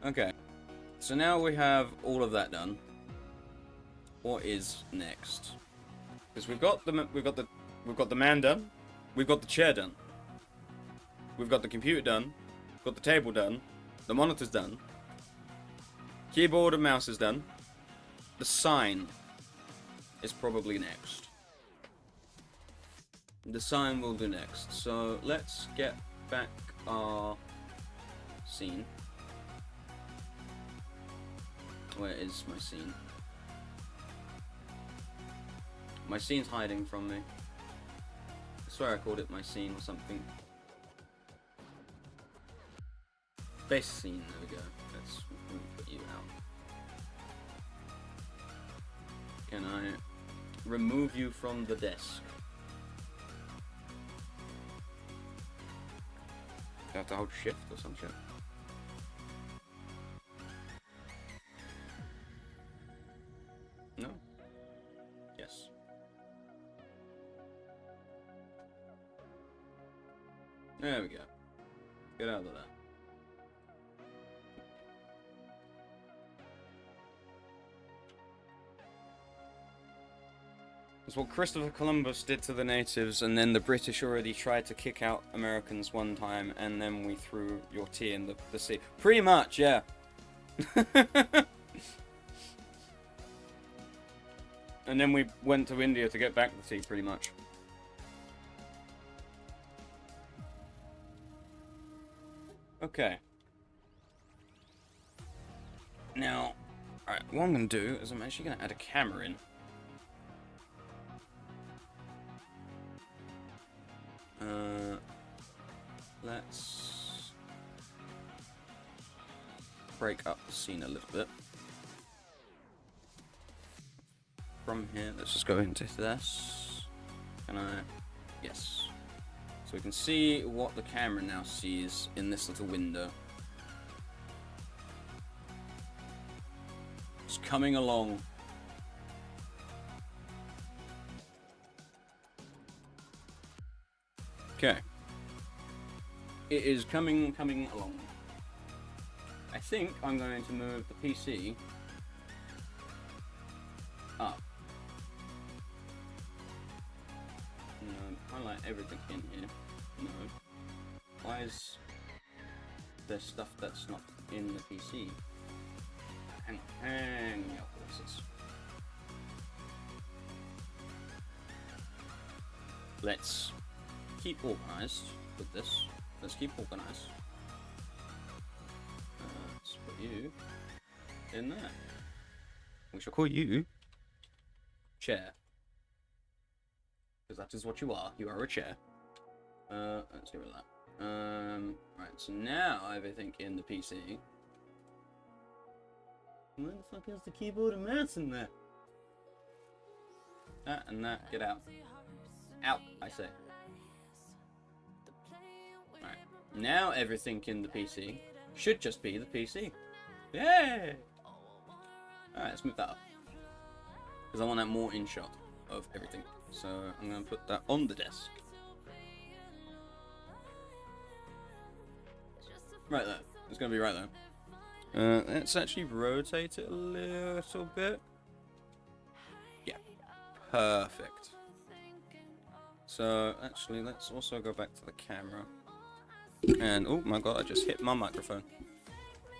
Okay. So now we have all of that done. What is next? Because we've got the man done. We've got the chair done. We've got the computer done. We've got the table done. The monitor's done. Keyboard and mouse is done. The sign is probably next. The sign will do next. So let's get back our scene. Where is my scene? My scene's hiding from me. I swear I called it my scene or something. Base scene, there we go. Let's put you out. Can I remove you from the desk? Do I have to hold shift or some shit? No? Yes. There we go. Get out of that. That's what Christopher Columbus did to the natives, and then the British already tried to kick out Americans one time, and then we threw your tea in the sea. Pretty much, yeah. And then we went to India to get back the tea, pretty much. Okay. Now, alright, what I'm going to do is I'm actually going to add a camera in. Let's break up the scene a little bit. From here, let's just go into this. Can I? Yes. So we can see what the camera now sees in this little window. It's coming along. Okay. It is coming along. I think I'm going to move the PC up. No, highlight everything in here. No. Why is there stuff that's not in the PC? Hang out horses. Let's keep organized with this. Let's keep organized. Let's put you in there. We shall call you chair. Because that is what you are. You are a chair. Let's get rid of that. Right, so now everything in the PC. Where the fuck is the keyboard and mouse in there? That and that, get out. Out, I say. Right, now everything in the PC should just be the PC. Yay! Alright, let's move that up. Because I want that more in shot of everything. So I'm going to put that on the desk. Right there. It's going to be right there. Let's actually rotate it a little bit. Yeah. Perfect. So actually, let's also go back to the camera. And oh my god, I just hit my microphone.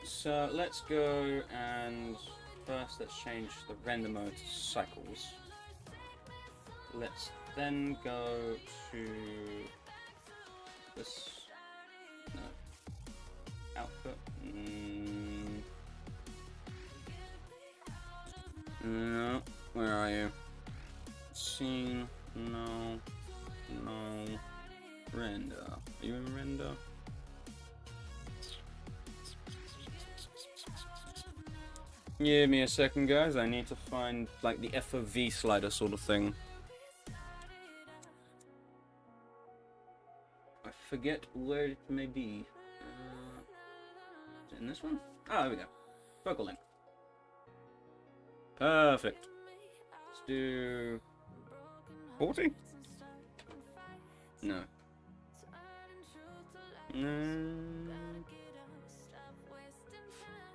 So let's go and first let's change the render mode to cycles. Let's then go to this. No. Output. No. Where are you? Scene. No. No. Render. Are you in render? Give me a second, guys. I need to find like the FOV slider sort of thing. I forget where it may be. Is it in this one? Oh, there we go. Focal length. Perfect. Let's do 40? No.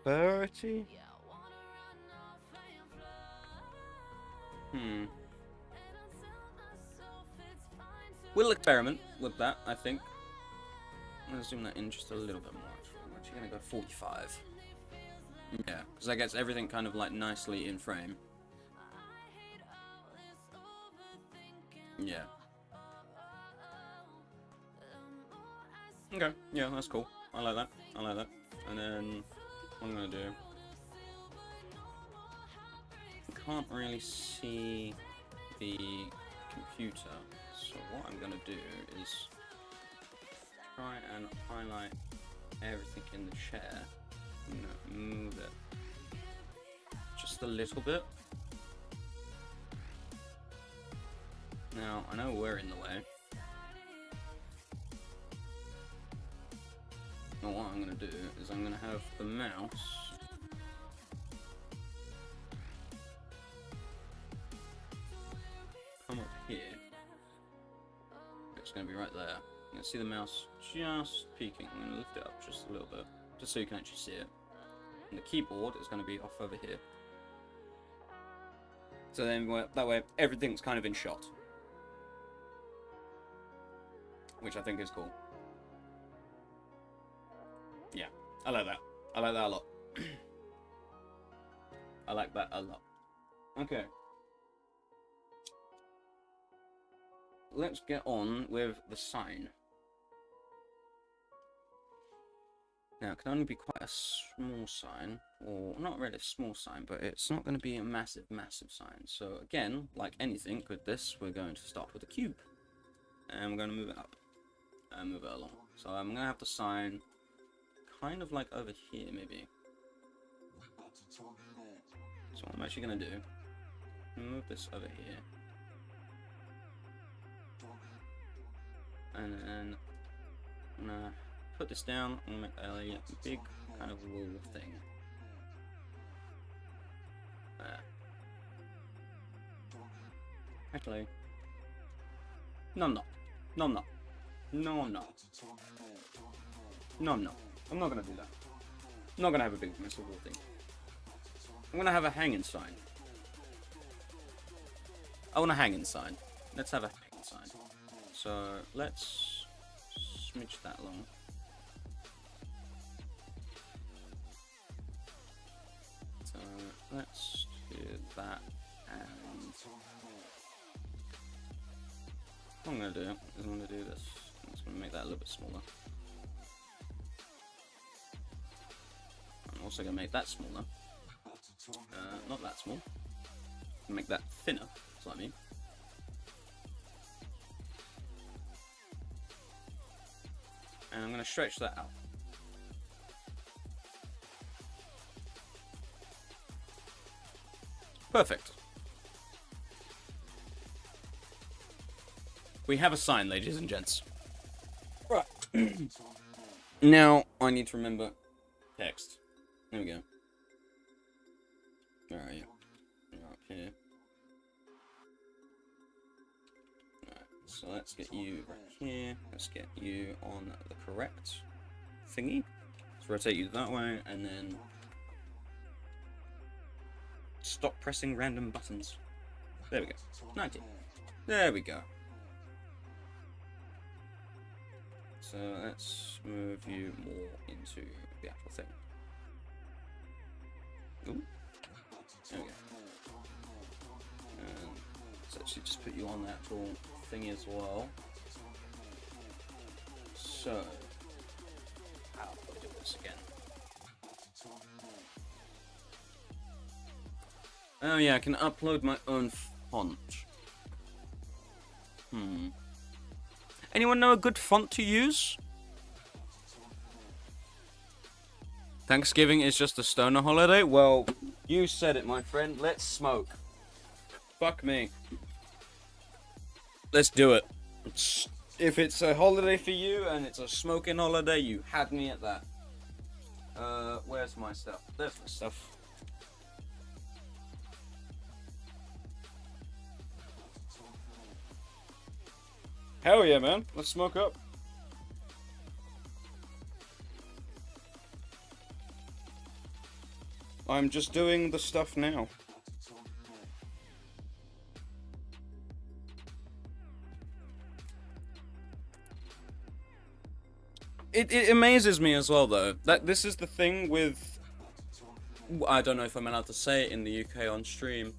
30? We'll experiment with that, I think. I'm gonna zoom that in just a little bit more. I'm actually gonna go 45. Yeah, because that gets everything kind of like nicely in frame. Yeah. Okay, yeah, that's cool. I like that. I like that. And then what I'm gonna do. I can't really see the computer, so what I'm gonna do is try and highlight everything in the chair. I'm gonna move it just a little bit. Now, I know we're in the way. Now what I'm gonna do is I'm gonna have the mouse come up here. It's gonna be right there. You can see the mouse just peeking. I'm gonna lift it up just a little bit, just so you can actually see it. And the keyboard is gonna be off over here. So then that way everything's kind of in shot. Which I think is cool. Yeah, I like that. I like that a lot. I like that a lot. Okay. Let's get on with the sign. Now, it can only be quite a small sign, or not really a small sign, but it's not going to be a massive, massive sign. So again, like anything with this, we're going to start with a cube. And we're going to move it up. and move it along. So I'm gonna have to sign kind of like over here, maybe. So what I'm actually gonna do, move this over here, and then I'm gonna put this down and make a big kind of wall thing. There. Actually, no, I'm not. No, I'm not. No, I'm not. No, I'm not. I'm not gonna do that. I'm not gonna have a big massive wall thing. I'm gonna have a hanging sign. I want a hanging sign. Let's have a hanging sign. So let's smidge that along. So let's do that, and what I'm gonna do is I'm gonna do this. I'm just gonna make that a little bit smaller. I'm also gonna make that smaller. Not that small. Make that thinner. That's what I mean. And I'm gonna stretch that out. Perfect. We have a sign, ladies and gents. Right. Now I need to remember text. There we go. Where are you? You're up here. Alright, so let's get you right here. Let's get you on the correct thingy. Let's rotate you that way, and then stop pressing random buttons. There we go. 90. There we go. So let's move you more into the actual thing. Ooh. There we go. And let's actually just put you on the actual thingy as well. So, how do I do this again? Oh yeah, I can upload my own font. Anyone know a good font to use? Thanksgiving is just a stoner holiday? Well, you said it, my friend. Let's smoke. Fuck me. Let's do it. If it's a holiday for you and it's a smoking holiday, you had me at that. Where's my stuff? There's my stuff. Hell yeah, man. Let's smoke up. I'm just doing the stuff now. It amazes me as well, though, that this is the thing with... I don't know if I'm allowed to say it in the UK on stream.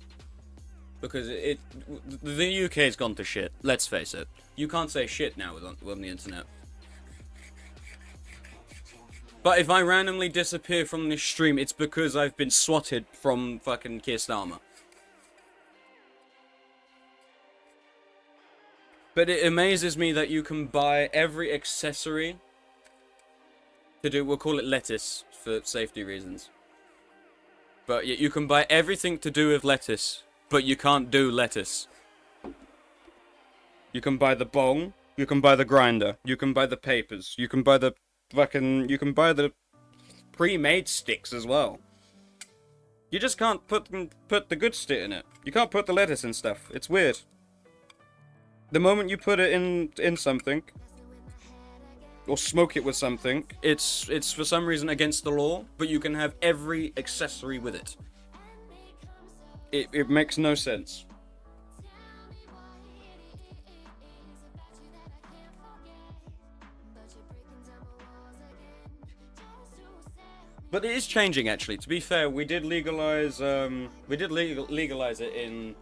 Because the UK's gone to shit, let's face it. You can't say shit now on the internet. But if I randomly disappear from this stream, it's because I've been swatted from fucking Kistama. But it amazes me that you can buy every accessory to do, we'll call it lettuce for safety reasons. But you can buy everything to do with lettuce, but you can't do lettuce. You can buy the bong, you can buy the grinder, you can buy the papers, you can buy the you can buy the pre-made sticks as well. You just can't put the good shit in it. You can't put the lettuce and stuff. It's weird. The moment you put it in something, or smoke it with something, it's for some reason against the law, but you can have every accessory with it. It makes no sense. But it is changing, actually. To be fair, we did legalize legalize it in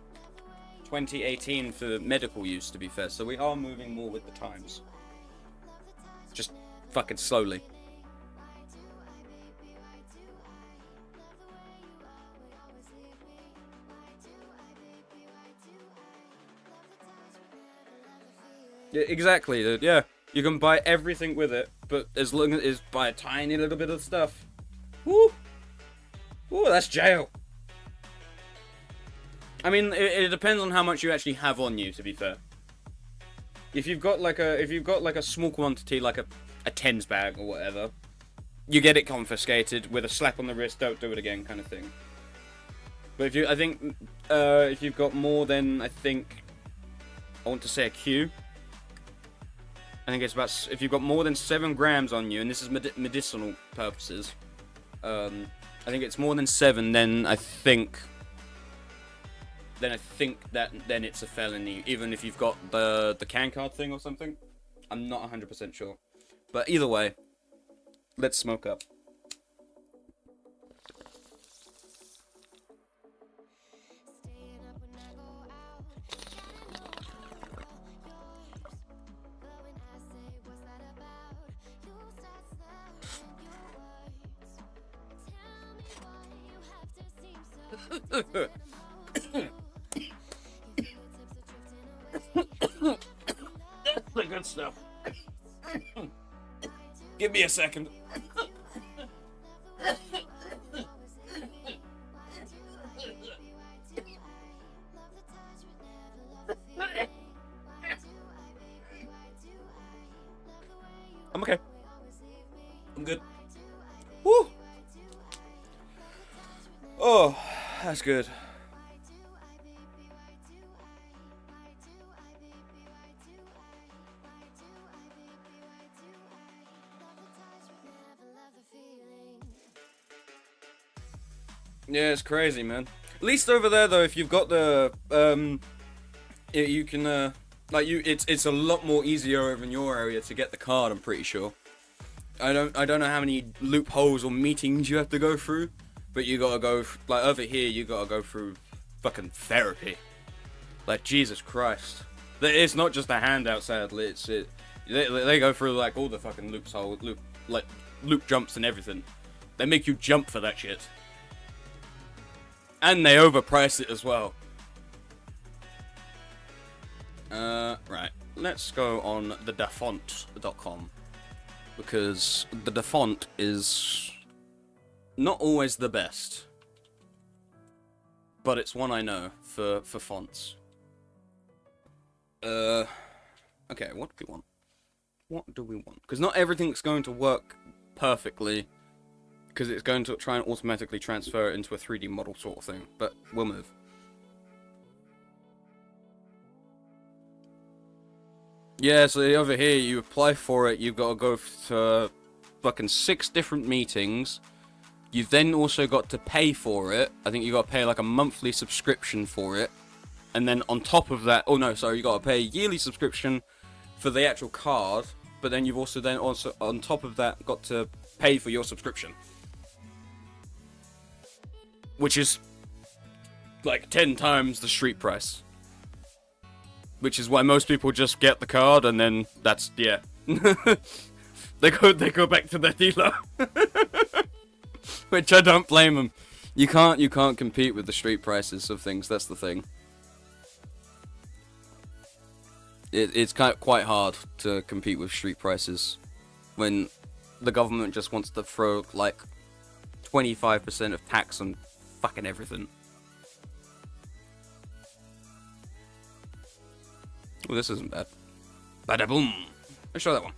2018 for medical use, to be fair. So we are moving more with the times. Just fucking slowly. Yeah, exactly, dude. Yeah. You can buy everything with it, but as long as it's buy a tiny little bit of stuff. Woo! Woo, that's jail. I mean, it depends on how much you actually have on you, to be fair. If you've got like a small quantity, like a tens bag or whatever, you get it confiscated with a slap on the wrist, don't do it again kind of thing. But if you've got more than, I want to say a Q. I think it's about, if you've got more than 7 grams on you, and this is medicinal purposes, I think it's more than 7, then I think then it's a felony, even if you've got the can card thing or something. I'm not 100% sure. But either way, let's smoke up. That's the good stuff. Give me a second. I'm okay. I'm good. Woo! Oh, that's good. Yeah, it's crazy, man. At least over there, though, if you've got the you can it's a lot more easier over in your area to get the card. I'm pretty sure. I don't know how many loopholes or meetings you have to go through, but you gotta go like over here. You gotta go through fucking therapy. Like Jesus Christ, it's not just a handout. Sadly, they go through like all the fucking loop jumps and everything. They make you jump for that shit. And they overprice it as well. Right. Let's go on the dafont.com. Because the dafont is not always the best. But it's one I know for fonts. Okay, what do we want? What do we want? Because not everything's going to work perfectly. Because it's going to try and automatically transfer it into a 3D model sort of thing. But we'll move. Yeah, so over here, you apply for it, you've got to go to fucking 6 different meetings. You've then also got to pay for it. I think you got to pay like a monthly subscription for it. And then on top of that, you got to pay a yearly subscription for the actual card. But then you've also on top of that, got to pay for your subscription. Which is like 10 times the street price. Which is why most people just get the card and then that's, yeah. they go back to their dealer. Which I don't blame them. You can't compete with the street prices of things, that's the thing. It's quite hard to compete with street prices when the government just wants to throw like 25% of tax on fucking everything. Oh, this isn't bad. Bada boom. Let's try that one.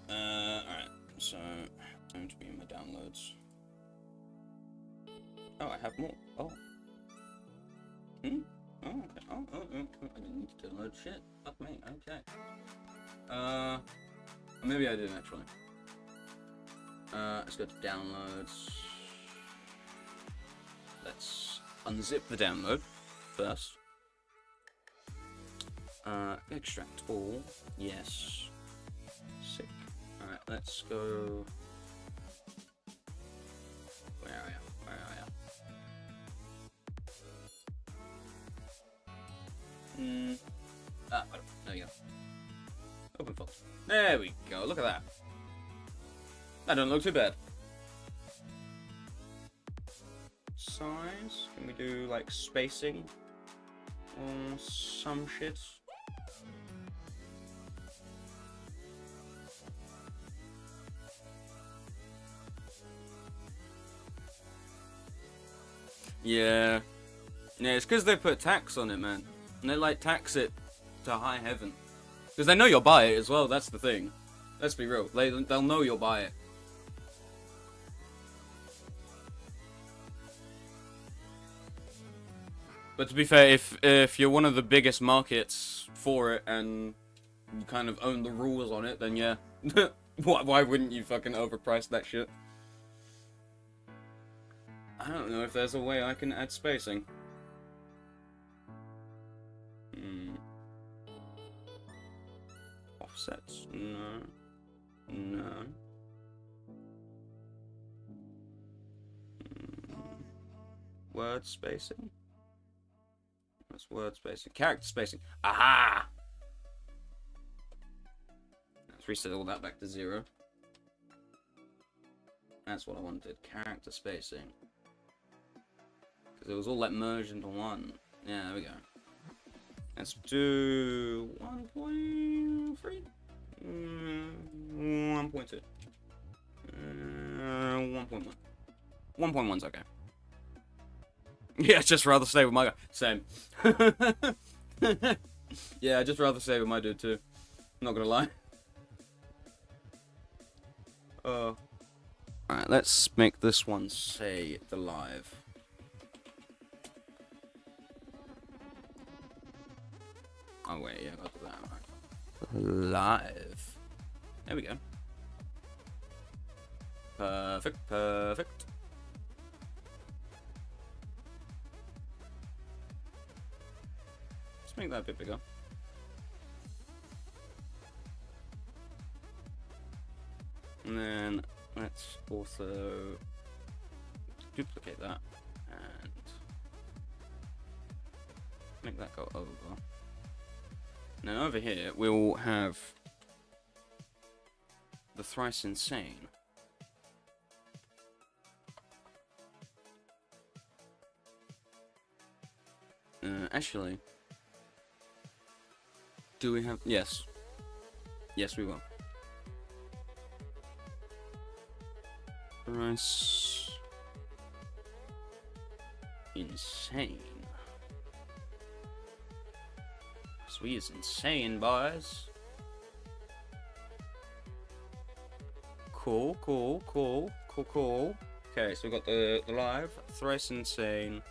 Alright. So, going to be in my downloads. Oh, I have more. Oh. Oh, okay. Oh, I didn't need to download shit. Fuck me. Okay. Maybe I didn't actually. Let's go to downloads. Let's unzip the download first. Extract all. Yes. Sick. Alright, let's go. Where are you? There you go. Open fonts. There we go. Look at that. That don't look too bad. Size? Can we do like spacing or some shit? Yeah. Yeah, it's because they put tax on it, man. And they, like, tax it to high heaven. Because they know you'll buy it as well, that's the thing. Let's be real. They'll know you'll buy it. But to be fair, if you're one of the biggest markets for it and you kind of own the rules on it, then yeah. Why wouldn't you fucking overprice that shit? I don't know if there's a way I can add spacing. Offsets? No. No. Word spacing? That's word spacing. Character spacing. Aha! Let's reset all that back to 0. That's what I wanted. Character spacing. Because it was all like merged into one. Yeah, there we go. Let's do 1.3? 1.2. 1.1. 1.1's okay. Yeah, I'd just rather stay with my guy. Same. Yeah, I'd just rather stay with my dude too. Not gonna lie. Alright, let's make this one say the live. Oh wait, yeah, I got that right. Live. There we go. Perfect, perfect. Let's make that a bit bigger. And then let's also duplicate that and make that go over. Now over here we'll have the thrice insane. Actually, do we have? Yes. Yes, we will. Thrice insane. We is insane, boys. Cool, cool, cool, cool, cool. Okay, so we got the live, thrice insane.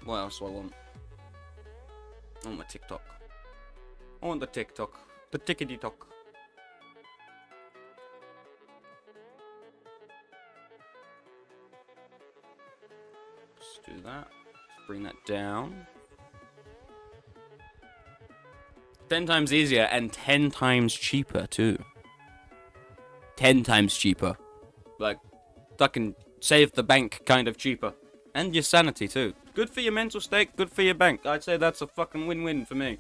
What else do I want? I want my TikTok. I want the TikTok. The tickety talk. Let's do that. Bring that down. 10 times easier and 10 times cheaper too. 10 times cheaper. Like, fucking save the bank kind of cheaper. And your sanity too. Good for your mental state, good for your bank. I'd say that's a fucking win-win for me.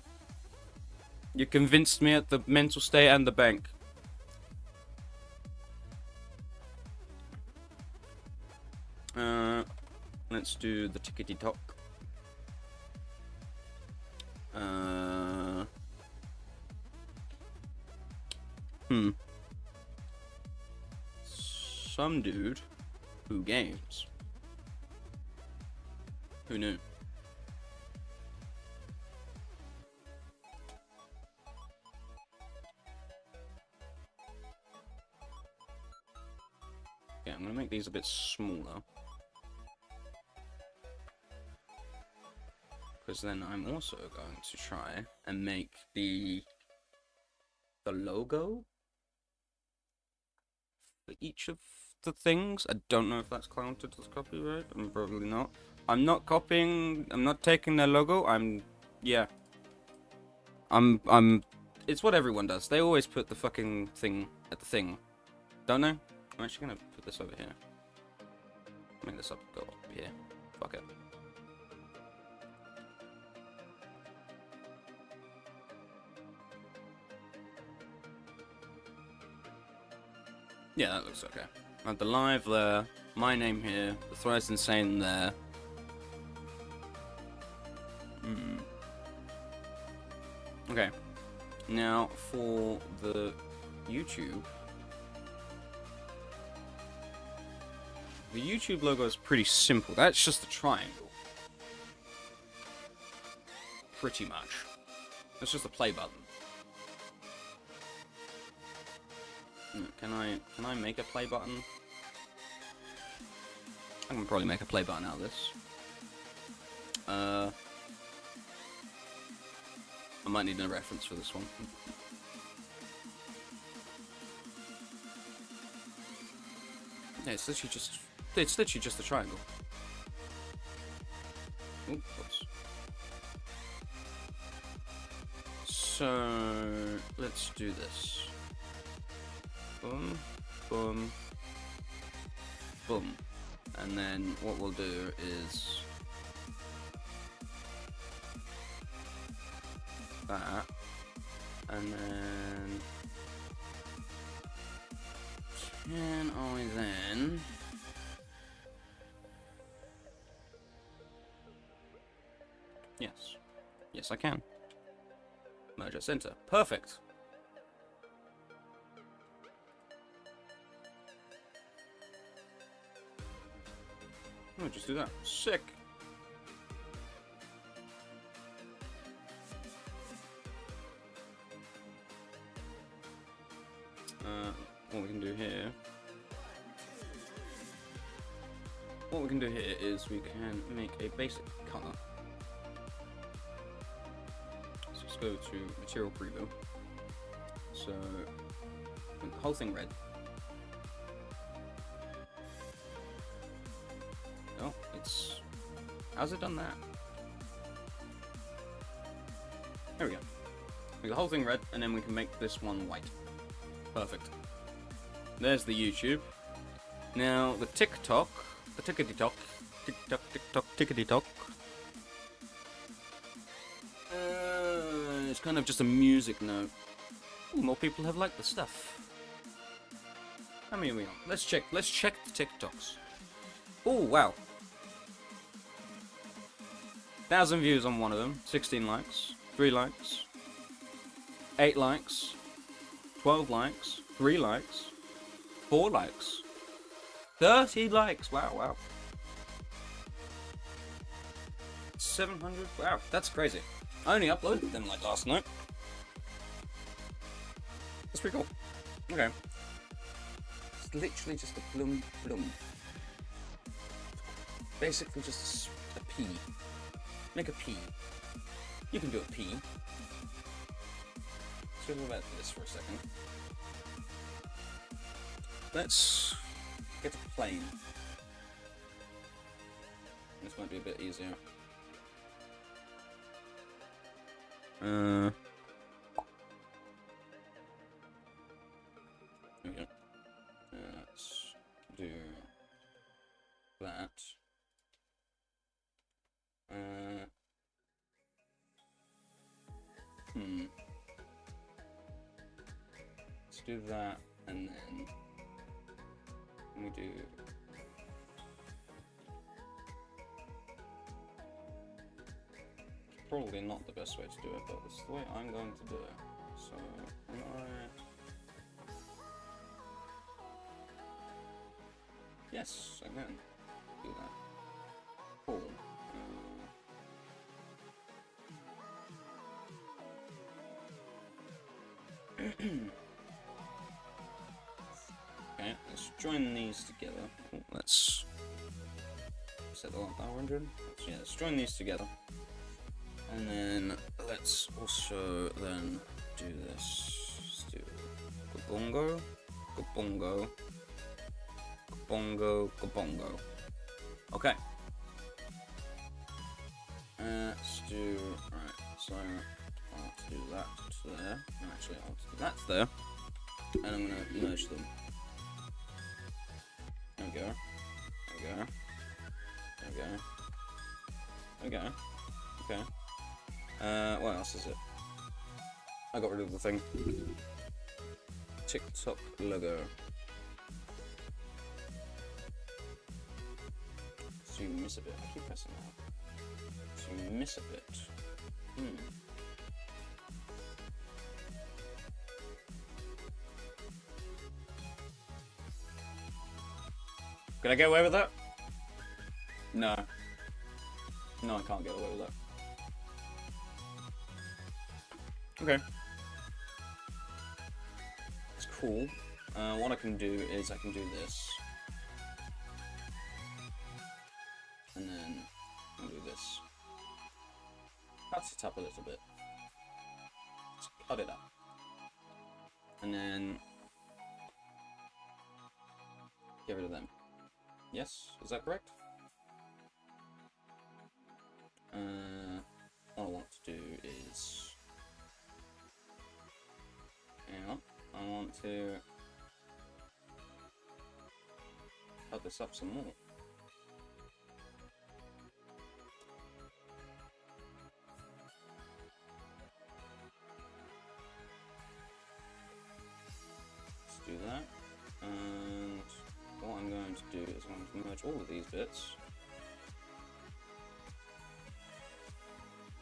You convinced me at the mental state and the bank. Let's do the tickety talk. Some dude who games. Who knew? Yeah, I'm gonna make these a bit smaller. Because then I'm also going to try and make the logo for each of the things. I don't know if that's counted as copyright. I'm probably not. I'm not copying. I'm not taking their logo. Yeah. It's what everyone does. They always put the fucking thing at the thing, don't they? I'm actually gonna put this over here. Make this up. Go up here. Fuck it. Yeah, that looks okay. I have the live there, my name here, the thrice insane there. Okay. Now for the YouTube. the YouTube logo is pretty simple. That's just a triangle. Pretty much. It's just a play button. Can I make a play button? I can probably make a play button out of this. I might need a reference for this one. Yeah, it's literally just a triangle. Ooh, whoops. So let's do this. Boom, boom, boom. And then what we'll do is that, and then can I then yes I can merge at center. Perfect. I'll just do that. Sick. What we can do here. What we can do here is we can make a basic color. So let's go to material preview. So make the whole thing red. Oh, it's... How's it done that? There we go. Make the whole thing red, and then we can make this one white. Perfect. There's the YouTube. Now, the TikTok, the tickety-tock, tick-tock, tick-tock, tickety-tock. It's kind of just a music note. Ooh, more people have liked the stuff. How many are we on? Let's check the TikToks. Oh, wow. 1,000 views on one of them, 16 likes, 3 likes, 8 likes, 12 likes, 3 likes, 4 likes, 30 likes, wow. 700, wow, that's crazy. I only uploaded them like last night. That's pretty cool. Okay. It's literally just a bloom. Basically just a P. Make a P. You can do a P. Let's talk about this for a second. Let's get a plane. This might be a bit easier. Okay. Let's do that. Let's do that, and then we do probably not the best way to do it, but it's the way I'm going to do it. So yes, I can do that. Cool. Okay, let's join these together. Let's set the 100. Yeah, let's join these together. And then let's also then do this. Let's do kabongo, kabongo, kabongo, kabongo. Okay. Let's do, right, so I'll do that to there. No, actually, I'll do that to there. And I'm going to merge them. There we go. There we go. There we go. There we go. Okay. What else is it? I got rid of the thing. TikTok logo. So you miss a bit. I keep pressing that. So you miss a bit. Can I get away with that? No. No, I can't get away with that. Okay. It's cool. What I can do is I can do this. And then I'll do this. Cut it up a little bit. Just cut it up. And then get rid of them. Yes? Is that correct? What I want to do is... Hang on. I want to cut this up some more. Let's do that. And what I'm going to do is I'm going to merge all of these bits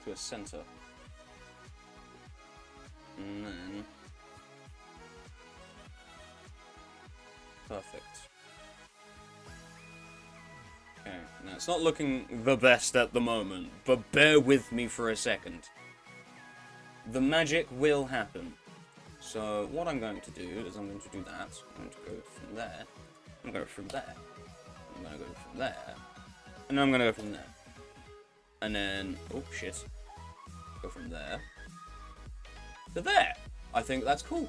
to a center. And then... Perfect. Okay, now it's not looking the best at the moment, but bear with me for a second. The magic will happen. So what I'm going to do is I'm going to do that. I'm going to go from there. I'm going to go from there. I'm going to go from there. And then I'm going to go from there. And then... Oh, shit. Go from there to there. I think that's cool.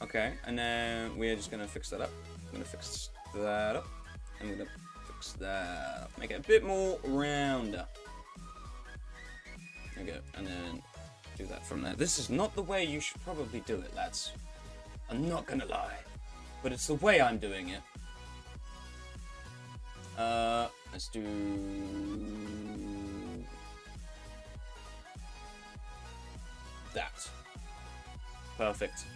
Okay, and then we're just gonna fix that up. I'm gonna fix that up. I'm gonna fix that up. Make it a bit more rounder. There we go, and then do that from there. This is not the way you should probably do it, lads. I'm not gonna lie, but it's the way I'm doing it. Let's do that. Perfect.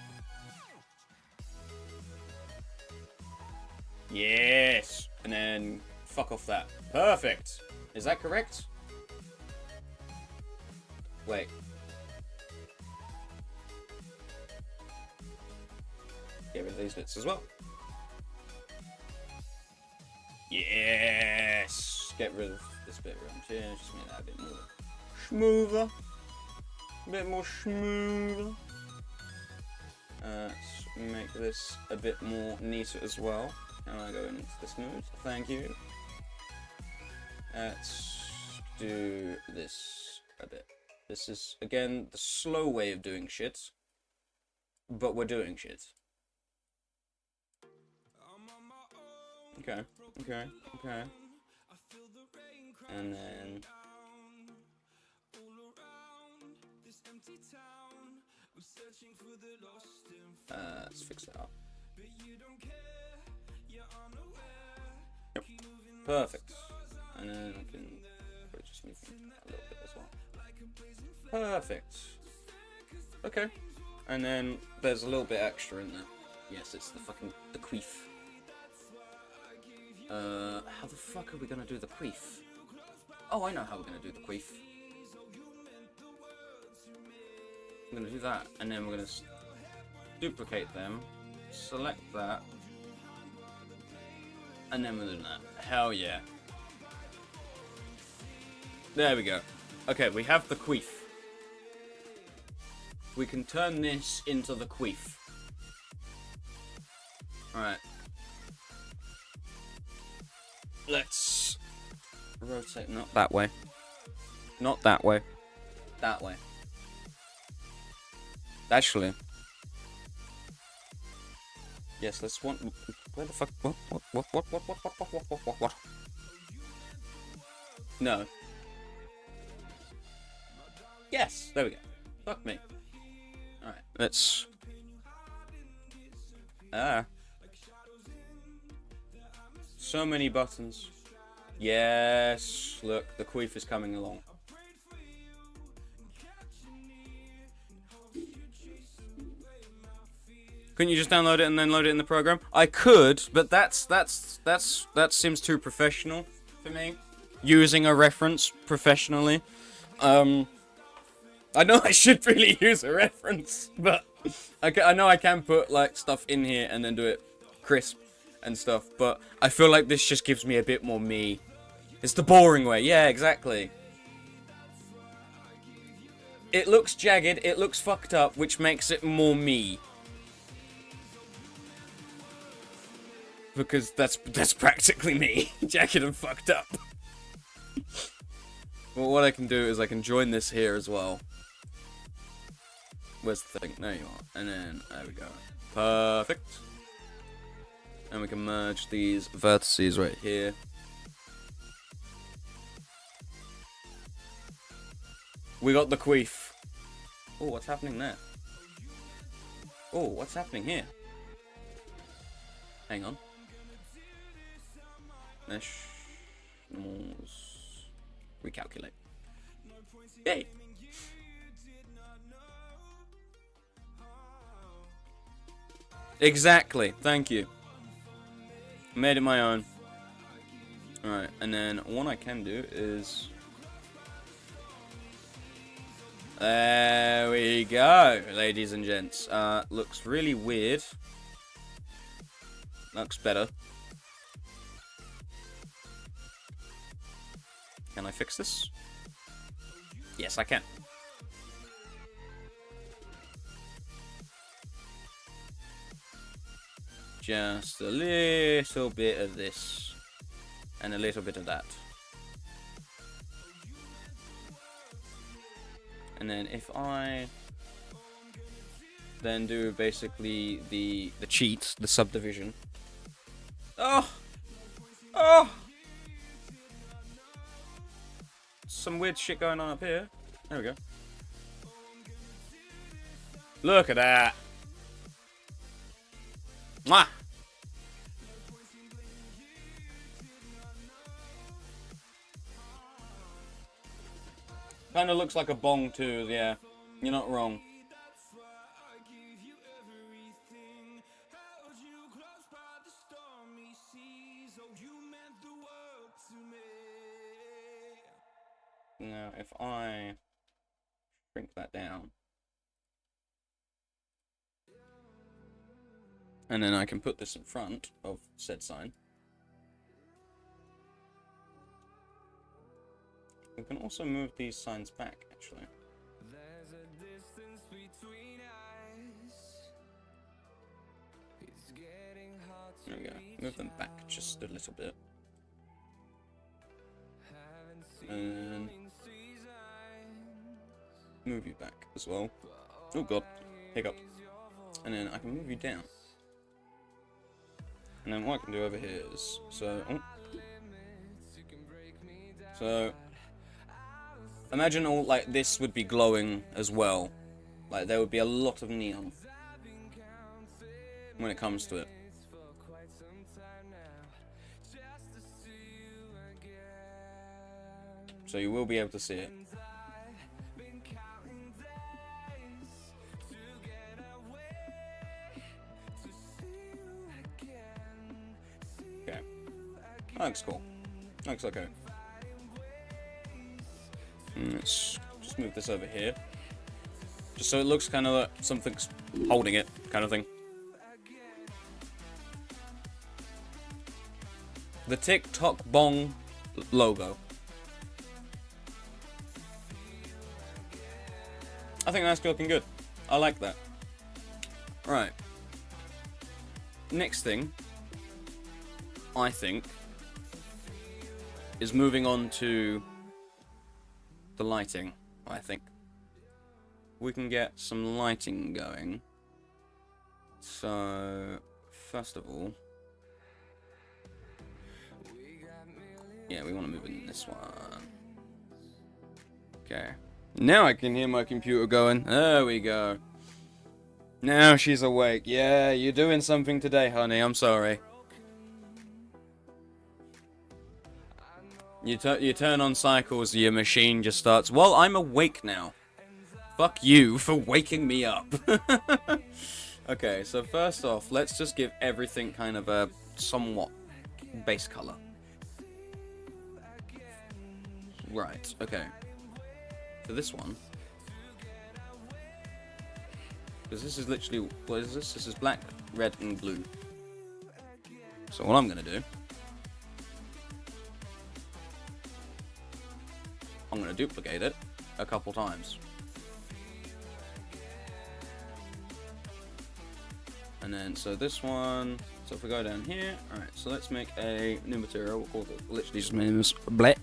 Yes! And then fuck off that. Perfect! Is that correct? Wait. Get rid of these bits as well. Yes! Get rid of this bit around here. Just make that a bit more smoother. A bit more smoother. Let's make this a bit more neater as well. Now I go into this mode. Thank you. Let's do this a bit. This is, again, the slow way of doing shit. But we're doing shit. Okay, okay, okay. And then... let's fix that up. Yep. Perfect. And then I can probably just move a little bit as well. Perfect. Okay. And then there's a little bit extra in there. Yes, it's the fucking the queef. How the fuck are we gonna do the queef? Oh, I know how we're gonna do the queef. I'm gonna do that, and then we're gonna duplicate them, select that, and then we're doing that. Hell yeah. There we go. Okay, we have the queef. We can turn this into the queef. Alright. Let's rotate, not that way. Not that way. That way. Actually. Yes, let's want. Where the fuck? What? No. Yes, there we go. Fuck me. Alright, let's. So many buttons. Yes, look, the queef is coming along. Couldn't you just download it and then load it in the program? I could, but that seems too professional for me. Using a reference professionally. I know I should really use a reference, but I know I can put like stuff in here and then do it crisp. and stuff, but I feel like this just gives me a bit more me. It's the boring way. Yeah, exactly. It looks jagged, it looks fucked up, which makes it more me. Because that's practically me. Jagged and fucked up. Well, what I can do is I can join this here as well. Where's the thing? There you are. And then, there we go. Perfect. And we can merge these vertices right here. We got the queef. Oh, what's happening there? Oh, what's happening here? Hang on. Mesh. Normals. Recalculate. Yay! Exactly. Thank you. Made it my own. Alright, and then what I can do is... There we go, ladies and gents. Looks really weird. Looks better. Can I fix this? Yes, I can. Just a little bit of this. And a little bit of that. And then if I then do basically the cheat, the subdivision. Oh! Oh! Some weird shit going on up here. There we go. Look at that. Mwah! Kind of looks like a bong too, yeah. You're not wrong. Now, if I shrink that down, and then I can put this in front of said sign. We can also move these signs back, actually. There we go. Move them back just a little bit. And move you back as well. Oh god, hiccup. And then I can move you down. And then what I can do over here is, so imagine all like this would be glowing as well. Like there would be a lot of neon when it comes to it. So you will be able to see it. Okay. That looks cool. Looks okay. Let's just move this over here. Just so it looks kind of like something's holding it, kind of thing. The TikTok bong logo. I think that's looking good. I like that. Right. Next thing, I think, is moving on to the lighting, I think. We can get some lighting going. So, first of all, yeah, we want to move in this one. Okay. Now I can hear my computer going. There we go. Now she's awake. Yeah, you're doing something today, honey. I'm sorry. You turn on cycles, your machine just starts. Well, I'm awake now. Fuck you for waking me up. Okay, so first off, let's just give everything kind of a somewhat base color. Right, okay. For this one, because this is literally, what is this? This is black, red, and blue. So what I'm gonna do, I'm gonna duplicate it a couple times. And then, so this one, so if we go down here, alright, so let's make a new material. We'll call it, literally just name this black.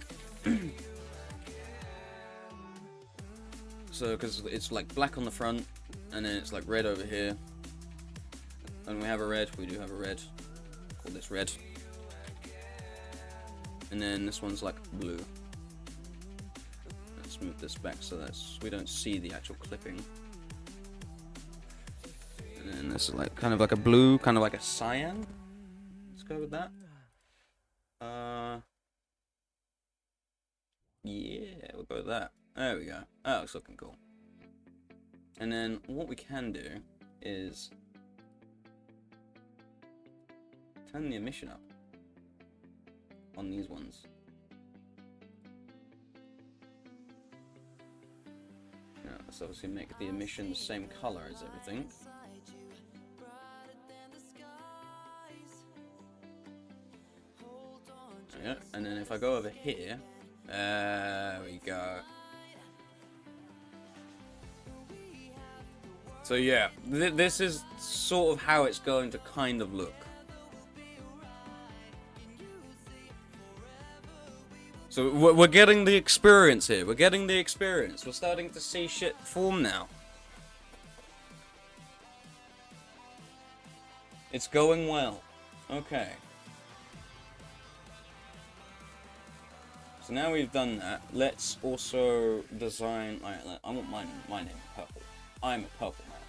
So, because it's like black on the front, and then it's like red over here. And we have a red, we do have a red. Call this red. And then this one's like blue. Let's move this back so that we don't see the actual clipping. And then this is like kind of like a blue, kind of like a cyan. Let's go with that. Yeah, we'll go with that. There we go. That looks looking cool. And then what we can do is turn the emission up on these ones. Now, let's obviously make the emission the same color as everything. Yeah, and then if I go over here, there we go. So yeah, this is sort of how it's going to kind of look. So we're getting the experience here. We're getting the experience. We're starting to see shit form now. It's going well. Okay. So now we've done that, let's also design. I want my name purple. I'm a purple man.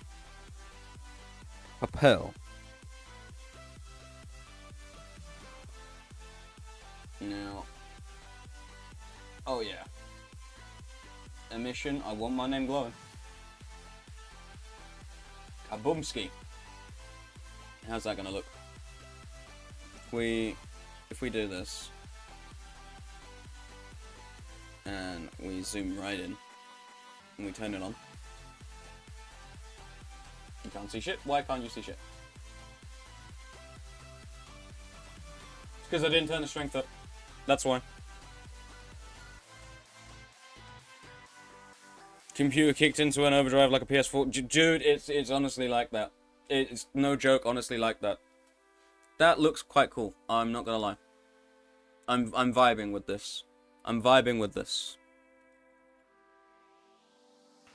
Purple. Now. Oh yeah. Emission. I want my name glowing. Kaboomski. How's that gonna look? If we do this. And we zoom right in. And we turn it on. You can't see shit? Why can't you see shit? It's because I didn't turn the strength up. That's why. Computer kicked into an overdrive like a PS4. Dude, it's honestly like that. It's no joke, honestly like that. That looks quite cool. I'm not gonna lie. I'm vibing with this. I'm vibing with this.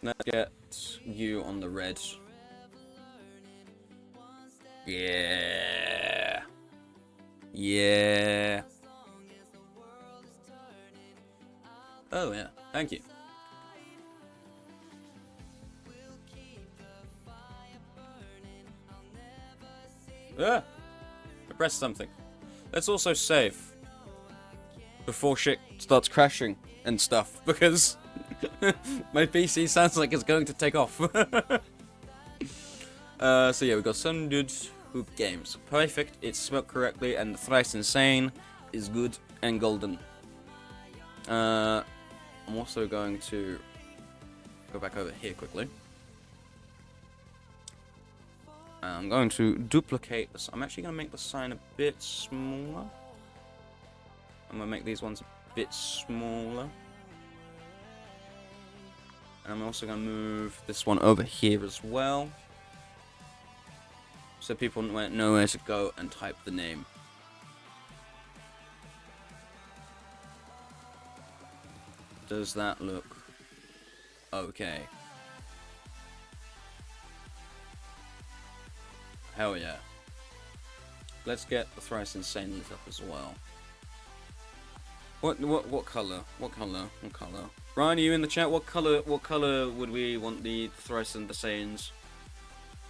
Let's get you on the red. Yeah. Yeah. Oh yeah, thank you. Ah! I pressed something. Let's also save. Before shit starts crashing and stuff, because my PC sounds like it's going to take off. So yeah, we got some good hoop games. Perfect, it's spelled correctly, and thrice insane is good and golden. I'm also going to go back over here quickly. I'm going to duplicate this. I'm actually going to make the sign a bit smaller. I'm going to make these ones a bit smaller. And I'm also going to move this one over here as well. So people know where to go and type the name. Does that look okay? Hell yeah. Let's get the thrice insane lit up as well. What color? What color? What color? Ryan, are you in the chat? What color would we want the thrice and the saiyans?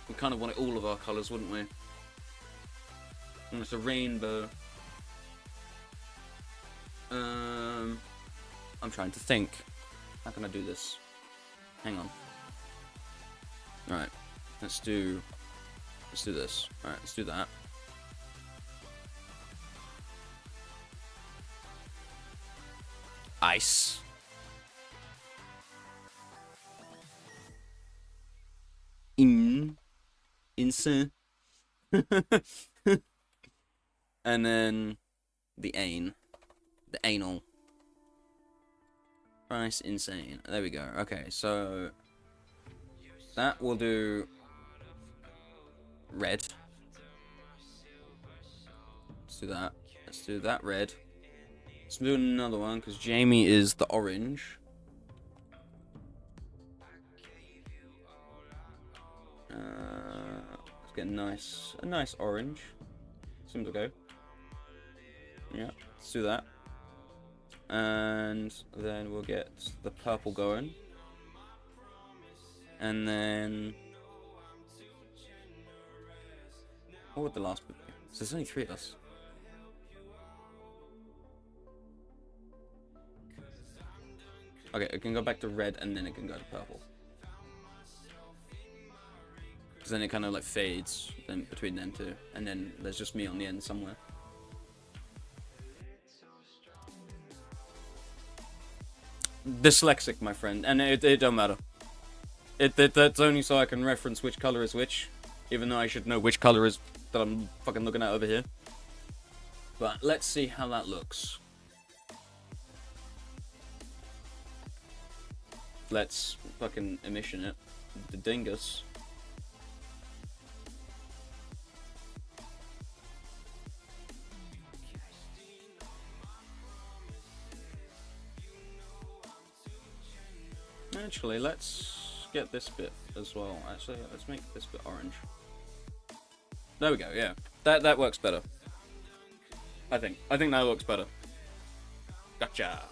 We kind of want it all of our colors, wouldn't we? And it's a rainbow. I'm trying to think. How can I do this? Hang on. Right. Let's do this. Alright, let's do that. Ice. Insane. And then the anal. Price insane. There we go. Okay, so that will do red. Let's do that. Let's do that red. Let's do another one because Jamie is the orange. Let's get a nice orange. Seems okay. Yeah, let's do that. And then we'll get the purple going. And then what would the last bit be? So there's only 3 of us. Okay, it can go back to red and then it can go to purple. Because then it kind of like fades then between them two. And then there's just me on the end somewhere. Dyslexic, my friend. And it don't matter. That's only so I can reference which color is which. Even though I should know which color is that I'm fucking looking at over here. But let's see how that looks. Let's fucking emission it. The dingus. Actually, let's get this bit as well. Actually, let's make this bit orange. There we go, yeah. That works better. I think that looks better. Gotcha.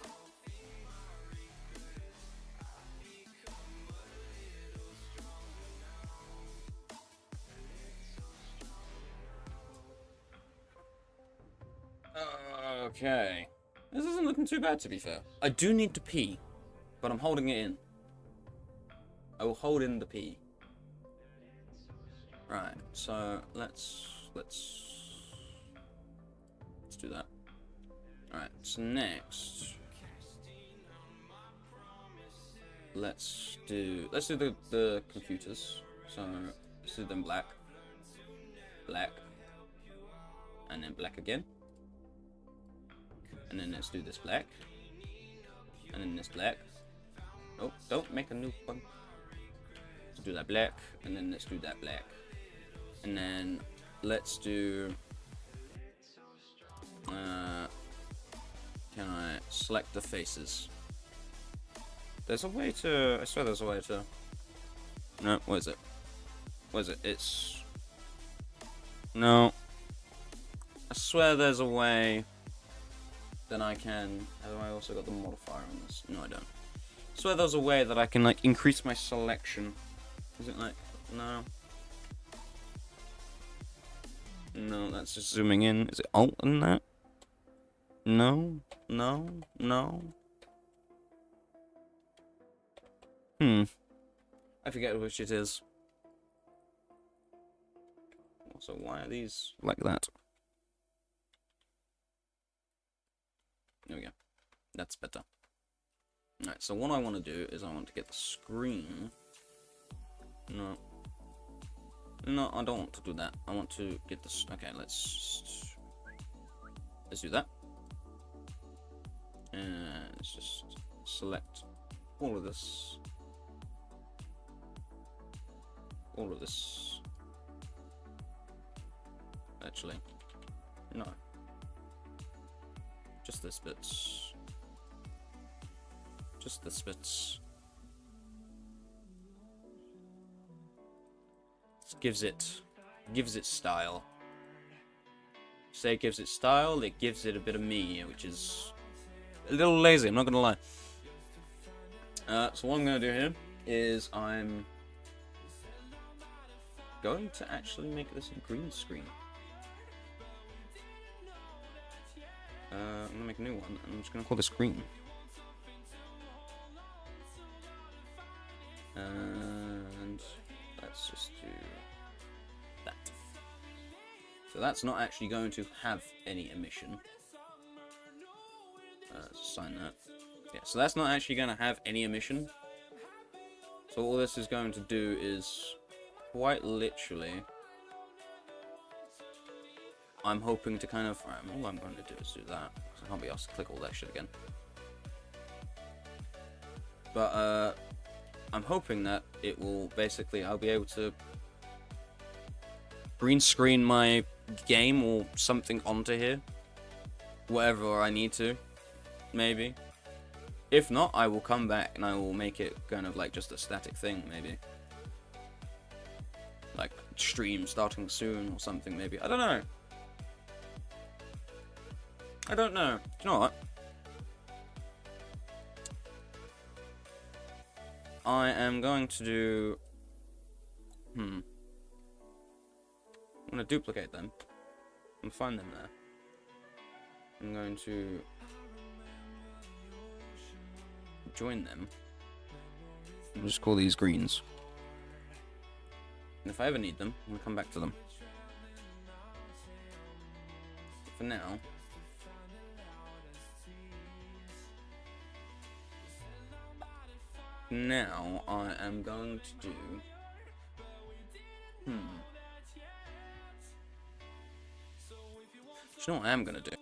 Okay. This isn't looking too bad, to be fair. I do need to pee, but I'm holding it in. I will hold in the pee. Right, so let's do that. Alright, so next let's do the computers. So let's do them black, and then black again. And then let's do this black. And then this black. Oh, don't make a new one. Let's do that black. And then let's do that black. And then let's do... can I select the faces? There's a way to... I swear there's a way to... No, what is it? What is it? It's... No. I swear there's a way... Then I can... Have I also got the modifier on this? No, I don't. I swear there's a way that I can, like, increase my selection. Is it like... No. No, that's just zooming in. Is it Alt and that? No. No. No. I forget which it is. Also, why are these like that? There we go. That's better. Alright, so what I want to do is I want to get the screen. No. No, I don't want to do that. I want to get this. Okay, let's do that. And let's just select all of this. All of this. Actually, no. Just this bit. Just this bit. Gives it style. Say it gives it style, it gives it a bit of me, which is a little lazy, I'm not gonna lie. So what I'm gonna do here is I'm going to actually make this a green screen. I'm gonna make a new one, and I'm just gonna call this green. And let's just do that. So that's not actually going to have any emission. Let's assign that. Yeah, so that's not actually going to have any emission. So all this is going to do is quite literally I'm hoping to kind of... Alright, all I'm going to do is do that, because I can't be asked to click all that shit again. But, I'm hoping that it will basically... I'll be able to green screen my game or something onto here. Whatever I need to, maybe. If not, I will come back and I will make it kind of like just a static thing, maybe. Like, stream starting soon or something, maybe. I don't know. I don't know. Do you know what? I am going to do... I'm going to duplicate them and find them there. I'm going to join them. I'll just call these greens. And if I ever need them, I'm going to come back to them. For now... Now, I am going to do... Do you know what I am going to do?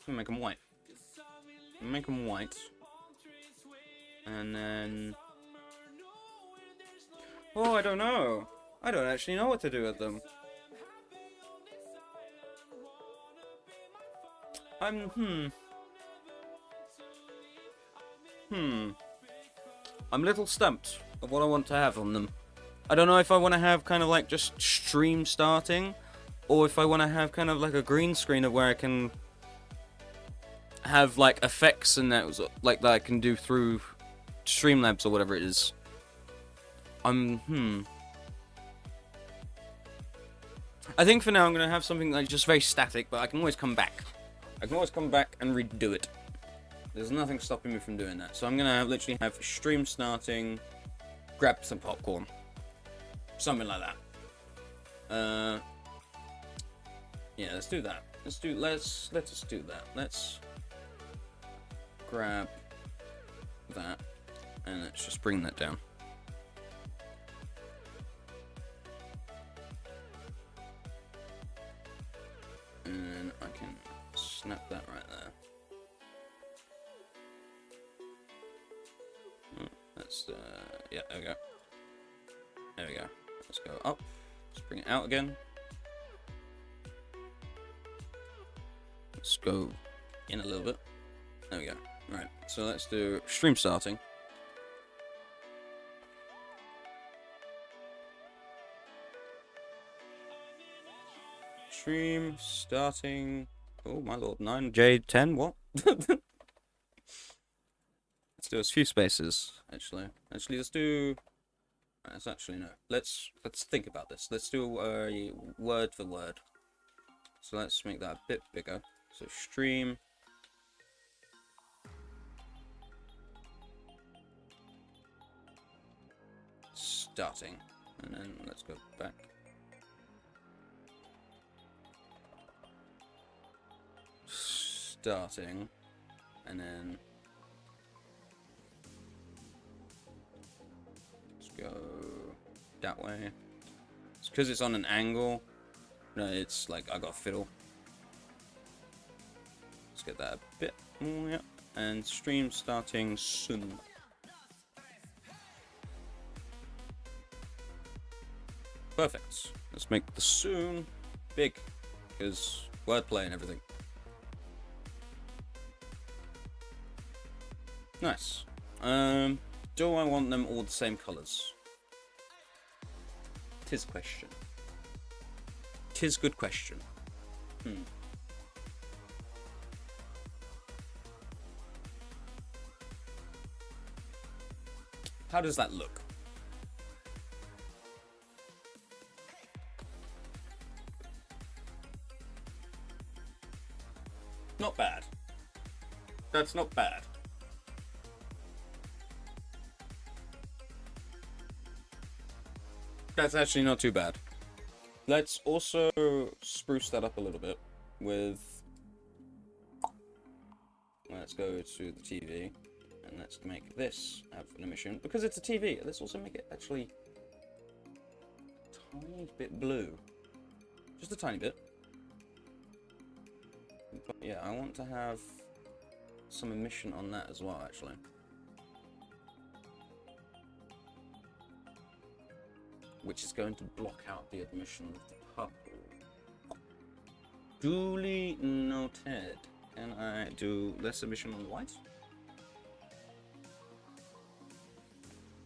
I'm going to make them white. Make them white. And then... Oh, I don't know. I don't actually know what to do with them. I'm a little stumped of what I want to have on them. I don't know if I want to have kind of like just stream starting, or if I want to have kind of like a green screen of where I can have like effects and that like that I can do through Streamlabs or whatever it is. I think for now I'm gonna have something like just very static, but I can always come back. I can always come back and redo it. There's nothing stopping me from doing that. So I'm gonna literally have stream starting, grab some popcorn, something like that. Yeah, let's do that. Let's just do that. Let's grab that and let's just bring that down. And I can snap that right there. Let's, yeah, there we go. There we go. Let's go up. Let's bring it out again. Let's go in a little bit. There we go. Right, so let's do stream starting. Stream starting. Oh my lord, 9J10, what? Let's do a few spaces, actually. Let's do... Let's actually, no. Let's think about this. Let's do word for word. So let's make that a bit bigger. So stream. Starting. And then let's go back. Starting. And then... go that way. It's because it's on an angle. No, it's like I got fiddle. Let's get that a bit more, yeah. And stream starting soon. Perfect. Let's make the soon big, because wordplay and everything. Nice. Do I want them all the same colours? Tis question. Tis good question. How does that look? Not bad. That's not bad. That's actually not too bad. Let's also spruce that up a little bit with... Let's go to the TV, and let's make this have an emission. Because it's a TV, let's also make it actually tiny bit blue. Just a tiny bit. But yeah, I want to have some emission on that as well, actually. Which is going to block out the emission of the purple. Duly noted. Can I do less emission on the white?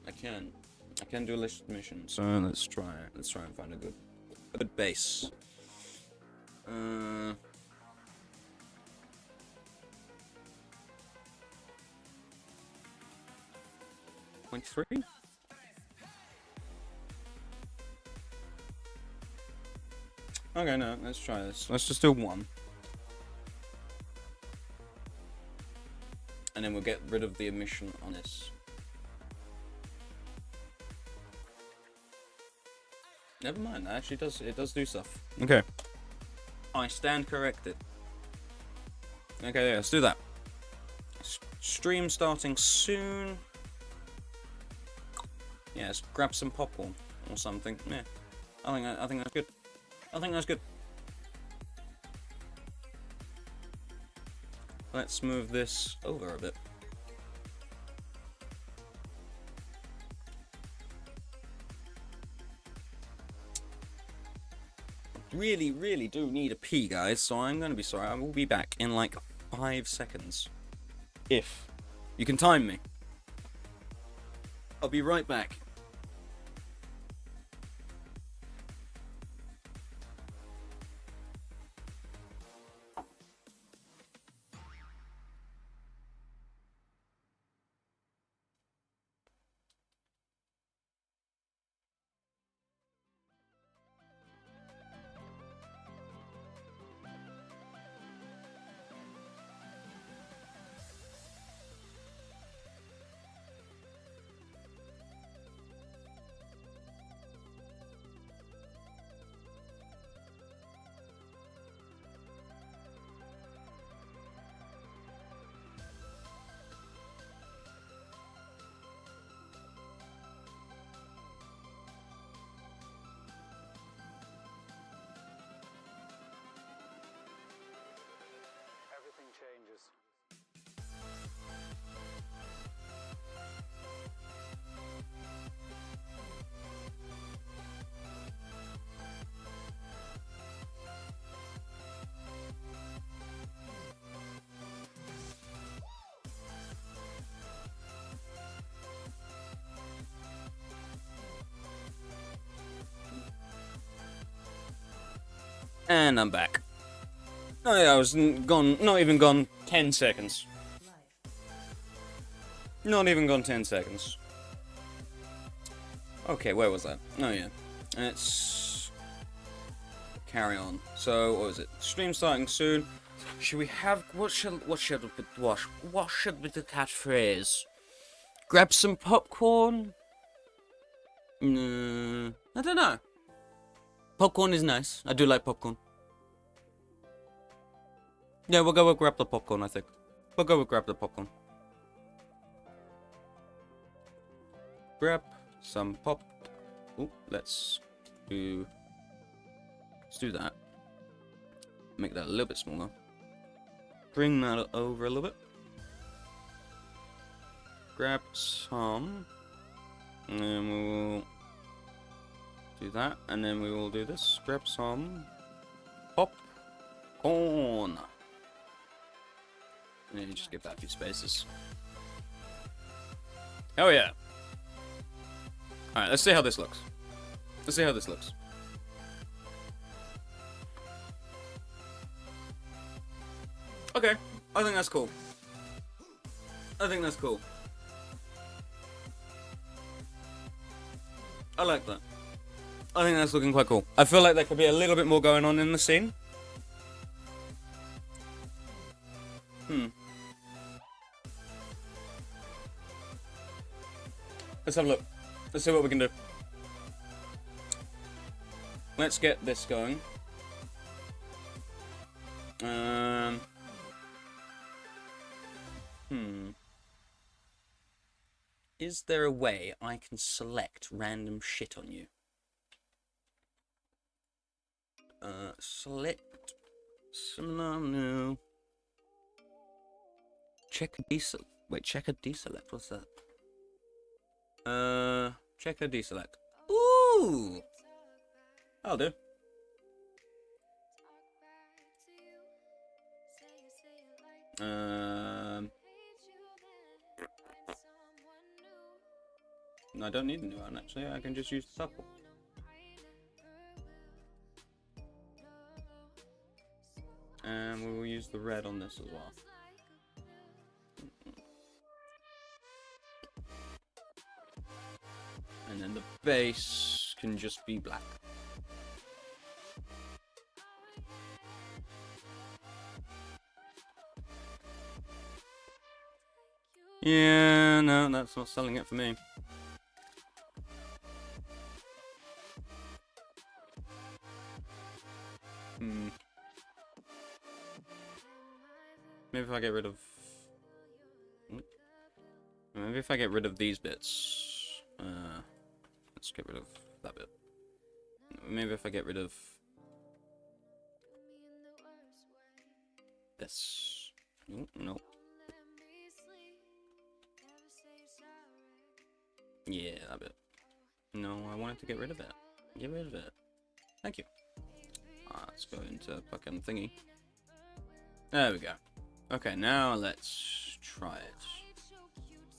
I can. I can do less emission. So let's try. Let's try and find a good base. 0.3. Okay, no, let's try this. Let's just do 1. And then we'll get rid of the emission on this. Never mind, that actually it does do stuff. Okay. I stand corrected. Okay, yeah, let's do that. Stream starting soon. Yeah, let's grab some popcorn or something. Yeah. I think that's good. I think that's good. Let's move this over a bit. Really do need a pee, guys, so I'm gonna be sorry. I will be back in like 5 seconds. If you can time me. I'll be right back. Everything changes. And I'm back. Oh yeah, I was gone, not even gone 10 seconds. Not even gone 10 seconds. Okay, where was that? Oh yeah. Let's carry on. So, what was it? Stream starting soon. Should we have, what should we do the catchphrase? Grab some popcorn? I don't know. Popcorn is nice. I do like popcorn. Yeah, we'll go with grab the popcorn, I think. We'll go with grab the popcorn. Grab some pop. Ooh, let's do that. Make that a little bit smaller. Bring that over a little bit. Grab some. And then we'll do that. And then we will do this. Grab some popcorn. And then you just give that a few spaces. Oh yeah. Alright, let's see how this looks. Let's see how this looks. Okay, I think that's cool. I think that's cool. I like that. I think that's looking quite cool. I feel like there could be a little bit more going on in the scene. Let's have a look. Let's see what we can do. Let's get this going. Is there a way I can select random shit on you? Select. Similar, no. Check a deselect. Wait, check a deselect. What's that? Check a deselect. Ooh! I'll do. I don't need a new one actually, I can just use the purple. And we will use the red on this as well. And then the base can just be black. Yeah, no, that's not selling it for me. Maybe if I get rid of... Maybe if I get rid of these bits. Let's get rid of that bit. Maybe if I get rid of... this. No. Yeah, that bit. No, I wanted to get rid of it. Get rid of it. Thank you. Let's go into fucking thingy. There we go. Okay, now let's try it.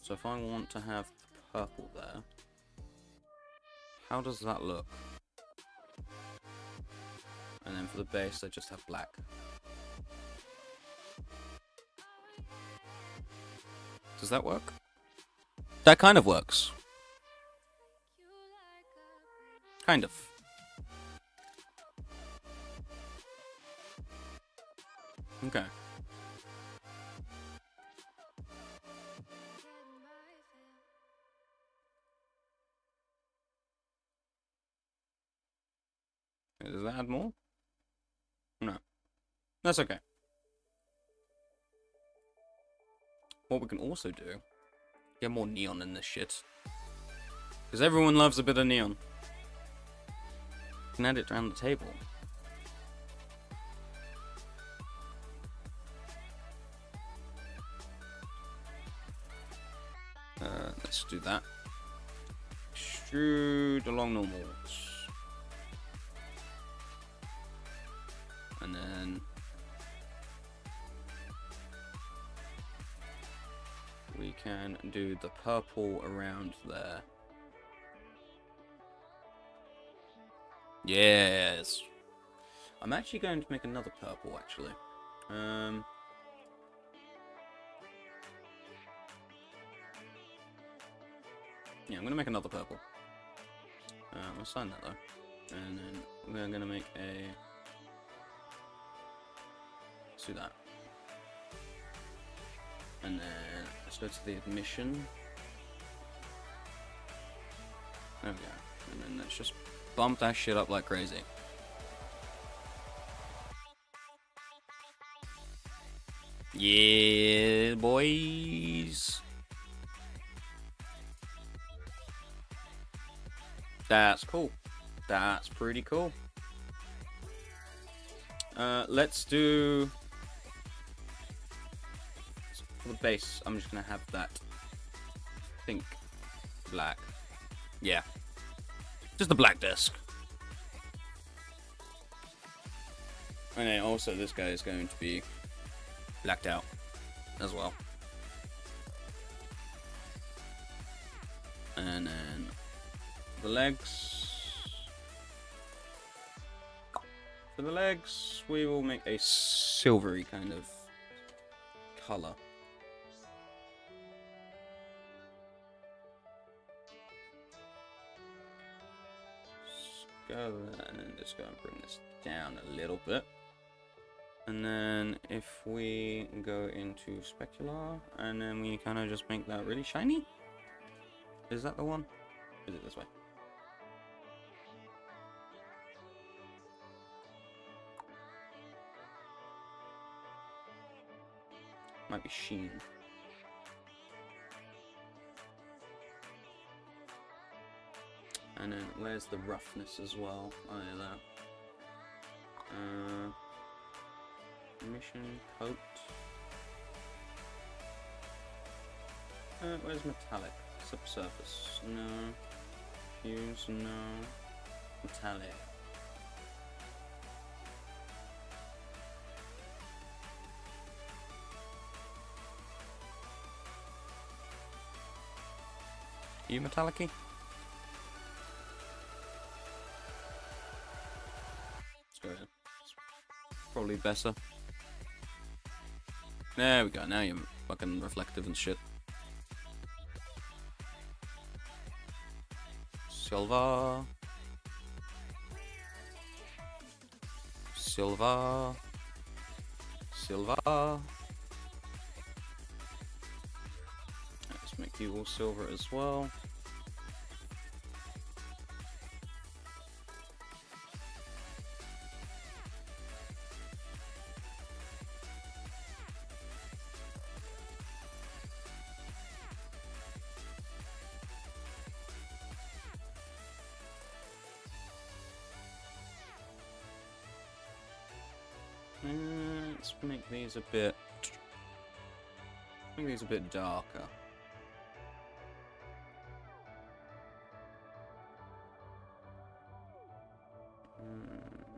So if I want to have the purple there, how does that look? And then for the base, I just have black. Does that work? That kind of works. Kind of. Okay. Does that add more? No. That's okay. What we can also do, get more neon in this shit. Because everyone loves a bit of neon. You can add it around the table. Let's do that. Extrude along normals. And then we can do the purple around there. Yes. I'm actually going to make another purple actually. Yeah, I'm gonna make another purple. I'll sign that though. And then we're gonna make a... let's do that. And then let's go to the admission. There we go. And then let's just bump that shit up like crazy. Yeah, boys. That's cool. That's pretty cool. Let's do... for the base, I'm just gonna have that pink, black. Yeah. Just a black disc. And then also this guy is going to be blacked out as well. And then the legs. For the legs, we will make a silvery kind of color. Go there and then just go and bring this down a little bit. And then if we go into specular and then we kind of just make that really shiny. Is that the one? Is it this way? Might be sheen. And then where's the roughness as well? Oh, yeah, there. Mission coat. Where's metallic? Subsurface. No. Fuse. No. Metallic. You metallic-y? Let's go ahead. Probably better. There we go. Now you're fucking reflective and shit. Silver. Silver. Silver. Let's make you all silver as well. Let's make these a bit. Make these a bit darker.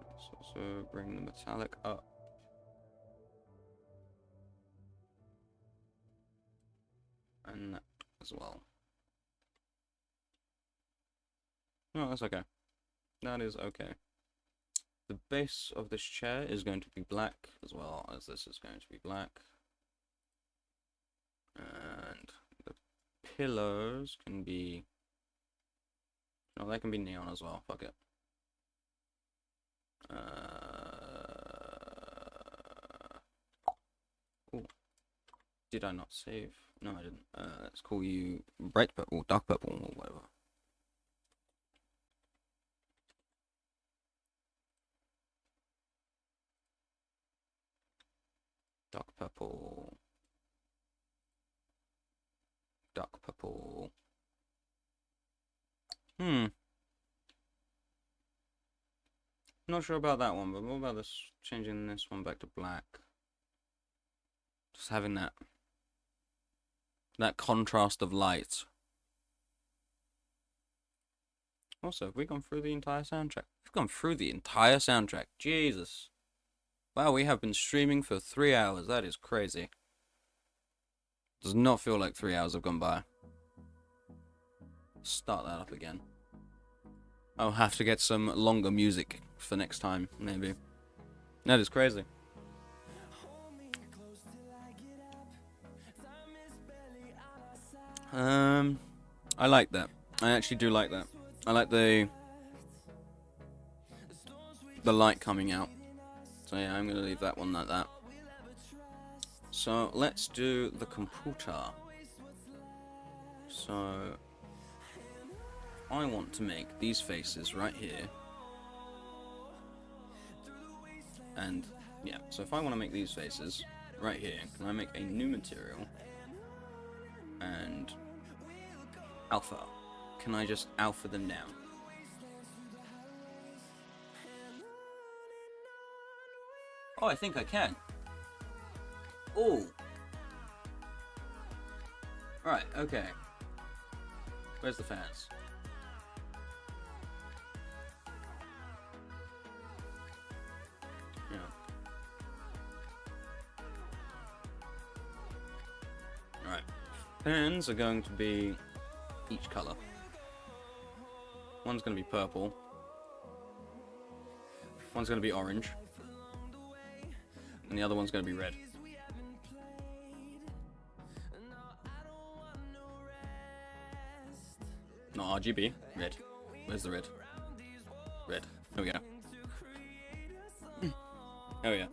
Let's also bring the metallic up. And that as well. No, that's okay. That is okay. The base of this chair is going to be black, as well as this is going to be black. And the pillows can be... No, they can be neon as well, fuck it. Ooh. Did I not save? No, I didn't. Let's call you bright purple, dark purple, or whatever. Dark purple. Dark purple. Not sure about that one, but what about this? Changing this one back to black. Just having that contrast of light. Also, have we gone through the entire soundtrack? We've gone through the entire soundtrack. Jesus. Wow, we have been streaming for 3 hours. That is crazy. Does not feel like 3 hours have gone by. Start that up again. I'll have to get some longer music for next time, maybe. That is crazy. I like that. I actually do like that. I like the light coming out. So yeah, I'm gonna leave that one like that. So let's do the computer. So I want to make these faces right here. And yeah, so if I want to make these faces right here, can I make a new material? And alpha. Can I just alpha them down? Oh, I think I can. Oh. Right, okay. Where's the fans? Yeah. Alright. Fans are going to be each colour. One's going to be purple. One's going to be orange. And the other one's going to be red. Not RGB. Red. Where's the red? Red. There we go. Oh yeah.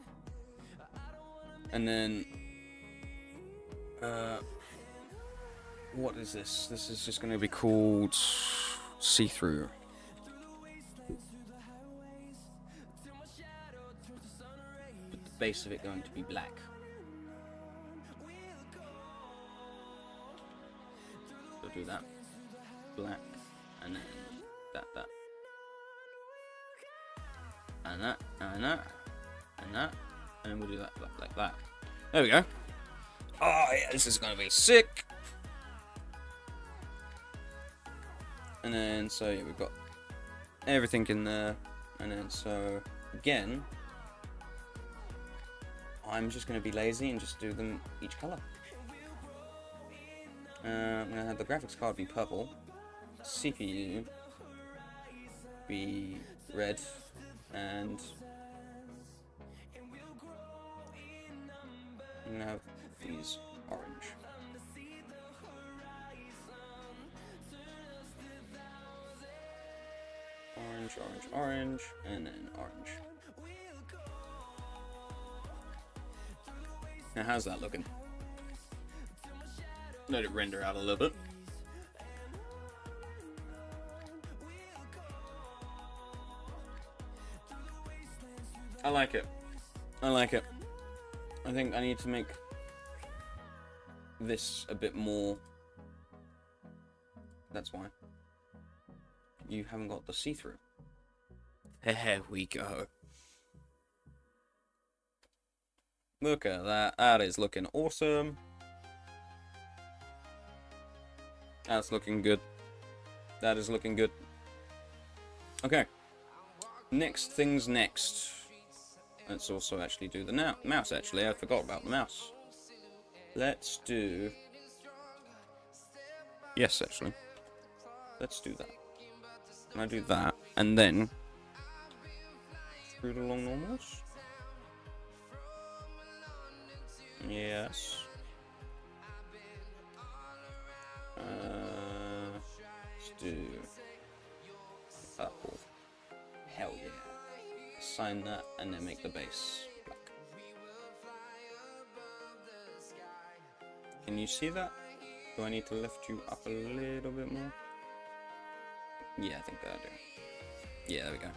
And then... what is this? This is just going to be called... see-through. But the base of it going to be black. So do that. Black. And then that. And and that, and that, and that, and then we'll do that like that. There we go. Oh yeah, this is gonna be sick. And then so yeah, we've got everything in there, and then so again, I'm just gonna be lazy and just do them each color. I'm gonna have the graphics card be purple, CPU be red, and I'm gonna have these orange. Orange, orange, orange, and then orange. Now how's that looking? Let it render out a little bit. I like it. I like it. I think I need to make this a bit more. That's why. You haven't got the see-through. There we go. Look at that. That is looking awesome. That's looking good. That is looking good. Okay. Next things next. Let's also actually do the mouse, actually. I forgot about the mouse. Let's do... Yes, actually. Let's do that. And I do that, and then... Through the long normals? Yes. Let's do... Purple. Hell yeah. Assign that, and then make the base black. Can you see that? Do I need to lift you up a little bit more? Yeah, I think I do. Yeah, there we go.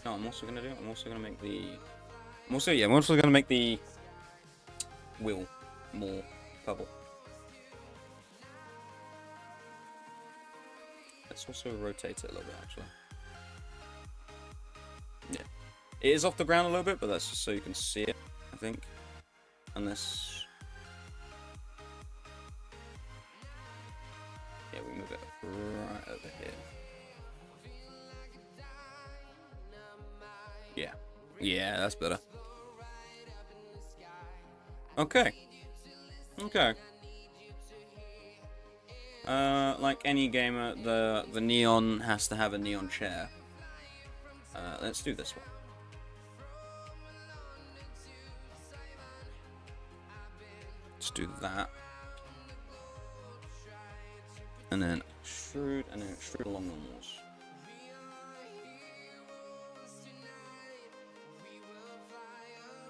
No, I'm also gonna do. I'm also gonna make the. I'm also gonna make the wheel more purple. Let's also rotate it a little bit, actually. Yeah, it is off the ground a little bit, but that's just so you can see it, I think. Unless, yeah, we move it right over here. Yeah. Yeah, that's better. Okay. Okay. Like any gamer, the neon has to have a neon chair. Let's do this one. Let's do that. And then extrude, and then extrude along normals.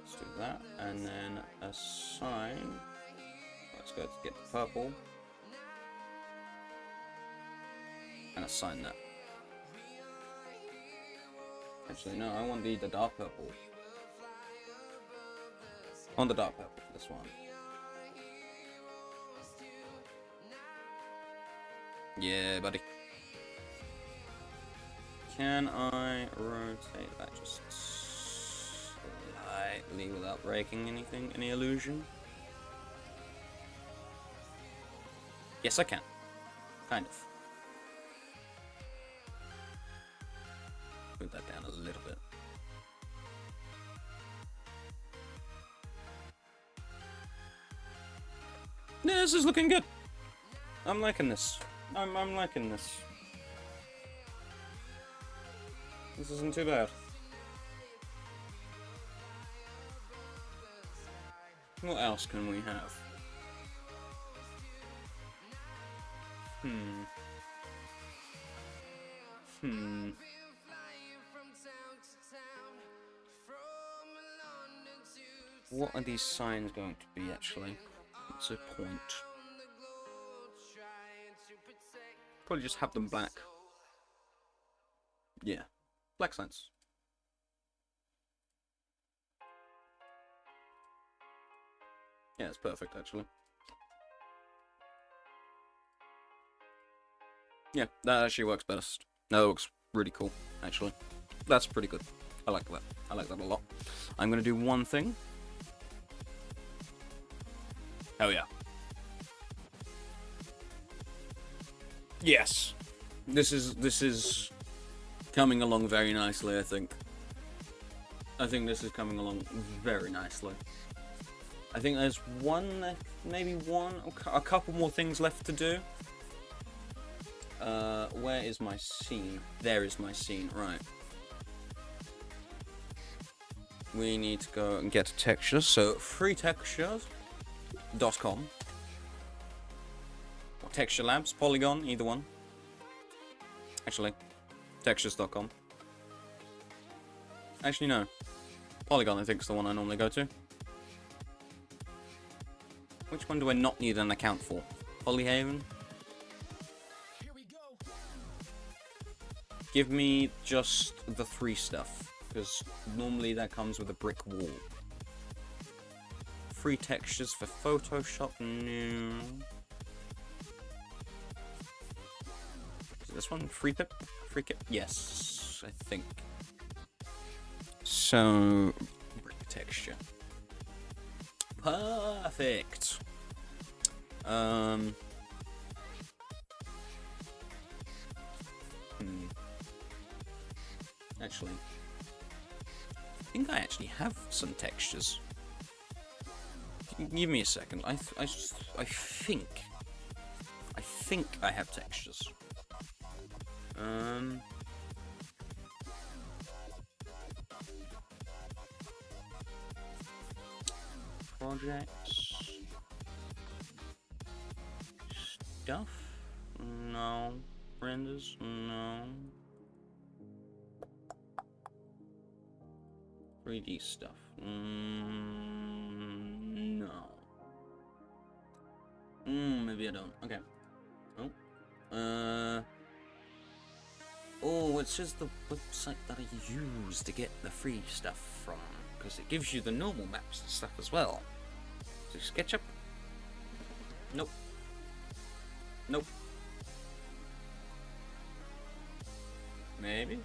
Let's do that, and then assign. Let's go to get the purple. And assign that. Actually, no, I want the dark purple. I want the dark purple for this one. Yeah, buddy. Can I rotate that just slightly without breaking anything? Any illusion? Yes, I can. Kind of. Move that down a little bit. Yeah, this is looking good. I'm liking this. I'm liking this. This isn't too bad. What else can we have? What are these signs going to be, actually? What's the point? Probably just have them black. Yeah. Black signs. Yeah, it's perfect, actually. Yeah, that actually works best. That looks really cool. actually. That's pretty good. I like that. I like that a lot. I'm gonna do one thing. Oh yeah. Yes. This is coming along very nicely, I think. I think this is coming along very nicely. I think there's maybe a couple more things left to do. Where is my scene? There is my scene, right. We need to go and get textures, so freetextures.com. Or Texture Labs, Polygon, either one. Actually, textures.com. Actually, no. Polygon, I think, is the one I normally go to. Which one do I not need an account for? Polyhaven? Give me just the 3 stuff, because normally that comes with a brick wall. Free textures for Photoshop? No. Is this one free pip? Free kit? Yes, I think. So, brick texture. Perfect. Actually, I think I actually have some textures. Give me a second. I think I have textures. Projects. Stuff? No. Renders? No. 3D stuff? No. Maybe I don't. Okay. Oh, it's just the website that I use to get the free stuff from, because it gives you the normal maps and stuff as well. So SketchUp? Nope. Nope. Maybe?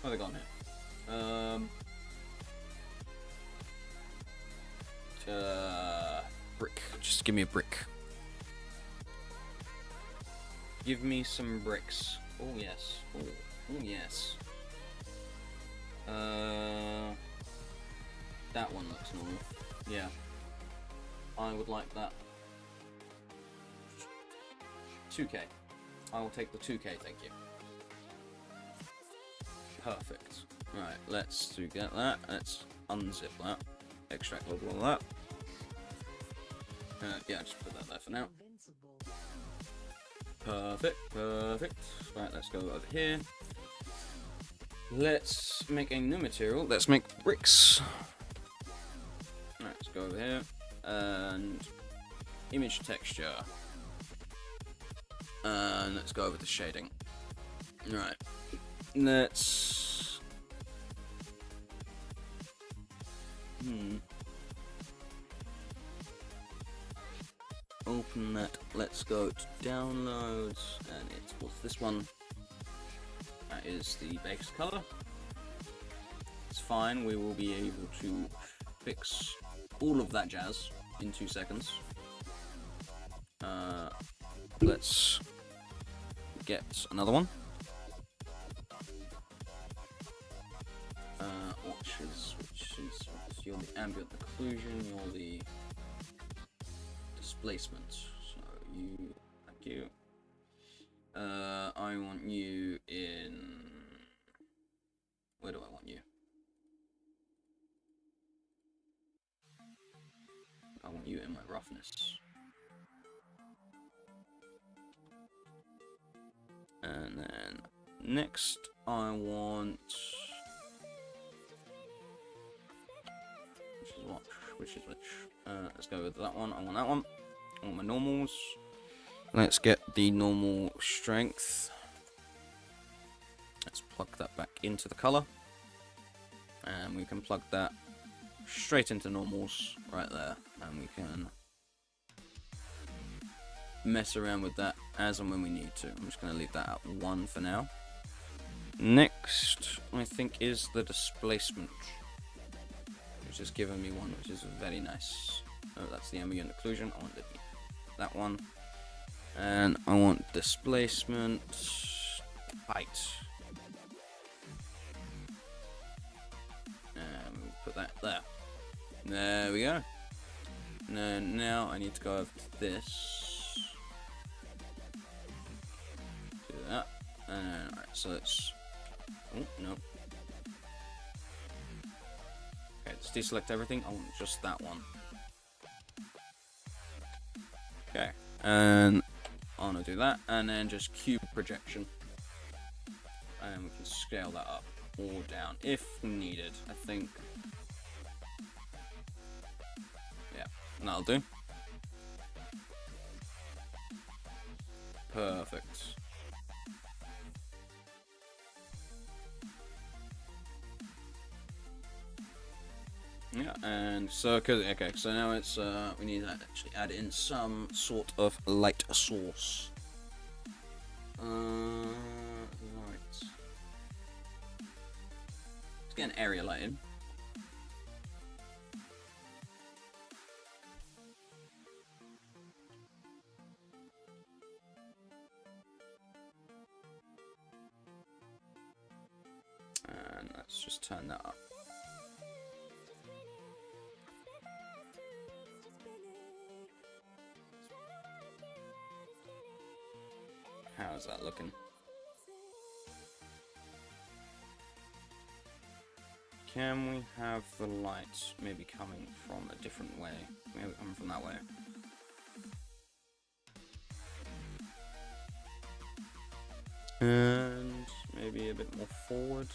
Where have they gone here? Brick. Just give me a brick. Give me some bricks. Oh yes. Oh yes. That one looks normal. Yeah. I would like that. 2K. I will take the 2K, thank you. Perfect. Right, let's get that. Let's unzip that. Extract all of that. Yeah, just put that there for now. Perfect, perfect. Right, let's go over here. Let's make a new material. Let's make bricks. Right, let's go over here. And image texture. And let's go over the shading. Right. Let's... Open that. Let's go to downloads. And it's... what's this one? That is the base color. It's fine. We will be able to fix all of that jazz in 2 seconds. Let's get another one. Which is you're the ambient occlusion, you're the displacement. So thank you. I want you in. Where do I want you? I want you in my roughness. And then next, I want. Which is which? Let's go with that one. I want that one. I want my normals. Let's get the normal strength. Let's plug that back into the color. And we can plug that straight into normals right there. And we can mess around with that as and when we need to. I'm just going to leave that at 1 for now. Next, I think, is the displacement, which has given me one, which is very nice. Oh, that's the ambient occlusion. I want that one. And I want displacement height. And we'll put that there. There we go. And now I need to go over to this. Do that. And alright, so let's. Oh, no. Okay, let's deselect everything. I want just that one. Okay. And I'm gonna do that, and then just cube projection, and we can scale that up or down if needed. I think, yeah, that'll do. Perfect. Yeah, and so okay, so now it's we need to actually add in some sort of light source. Right. Let's get an area light in. And let's just turn that up. How's that looking? Can we have the light maybe coming from a different way? Maybe coming from that way. And maybe a bit more forward.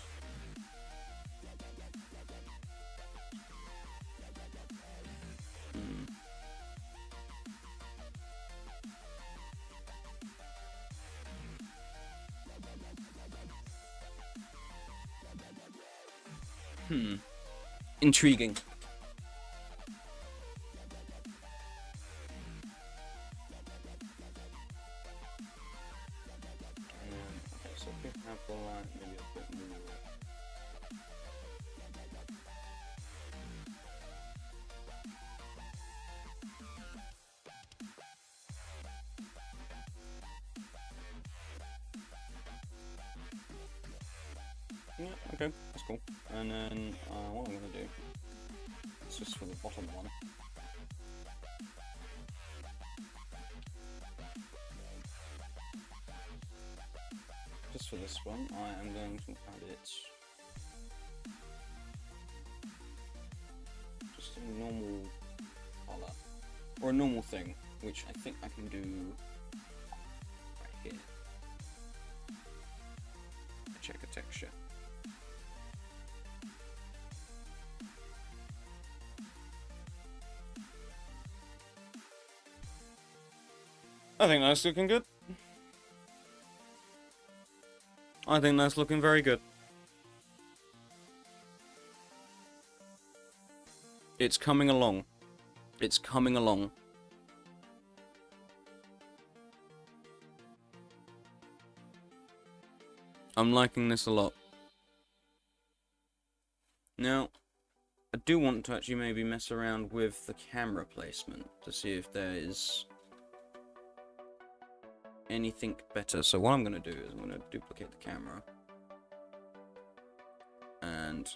Intriguing. Okay, so if we have the light maybe a bit more. Yeah, okay, that's cool. And then what I'm gonna do is just for the bottom one. Just for this one, I am going to add it just a normal color, or a normal thing, which I think I can do right here. Check a texture. I think that's looking good. I think that's looking very good. It's coming along. It's coming along. I'm liking this a lot. Now, I do want to actually maybe mess around with the camera placement to see if there is anything better. So what I'm going to do is I'm going to duplicate the camera, and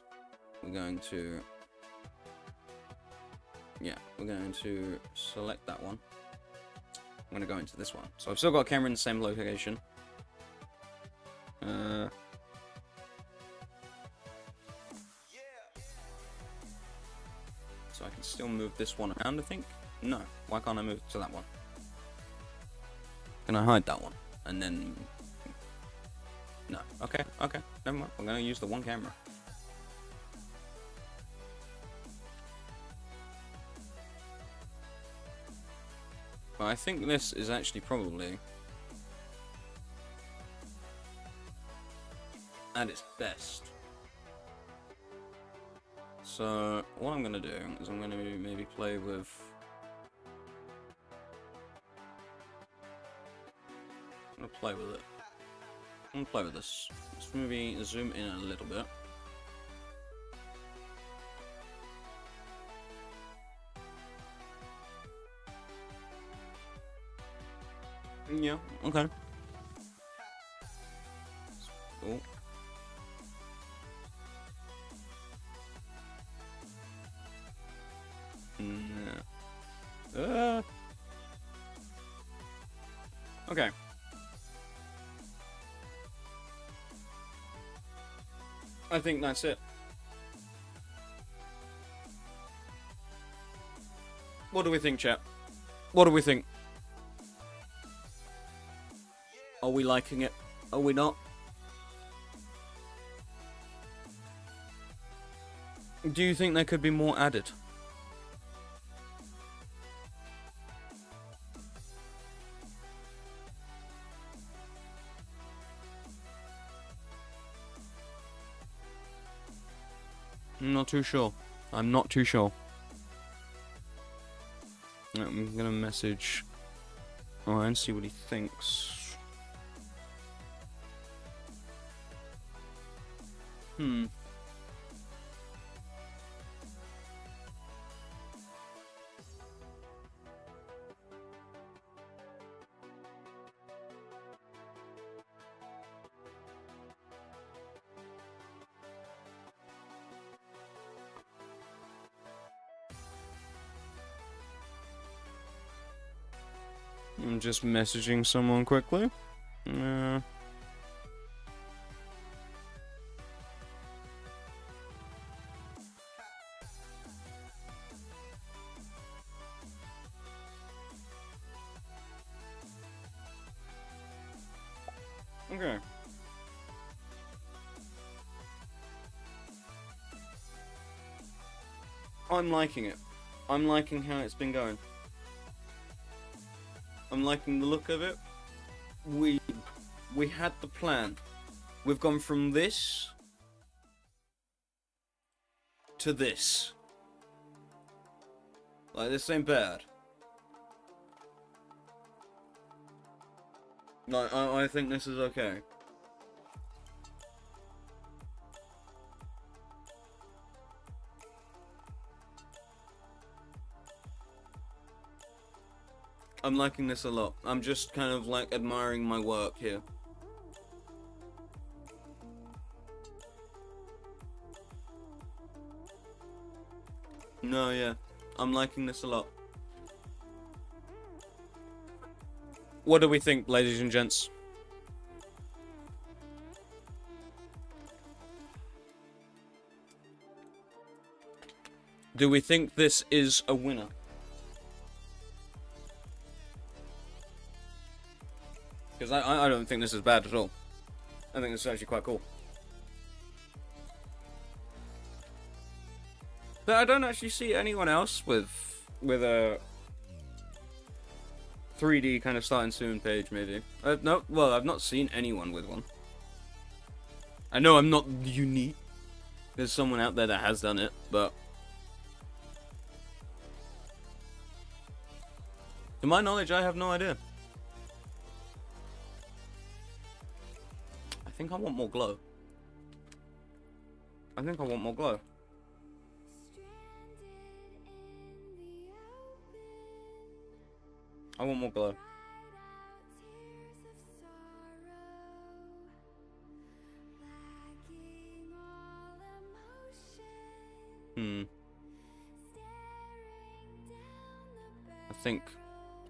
we're going to select that one. I'm going to go into this one. So I've still got a camera in the same location. So I can still move this one around, I think. No, why can't I move to that one? Can I hide that one? And then... No. Okay, never mind. I'm going to use the one camera. But I think this is actually probably at its best. So what I'm going to do is I'm going to maybe play with I'm gonna play with it. I'm gonna play with this. Let's maybe zoom in a little bit. Yeah, okay. Cool. Okay. I think that's it. What do we think, chat? What do we think? Are we liking it? Are we not? Do you think there could be more added? I'm not too sure. I'm not too sure. I'm gonna message Ryan, see what he thinks. I'm just messaging someone quickly. Okay. I'm liking it. I'm liking how it's been going. I'm liking the look of it. We had the plan. We've gone from this to this. Like, this ain't bad. Like, I think this is okay. I'm liking this a lot. I'm just kind of like admiring my work here. No, yeah. I'm liking this a lot. What do we think, ladies and gents? Do we think this is a winner? Because I don't think this is bad at all. I think this is actually quite cool. But I don't actually see anyone else with a 3D kind of starting soon page, maybe. No, well, I've not seen anyone with one. I know I'm not unique. There's someone out there that has done it, but to my knowledge, I have no idea. I think I want more glow. I think I want more glow. I want more glow.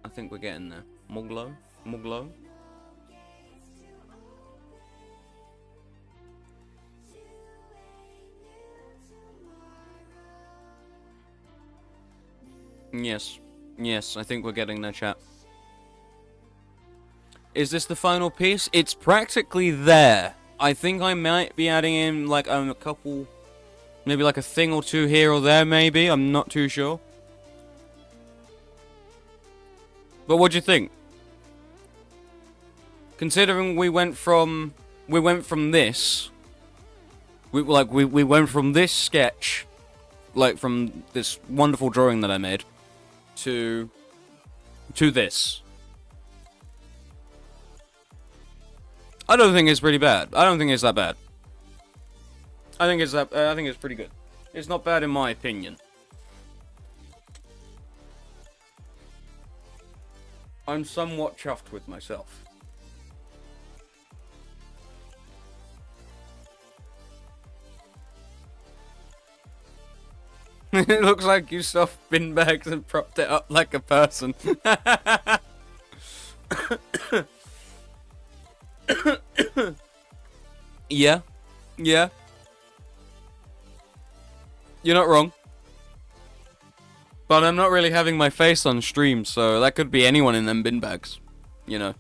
I think we're getting there. More glow? More glow? Yes. Yes, I think we're getting there, chat. Is this the final piece? It's practically there. I think I might be adding in like a couple, maybe like a thing or two here or there, maybe. I'm not too sure. But what do you think? Considering we went from this, we went from this sketch, like from this wonderful drawing that I made, to this. I don't think it's pretty bad. I don't think it's that bad. I think it's pretty good. It's not bad in my opinion. I'm somewhat chuffed with myself. It looks like you stuffed bin bags and propped it up like a person. Yeah. Yeah. You're not wrong. But I'm not really having my face on stream, so that could be anyone in them bin bags. You know.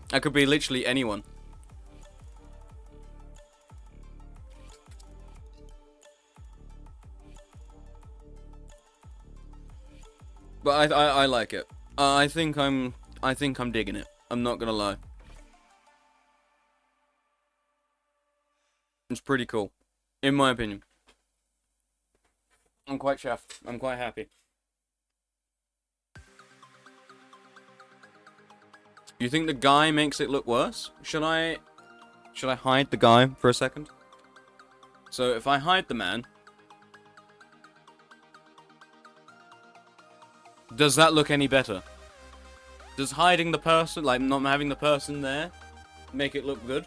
That could be literally anyone. But I like it. I think I'm digging it. I'm not gonna lie. It's pretty cool. In my opinion. I'm quite chuffed. I'm quite happy. You think the guy makes it look worse? Should I hide the guy for a second? So if I hide the man, does that look any better? Does hiding the person, like not having the person there, make it look good?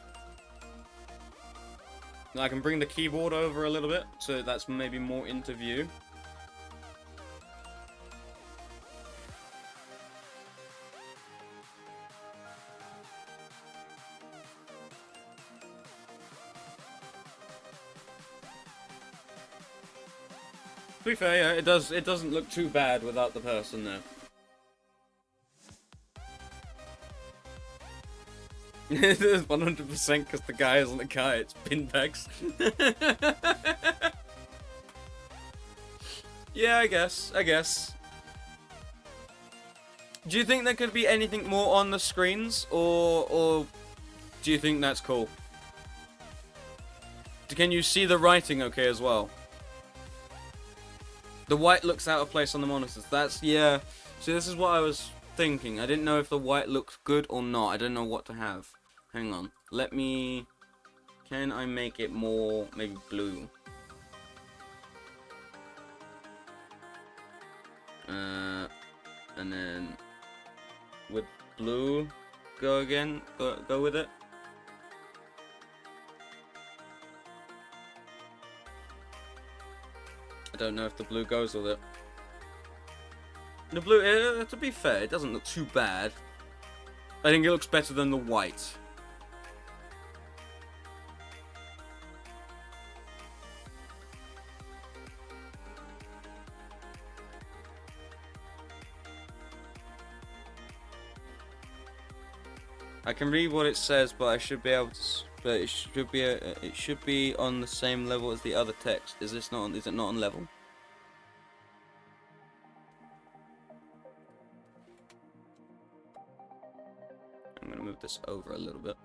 I can bring the keyboard over a little bit, so that's maybe more into view. To be fair, yeah, it doesn't look too bad without the person there. It is 100% because the guy isn't a guy, it's bin bags. Yeah, I guess. Do you think there could be anything more on the screens, or do you think that's cool? Can you see the writing okay as well? The white looks out of place on the monitors. That's, yeah. See, this is what I was thinking. I didn't know if the white looked good or not. I don't know what to have. Hang on. Let me... Can I make it more, maybe blue? And then... With blue, go again. Go with it. I don't know if the blue goes with it. The blue, to be fair, it doesn't look too bad. I think it looks better than the white. I can read what it says, but I should be able to. But it should be on the same level as the other text. Is this not? Is it not on level? I'm gonna move this over a little bit.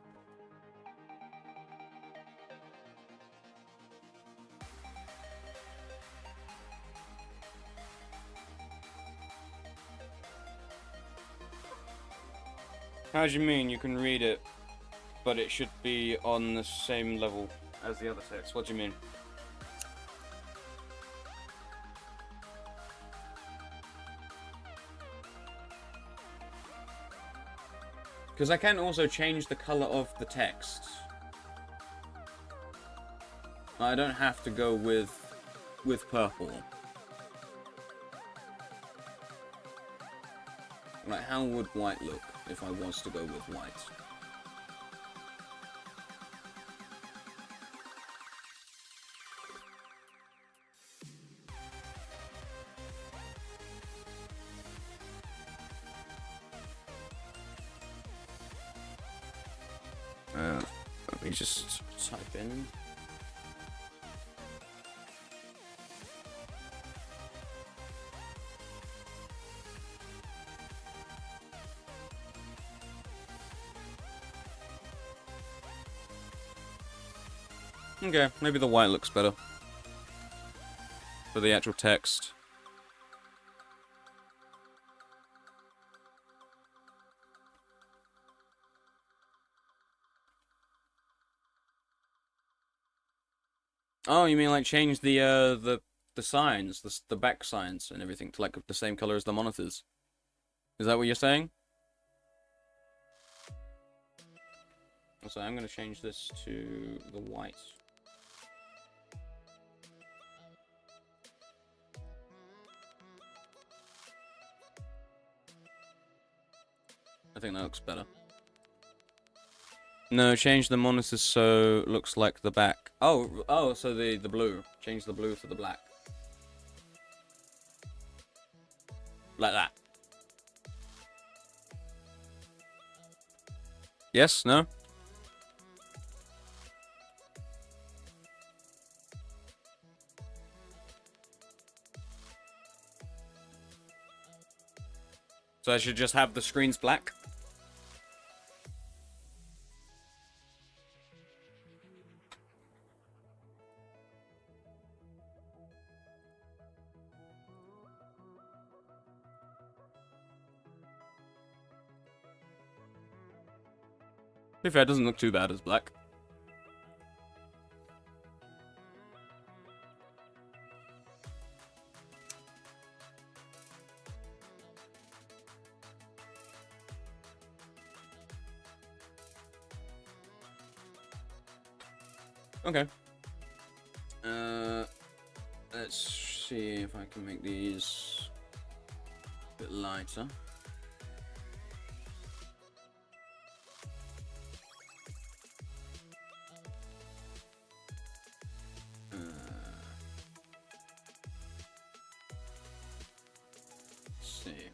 How do you mean you can read it, but it should be on the same level as the other text? What do you mean? Because I can also change the color of the text. I don't have to go with purple. Like, how would white look if I was to go with white? Let me just type in. Okay, maybe the white looks better for the actual text. Oh, you mean like change the signs, the back signs and everything to like the same color as the monitors? Is that what you're saying? So I'm gonna change this to the white. I think that looks better. No, change the monitors so it looks like the back. Oh, so the blue. Change the blue to the black. Like that. Yes? No? So I should just have the screens black? To be fair, it doesn't look too bad as black. Okay. Let's see if I can make these a bit lighter. Let's see.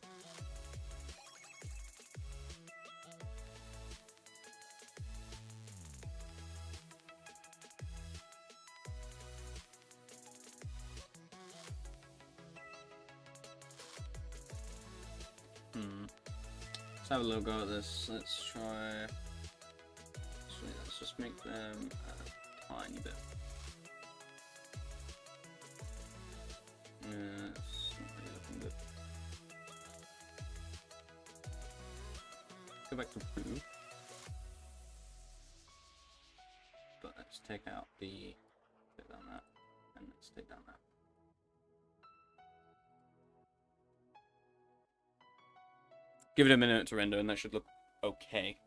Let's have a little go at this. Let's try. Let's just make them a tiny bit. It's not really looking good. Go back to blue. But let's take out the. Take down that. And let's take down that. Give it a minute to render and that should look okay.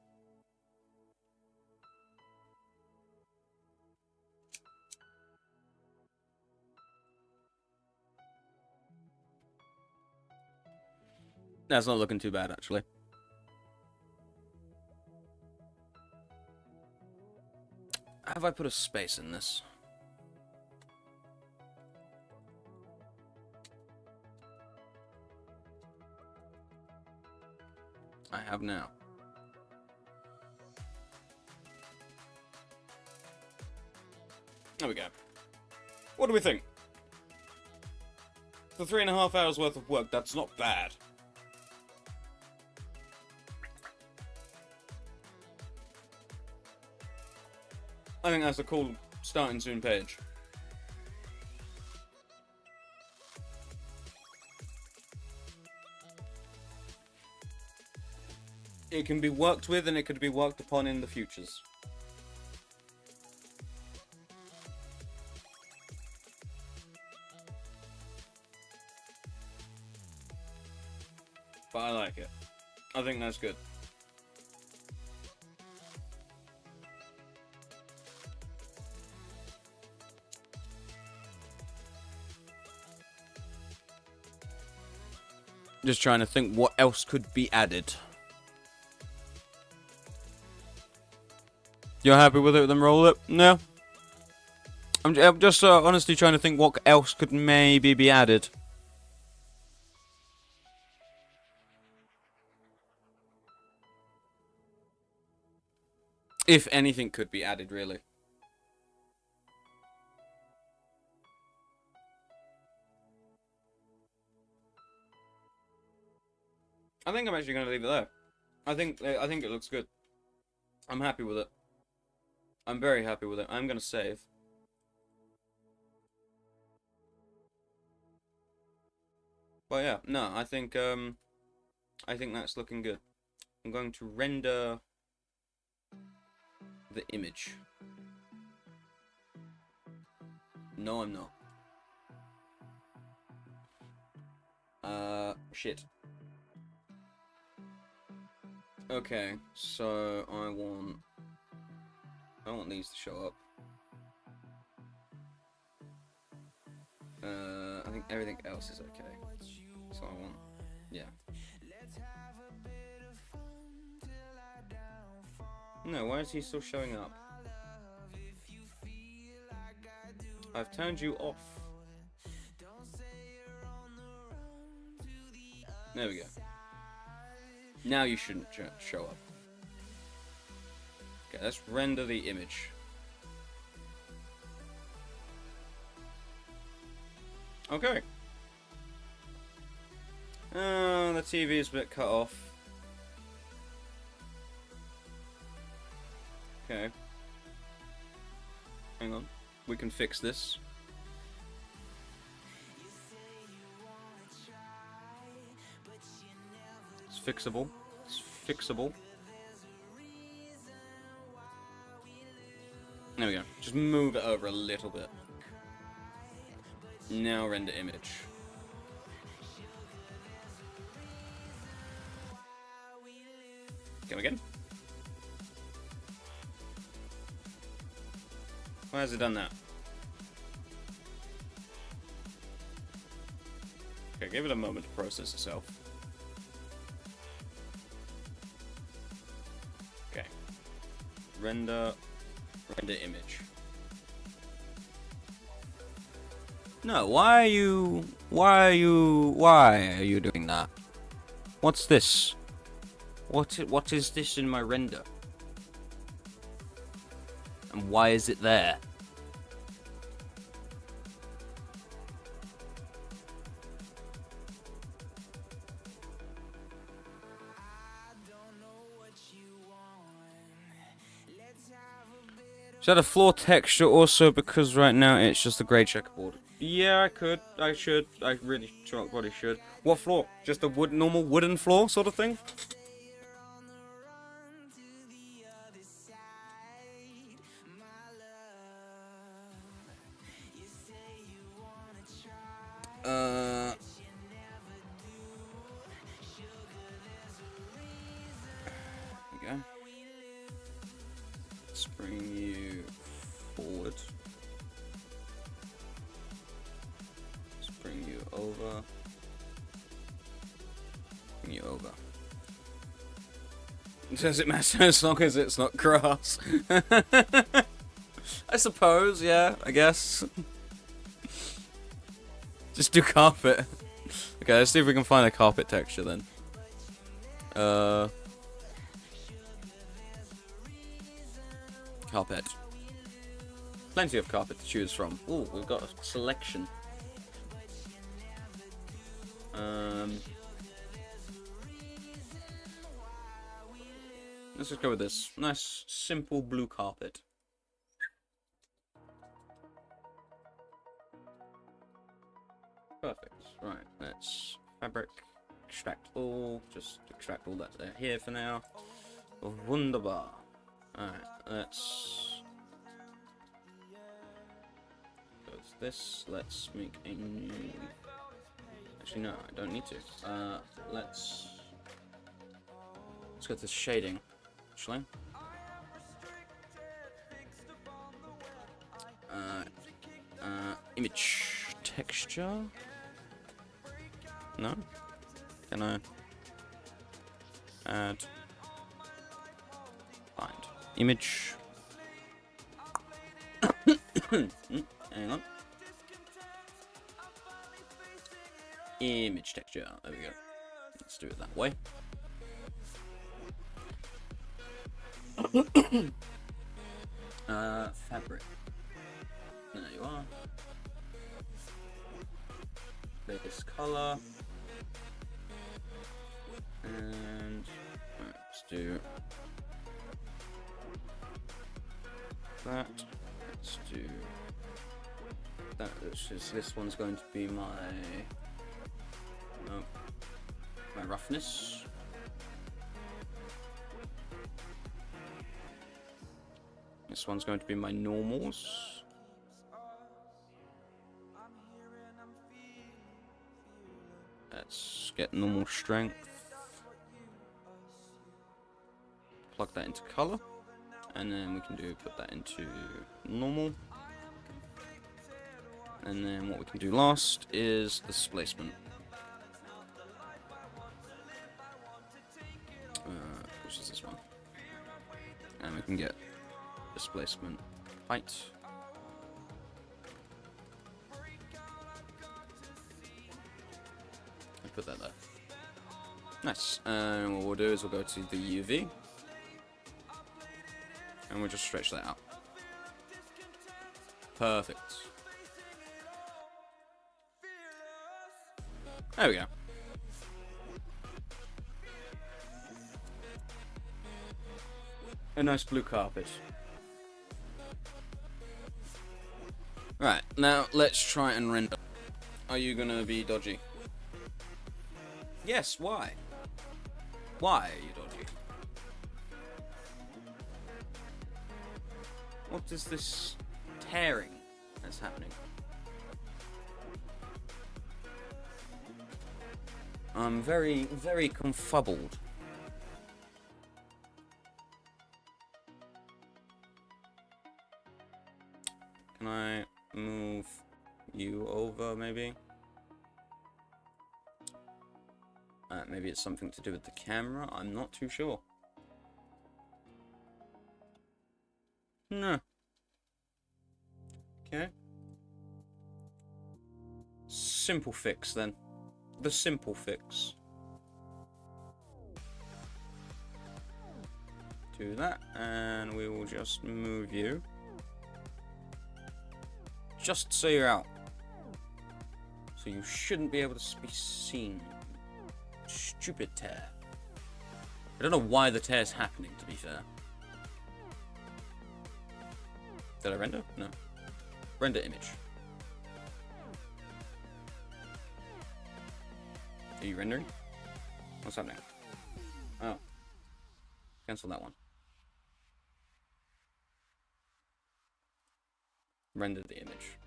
That's not looking too bad actually. Have I put a space in this? I have now. There we go. What do we think? For 3.5 hours worth of work, that's not bad. I think that's a cool starting soon page. It can be worked with and it could be worked upon in the futures. But I like it. I think that's good. Just trying to think what else could be added. You're happy with it, then roll it? No. I'm just honestly trying to think what else could maybe be added. If anything could be added, really. I think I'm actually going to leave it there. I think it looks good. I'm happy with it. I'm very happy with it. I'm going to save. But yeah, no, I think that's looking good. I'm going to render the image. No, I'm not. Shit. Okay, so I want these to show up. I think everything else is okay. So I want, yeah. No, why is he still showing up? I've turned you off. There we go. Now you shouldn't show up. Okay, let's render the image. Okay. The TV is a bit cut off. Okay. Hang on. We can fix this. It's fixable. It's fixable. There we go. Just move it over a little bit. Now render image. Go again. Why has it done that? Okay, give it a moment to process itself. Okay. Render image. No, why are you doing that? What's this? What is this in my render? And why is it there? Is that a floor texture also because right now it's just a grey checkerboard? Yeah, I should, I really probably should. What floor? Just a normal wooden floor sort of thing? There we go. Let's bring you forward. Let's bring you over. Bring you over. Does it matter as long as it's not grass? I suppose, yeah, I guess. Just do carpet. Okay, let's see if we can find a carpet texture then. Carpet. Plenty of carpet to choose from. Ooh, we've got a selection. Let's just go with this. Nice, simple blue carpet. Perfect. Right, let's fabric, extract all, just extract all that there here for now. Wunderbar. Alright, let's go to this. Let's make a new. Actually, no, I don't need to. Let's go to shading. Actually, image texture. No? Can I add find image? Hang on. Image texture. There we go. Let's do it that way. Fabric. There you are. Base color. And let's do that. Let's do that. This one's going to be my my roughness. This one's going to be my normals. Let's get normal strength. Plug that into color. And then we can put that into normal. And then what we can do last is displacement. Which is this one. And we can get displacement height. And put that there. Nice. And what we'll do is we'll go to the UV. And we'll just stretch that out. Perfect. There we go. A nice blue carpet. Right, now let's try and render. Are you gonna be dodgy? Yes, why? Why are you dodgy? What is this tearing that's happening? I'm very, very confuddled. Can I move you over, maybe? Maybe it's something to do with the camera. I'm not too sure. No. Okay. Simple fix, then. The simple fix. Do that, and we will just move you. Just so you're out. So you shouldn't be able to be seen. Stupid tear. I don't know why the tear's happening, to be fair. Did I render? No. Render image. Are you rendering? What's happening? Oh. Cancel that one. Render the image.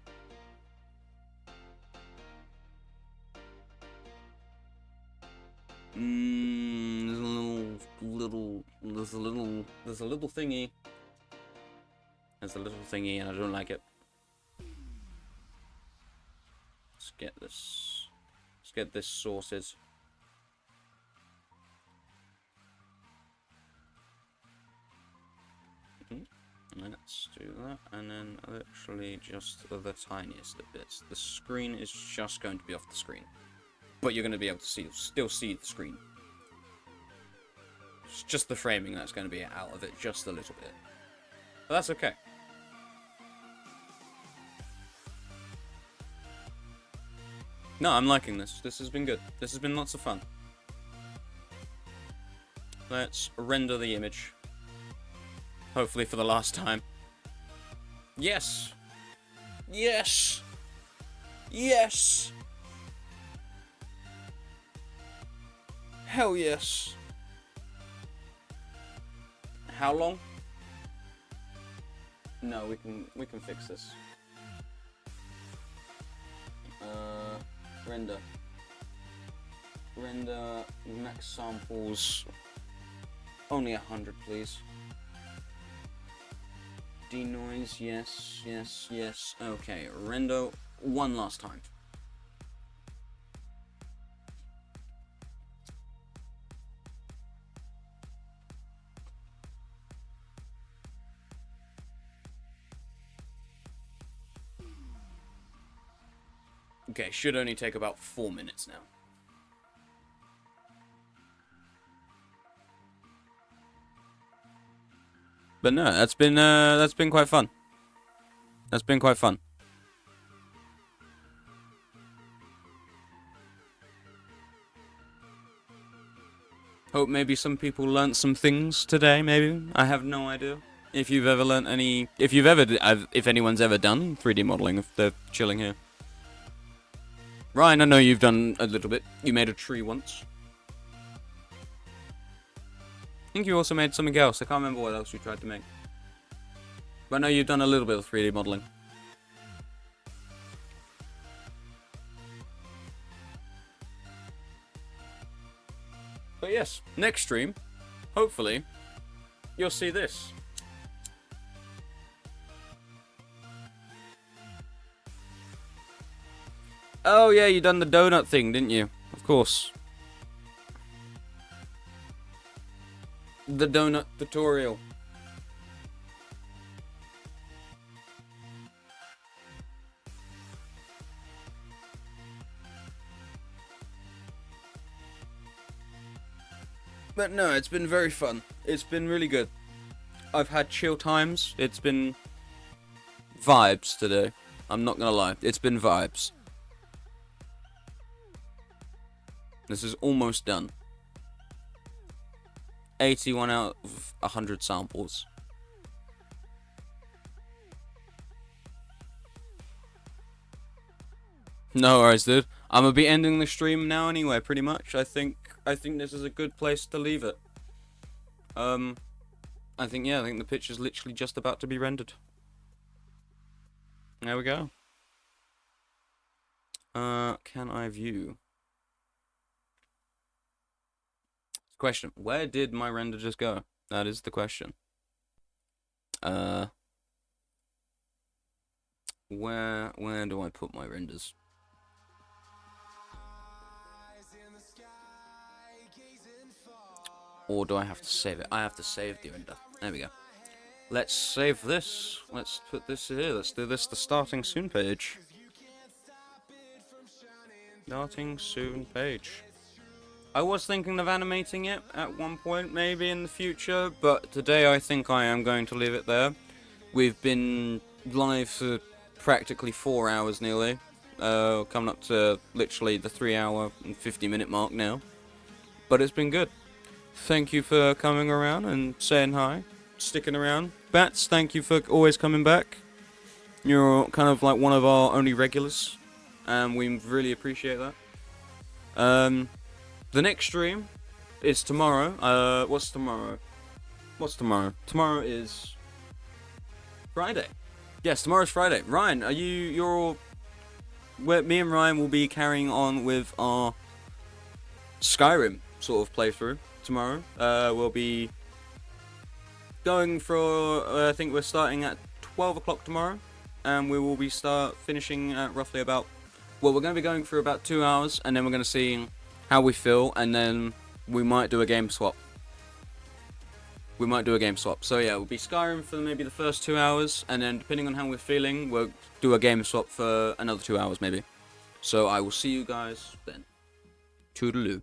There's a little thingy. There's a little thingy, and I don't like it. Let's get this. Let's get this sorted. Let's do that, and then literally just the tiniest of bits. The screen is just going to be off the screen, but you're going to be able to still see the screen. It's just the framing that's going to be out of it just a little bit, but that's okay. No, I'm liking this. This has been good. This has been lots of fun. Let's render the image. Hopefully for the last time. Yes! Yes! Yes! Hell yes! How long? No, we can fix this. Render. Render max samples. Only 100, please. Denoise, yes, yes, yes. Okay, render one last time. Okay, should only take about 4 minutes now. But no, that's been quite fun. That's been quite fun. Hope maybe some people learnt some things today. Maybe I have no idea. If you've ever learnt any, if anyone's ever done 3D modeling, if they're chilling here. Ryan, I know you've done a little bit. You made a tree once. I think you also made something else. I can't remember what else you tried to make. But I know you've done a little bit of 3D modeling. But yes, next stream, hopefully, you'll see this. Oh yeah, you done the donut thing, didn't you? Of course. The donut tutorial. But no, it's been very fun. It's been really good. I've had chill times. It's been vibes today. I'm not gonna lie. It's been vibes. This is almost done. 81 out of 100 samples. No worries, dude. I'm gonna be ending the stream now anyway, pretty much. I think this is a good place to leave it. I think the picture's literally just about to be rendered. There we go. Can I view? Question: where did my render just go? That is the question. Where do I put my renders? Or do I have to save it? I have to save the render. There we go. Let's save this. Let's put this here. Let's do this the starting soon page. Starting soon page. I was thinking of animating it at one point, maybe in the future, but today I think I am going to leave it there. We've been live for practically 4 hours nearly. Coming up to literally the 3 hour and 50-minute mark now. But it's been good. Thank you for coming around and saying hi, sticking around. Bats, thank you for always coming back. You're kind of like one of our only regulars, and we really appreciate that. The next stream is tomorrow. What's tomorrow? Tomorrow is Friday. Yes, tomorrow's Friday. Ryan, me and Ryan will be carrying on with our Skyrim sort of playthrough tomorrow. We'll be going for, I think we're starting at 12 o'clock tomorrow, and we will be finishing at roughly about, well, we're going to be going for about 2 hours, and then we're going to see how we feel, and then we might do a game swap. So yeah, we'll be Skyrim for maybe the first 2 hours, and then depending on how we're feeling, we'll do a game swap for another 2 hours maybe. So I will see you guys then. Toodaloo.